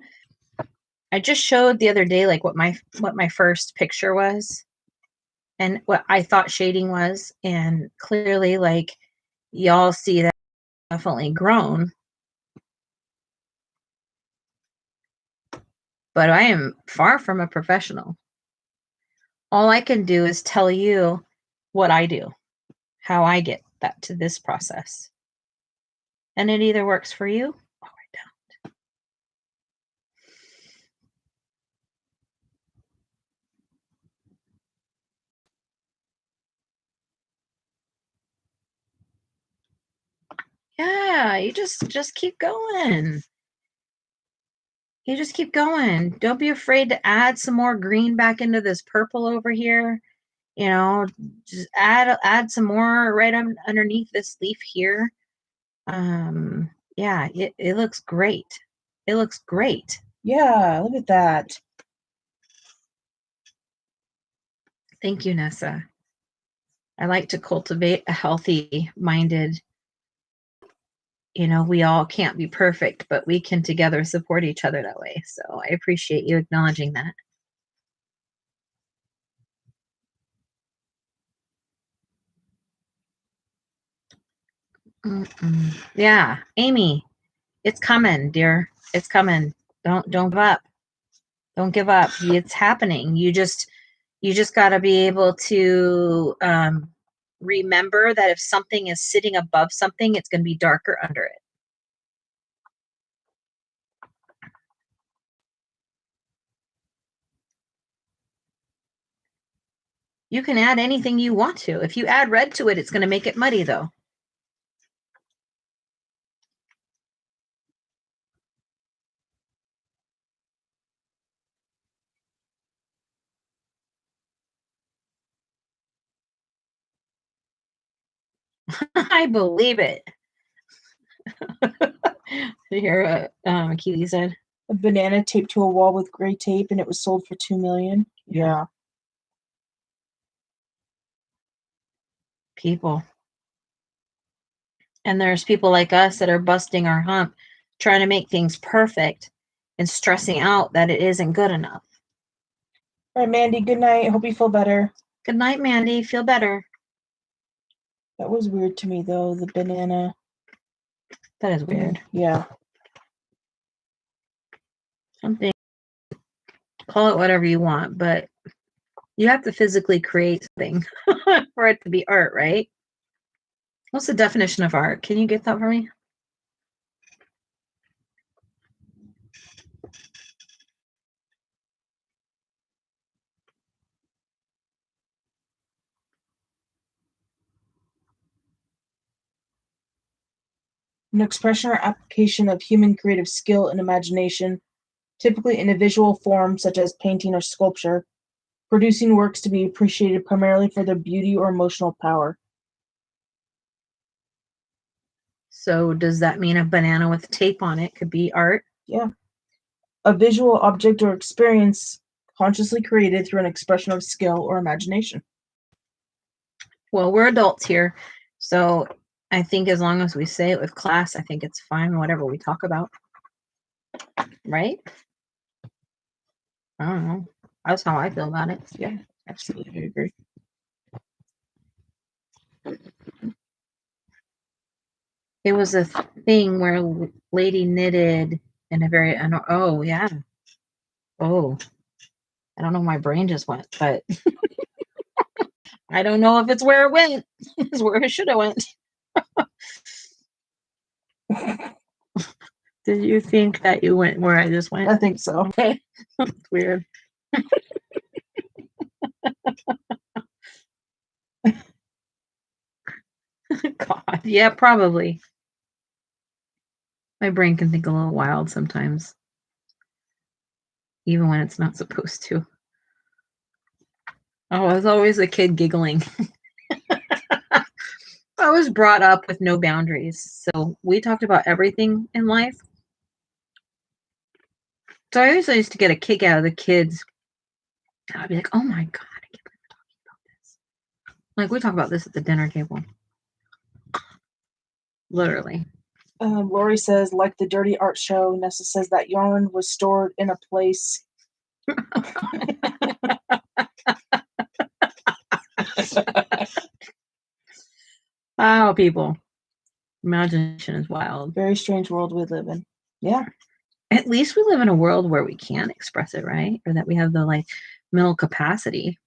just showed the other day like what my first picture was and what I thought shading was, and clearly like y'all see that definitely grown. But I am far from a professional. All I can do is tell you what I do, how I get that to this process. And it either works for you or it don't. Yeah, you just keep going. You just keep going. Don't be afraid to add some more green back into this purple over here. You know, just add some more right underneath this leaf here. Yeah, it looks great. It looks great. Yeah, look at that. Thank you, Nessa. I like to cultivate a healthy-minded, you know, we all can't be perfect, but we can together support each other that way. So I appreciate you acknowledging that. Yeah, Amy, it's coming, dear. It's coming. Don't give up. Don't give up. It's happening. You just got to be able to remember that if something is sitting above something, it's going to be darker under it. You can add anything you want to. If you add red to it, it's going to make it muddy, though. I believe it. You hear what Keely said? A banana taped to a wall with gray tape, and it was sold for $2 million. Yeah. People. And there's people like us that are busting our hump, trying to make things perfect and stressing out that it isn't good enough. All right, Mandy, good night. Hope you feel better. Good night, Mandy. Feel better. That was weird to me, though, the banana. That is weird. Yeah. Something, call it whatever you want, but you have to physically create something for it to be art, right? What's the definition of art? Can you get that for me? An expression or application of human creative skill and imagination, typically in a visual form such as painting or sculpture, producing works to be appreciated primarily for their beauty or emotional power. So does that mean a banana with tape on it could be art? Yeah. A visual object or experience consciously created through an expression of skill or imagination. Well, we're adults here, so I think as long as we say it with class, I think it's fine, whatever we talk about. Right? I don't know. That's how I feel about it. Yeah, absolutely. I agree. It was a thing where a lady knitted in a very, oh, yeah. Oh, I don't know where my brain just went, but I don't know if it's where it went. It's where it should have went. Did you think that you went where I just went? I think so. Okay. That's weird. God, yeah, probably. My brain can think a little wild sometimes, even when it's not supposed to. Oh, I was always a kid giggling. I was brought up with no boundaries, so we talked about everything in life. So I always used to get a kick out of the kids. I'd be like, "Oh my God, I can't believe we're talking about this." Like we talk about this at the dinner table, literally. Lori says, like the dirty art show, Nessa says that yarn was stored in a place. Oh, people. Imagination is wild. Very strange world we live in. Yeah. At least we live in a world where we can express it, right? Or that we have the like mental capacity.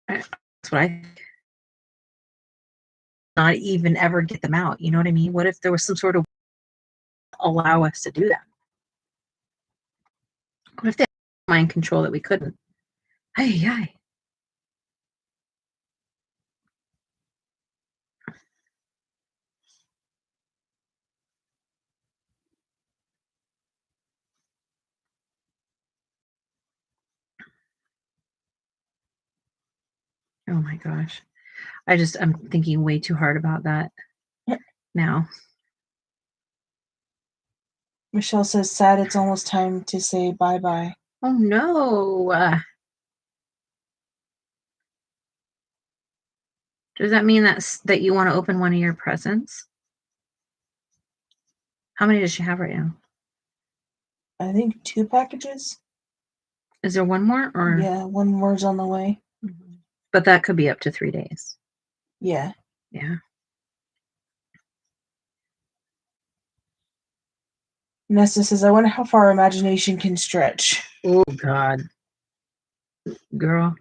That's what I think. Not even ever get them out. You know what I mean? What if there was some sort of allow us to do that? What if they had mind control that we couldn't? Ay. Oh my gosh. I'm thinking way too hard about that now. Michelle says, sad it's almost time to say bye-bye. Oh no. Does that mean that you want to open one of your presents? How many does she have right now? I think 2 packages. Is there one more? Or yeah, one more's on the way. But that could be up to 3 days. Yeah. Yeah. Nessa says, I wonder how far our imagination can stretch. Oh God. Girl.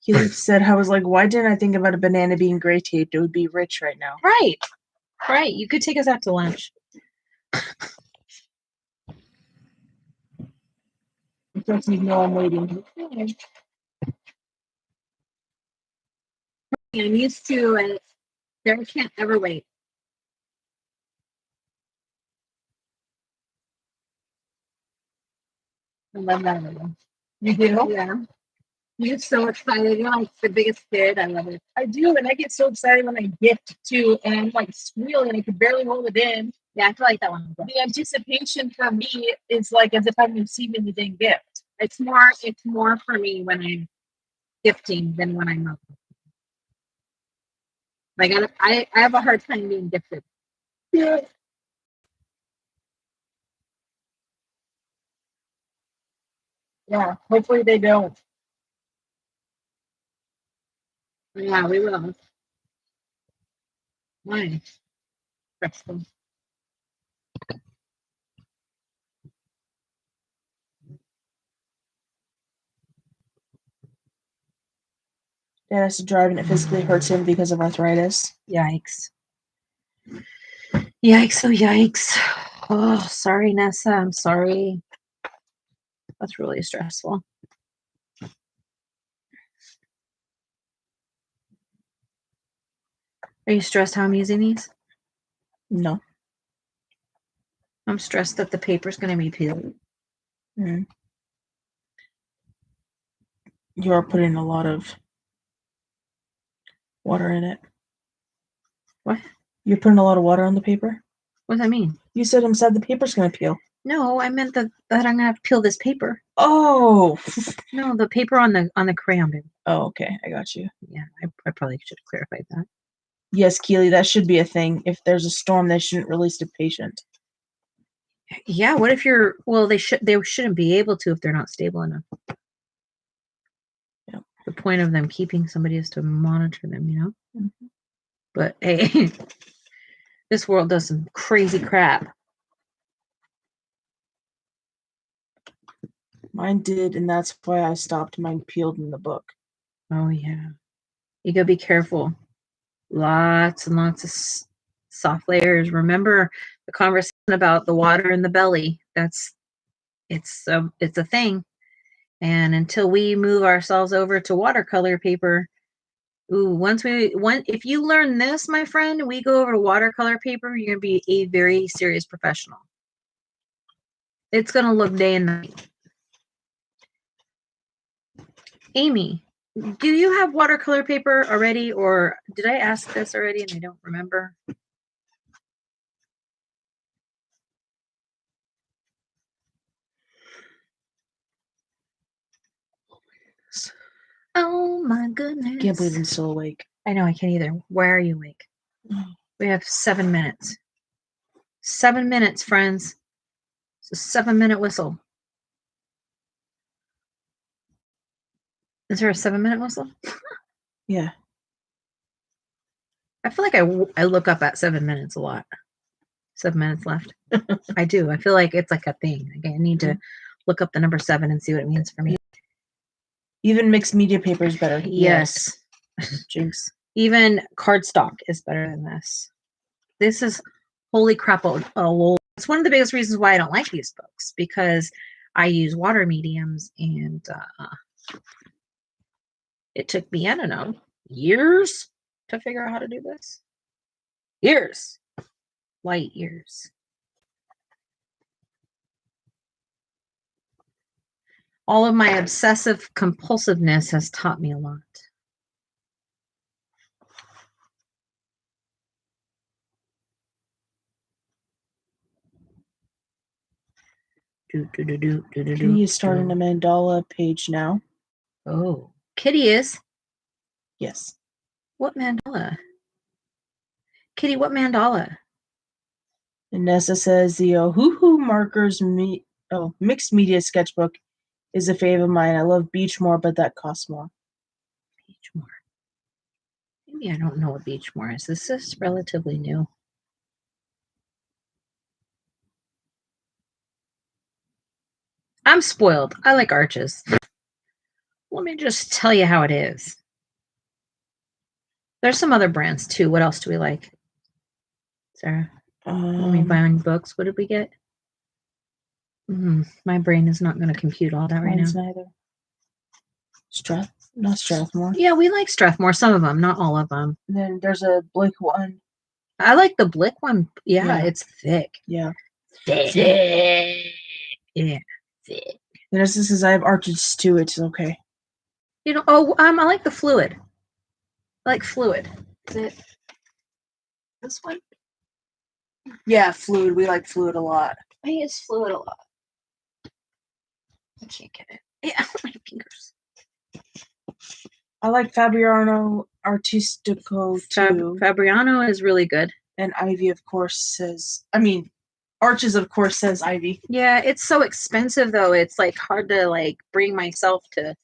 He said, I was like, why didn't I think about a banana being gray taped? It would be rich right now. Right. Right. You could take us out to lunch. Just you know I'm waiting. I'm used to it. There can't ever wait. I love that little. You do? Yeah. You get so excited. You're like the biggest kid. I love it. I do, and I get so excited when I gift too, and I'm like squealing. I can barely hold it in. Yeah, I feel like that one. The anticipation for me is like as if I'm receiving the dang gift. It's more for me when I'm gifting than when I'm not. I have a hard time being gifted. Yeah. Yeah. Hopefully they don't. Yeah, we will. Why? Stressful. Dad has to drive and it physically hurts him because of arthritis. Yikes. Yikes, oh yikes. Oh, sorry, Nessa. I'm sorry. That's really stressful. Are you stressed how I'm using these? No. I'm stressed that the paper's going to be peeled. Mm. You are putting a lot of water in it. What? You're putting a lot of water on the paper? What does that mean? You said inside the paper's going to peel. No, I meant that I'm going to have to peel this paper. Oh. No, the paper on the crayon bin. Oh, okay. I got you. Yeah, I probably should have clarified that. Yes, Keely, that should be a thing. If there's a storm, they shouldn't release the patient. Yeah, what if you're, well, they shouldn't be able to if they're not stable enough. Yeah. The point of them keeping somebody is to monitor them, you know? Mm-hmm. But hey, this world does some crazy crap. Mine did, and that's why I stopped. Mine peeled in the book. Oh, yeah. You gotta be careful. Lots and lots of soft layers. Remember the conversation about the water in the belly. It's a thing. And until we move ourselves over to watercolor paper, if you learn this, my friend, we go over to watercolor paper, you're gonna be a very serious professional. It's gonna look day and night. Amy, do you have watercolor paper already, or did I ask this already and I don't remember? Oh my goodness. I can't believe I'm still awake. I know, I can't either. Why are you awake? We have 7 minutes. 7 minutes, friends. It's a 7-minute whistle. Is there a 7-minute whistle? Yeah. I feel like I look up at 7 minutes a lot. 7 minutes left. I do. I feel like it's like a thing. Like I need to look up the number 7 and see what it means for me. Even mixed media paper is better. Yes. Jinx. Even cardstock is better than this. This is holy crap. It's one of the biggest reasons why I don't like these books, because I use water mediums, and it took me, I don't know, years to figure out how to do this. Years. Light years. All of my obsessive compulsiveness has taught me a lot. Kitty is starting a mandala page now. Oh, Kitty is? Yes. What mandala? Kitty, what mandala? And Nessa says the Hoo-Hoo Markers mixed media sketchbook is a fave of mine. I love Beachmore, but that costs more. Beachmore. Maybe I don't know what Beachmore is. This is relatively new. I'm spoiled. I like arches. Let me just tell you how it is. There's some other brands too. What else do we like? Sarah, when we buy on books, what did we get? My brain is not going to compute all that right now. Neither. Not Strathmore. Yeah, we like Strathmore. Some of them, not all of them. And then there's a Blick one. I like the Blick one. Yeah, it's thick. Yeah. Thick. Yeah, thick. And Nessa says I have arches too. It's okay. You know, I like the fluid. I like fluid. Is it this one? Yeah, fluid. We like fluid a lot. I use fluid a lot. I can't get it. Yeah, my fingers. I like Fabriano Artistico too. Fabriano is really good. And Ivy, of course, says, I mean, Arches, of course, says Ivy. Yeah, it's so expensive, though. It's, like, hard to, like, bring myself to...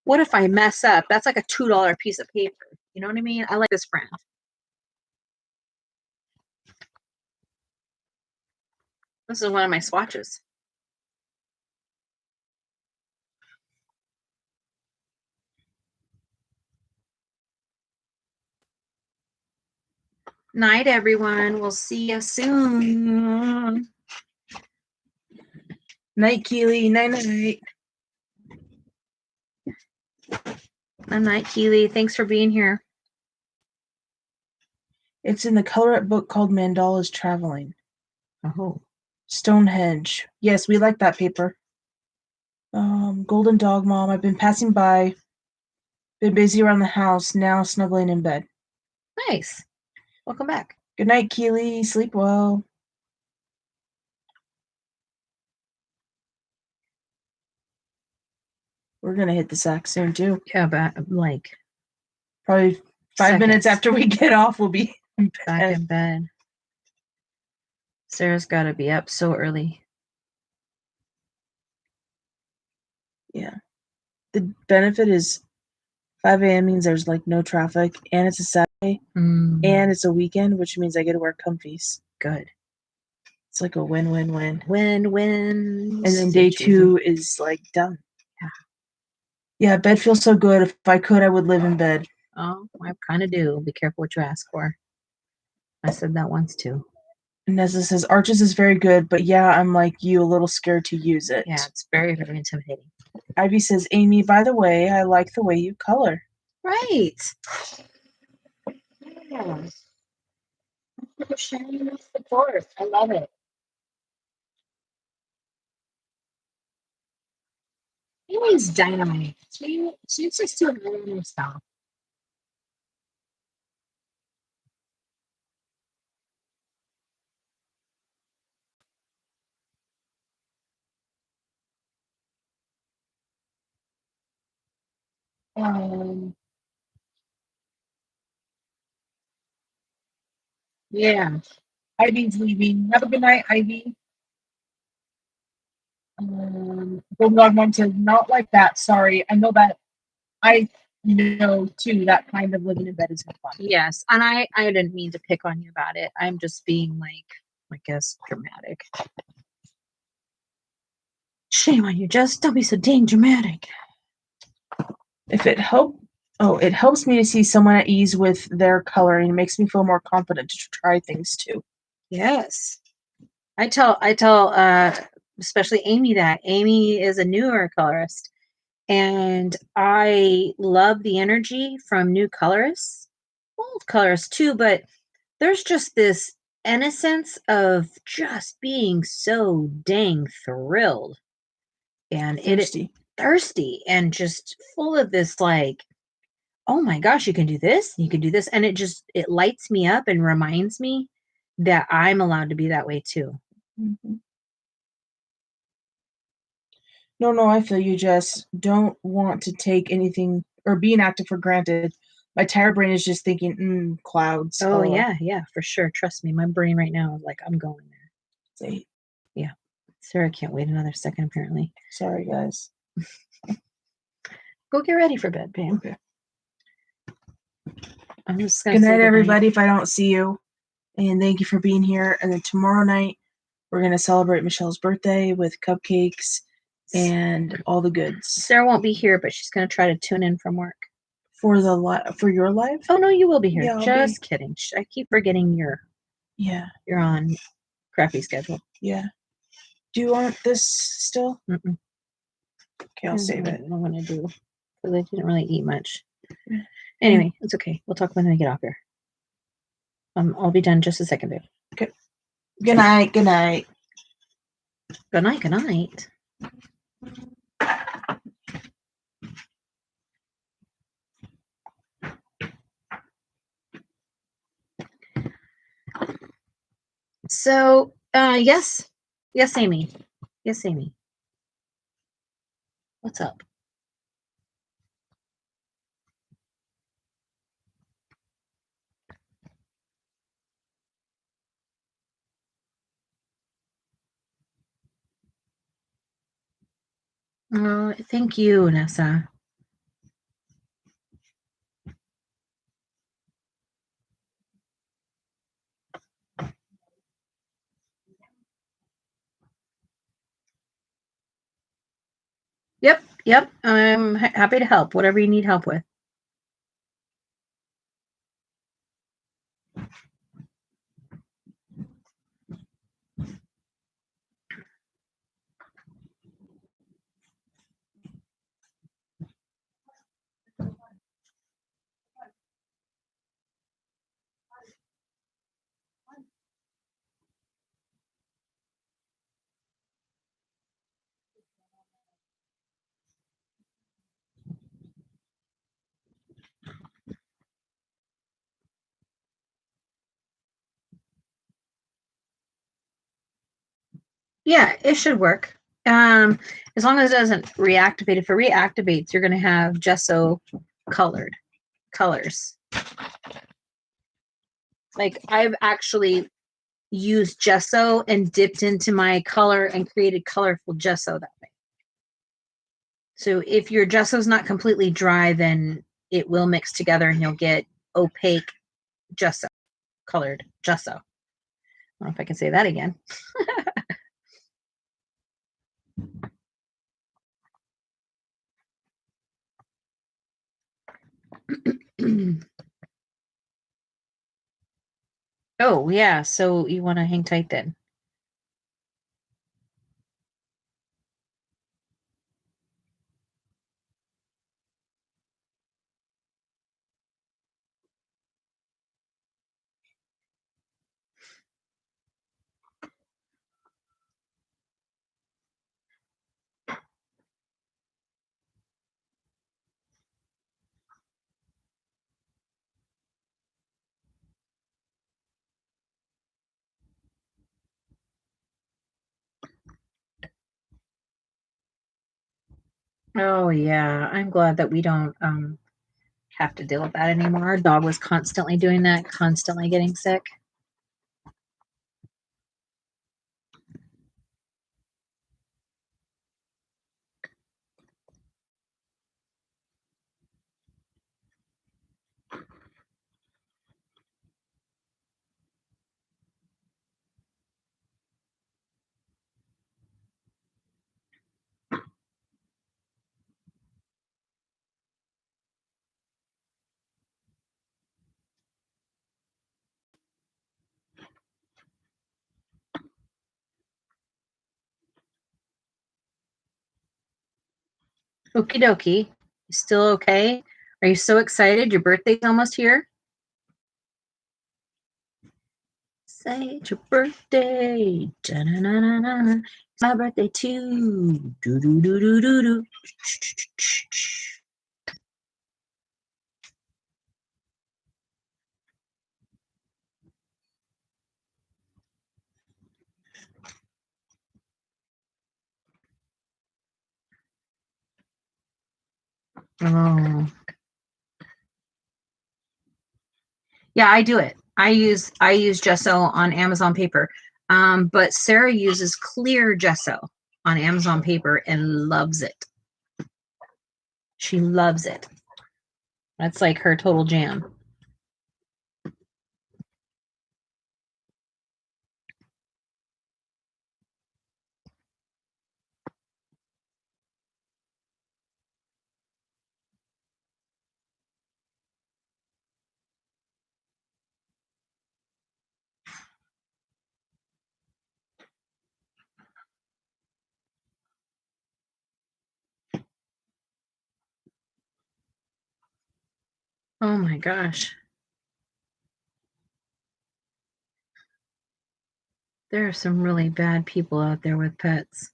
What if I mess up? That's like a $2 piece of paper. You know what I mean? I like this brand. This is one of my swatches. Night, everyone. We'll see you soon. Night, Keely. Night, night. Night, Keely. Thanks for being here. It's in the colorette book called Mandala's Traveling. Oh. Stonehenge. Yes, we like that paper. Golden Dog Mom. I've been passing by. Been busy around the house. Now snuggling in bed. Nice. Welcome back. Good night, Keely. Sleep well. We're gonna hit the sack soon too. Yeah, but like probably 5 minutes after we get off, we'll be back in bed. Sarah's got to be up so early. Yeah. The benefit is 5 a.m. means there's like no traffic, and it's a Saturday, and it's a weekend, which means I get to wear comfies. Good. It's like a win-win-win. Win-win. And then day 2 is like done. Yeah. Yeah, bed feels so good. If I could, I would live in bed. Oh, I kind of do. Be careful what you ask for. I said that once too. Nessa says, Arches is very good, but yeah, I'm like you, a little scared to use it. Yeah, it's very, very intimidating. Ivy says, Amy, by the way, I like the way you color. Right. Yeah. Thank you for sharing your support. I love it. Amy's dynamite. She's just doing her own stuff. Yeah. Ivy's leaving. Have a good night, Ivy. Golden Dog Mom says, not like that. Sorry. I know that. I know too that kind of living in bed is not fun. Yes. And I didn't mean to pick on you about it. I'm just being like, I guess, dramatic. Shame on you, Jess. Don't be so dang dramatic. If it helps me to see someone at ease with their coloring. It makes me feel more confident to try things too. Yes. I tell especially Amy that. Amy is a newer colorist, and I love the energy from new colorists, old colorists too, but there's just this innocence of just being so dang thrilled and thirsty and just full of this like, oh my gosh, you can do this, you can do this, and it lights me up and reminds me that I'm allowed to be that way too. Mm-hmm. No, I feel you, Jess. Don't want to take anything or be an actor for granted. My tired brain is just thinking, clouds. Oh, yeah, for sure. Trust me, my brain right now is like, I'm going there. It's 8. Yeah. Sarah can't wait another second, apparently. Sorry, guys. Go get ready for bed, babe. Okay. I'm just gonna good night, everybody, if I don't see you. And thank you for being here. And then tomorrow night, we're going to celebrate Michelle's birthday with cupcakes and all the goods. Sarah won't be here, but she's going to try to tune in from work. For your live? Oh, no, you will be here. Yeah, just kidding. I keep forgetting you're on crappy schedule. Yeah. Do you want this still? Mm-mm. Okay, I'll save it. I don't want to do, because I didn't really eat much. Anyway, it's okay. We'll talk when I get off here. I'll be done just a second, babe. Okay. Good night. Good night. Good night. Good night. So, yes, Amy. Yes, Amy. What's up? Oh, thank you, Nessa. Yep. I'm happy to help. Whatever you need help with. Yeah, it should work. As long as it doesn't reactivate. If it reactivates, you're going to have gesso colored colors. Like I've actually used gesso and dipped into my color and created colorful gesso that way. So if your gesso is not completely dry, then it will mix together and you'll get opaque gesso, colored gesso. I don't know if I can say that again. Oh, yeah. So you want to hang tight then. Oh, yeah. I'm glad that we don't have to deal with that anymore. Our dog was constantly doing that, constantly getting sick. Okie dokie. You still okay? Are you so excited? Your birthday's almost here? Say it's your birthday. Da-na-na-na-na. It's my birthday too. Do-do-do-do-do-do. Oh. Yeah, I do it. I use gesso on Amazon paper. But Sarah uses clear gesso on Amazon paper and loves it. She loves it. That's like her total jam. Oh my gosh. There are some really bad people out there with pets.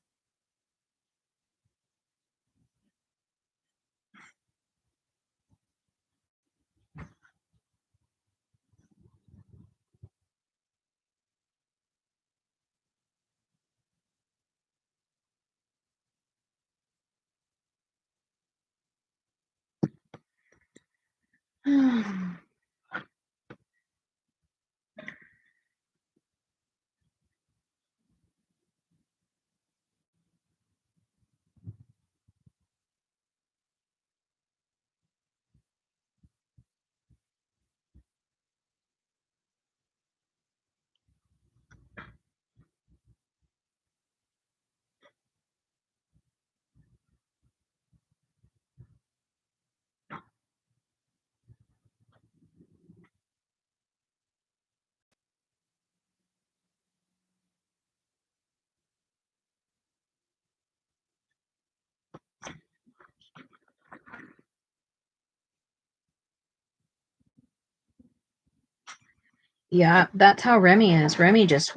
Yeah, that's how Remy is. Remy just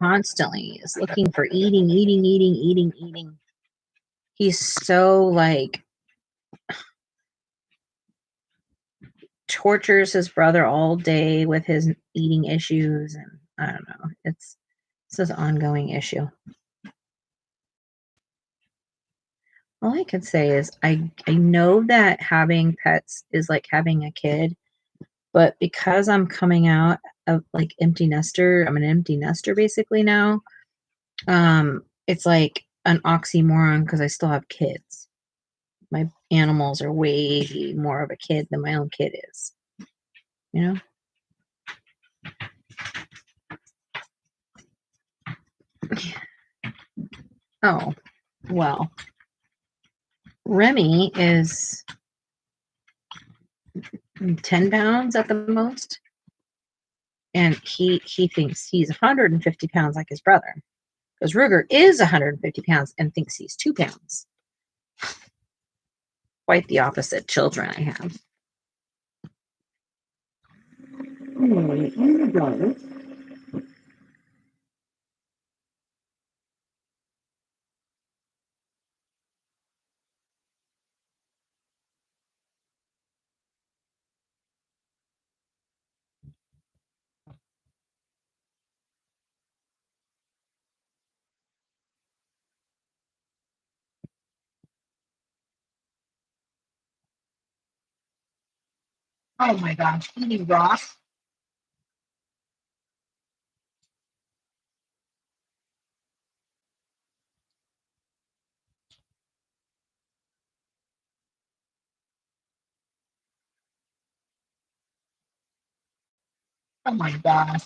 constantly is looking for eating. He's so like tortures his brother all day with his eating issues, and I don't know. It's an ongoing issue. All I can say is I know that having pets is like having a kid, but because I'm coming out of like empty nester, I'm an empty nester basically now. It's like an oxymoron because I still have kids. My animals are way more of a kid than my own kid is. You know? Oh, well. Remy is 10 pounds at the most. And he thinks he's 150 pounds like his brother. Because Ruger is 150 pounds and thinks he's 2 pounds. Quite the opposite children I have. Oh my gosh, eating broth. Oh my gosh.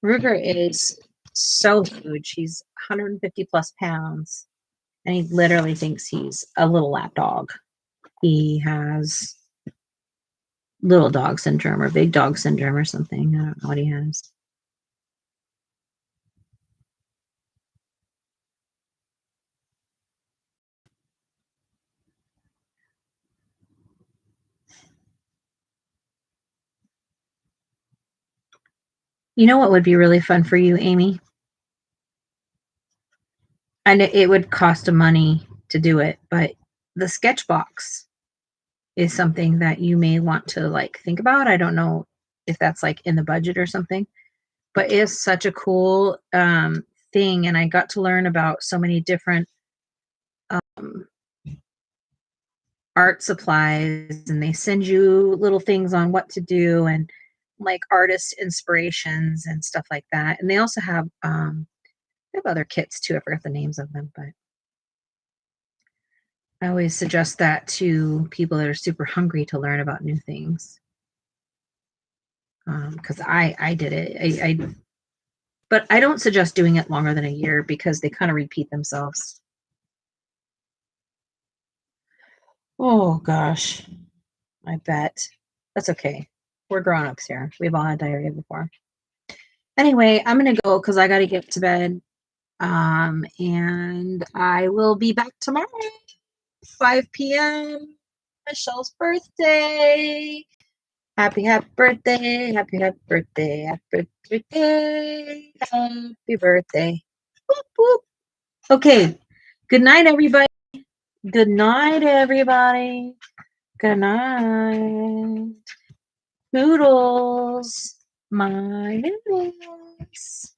Ruger is so huge. He's 150 plus pounds. And he literally thinks he's a little lap dog. He has little dog syndrome or big dog syndrome or something. I don't know what he has. You know what would be really fun for you, Amy? And it would cost a money to do it, but the sketch box is something that you may want to like think about. I don't know if that's like in the budget or something, but it's such a cool thing. And I got to learn about so many different art supplies, and they send you little things on what to do and like artist inspirations and stuff like that. And they also have other kits too. I forgot the names of them, but I always suggest that to people that are super hungry to learn about new things. Because I did it. But I don't suggest doing it longer than a year because they kind of repeat themselves. Oh gosh, I bet. That's okay. We're grown-ups here. We've all had diarrhea before. Anyway, I'm gonna go because I gotta get to bed. And I will be back tomorrow, 5 p.m. Michelle's birthday. Happy birthday. Happy birthday. Happy birthday. Happy birthday. Boop, boop. Okay. Good night, everybody. Good night, everybody. Good night. Noodles. My noodles.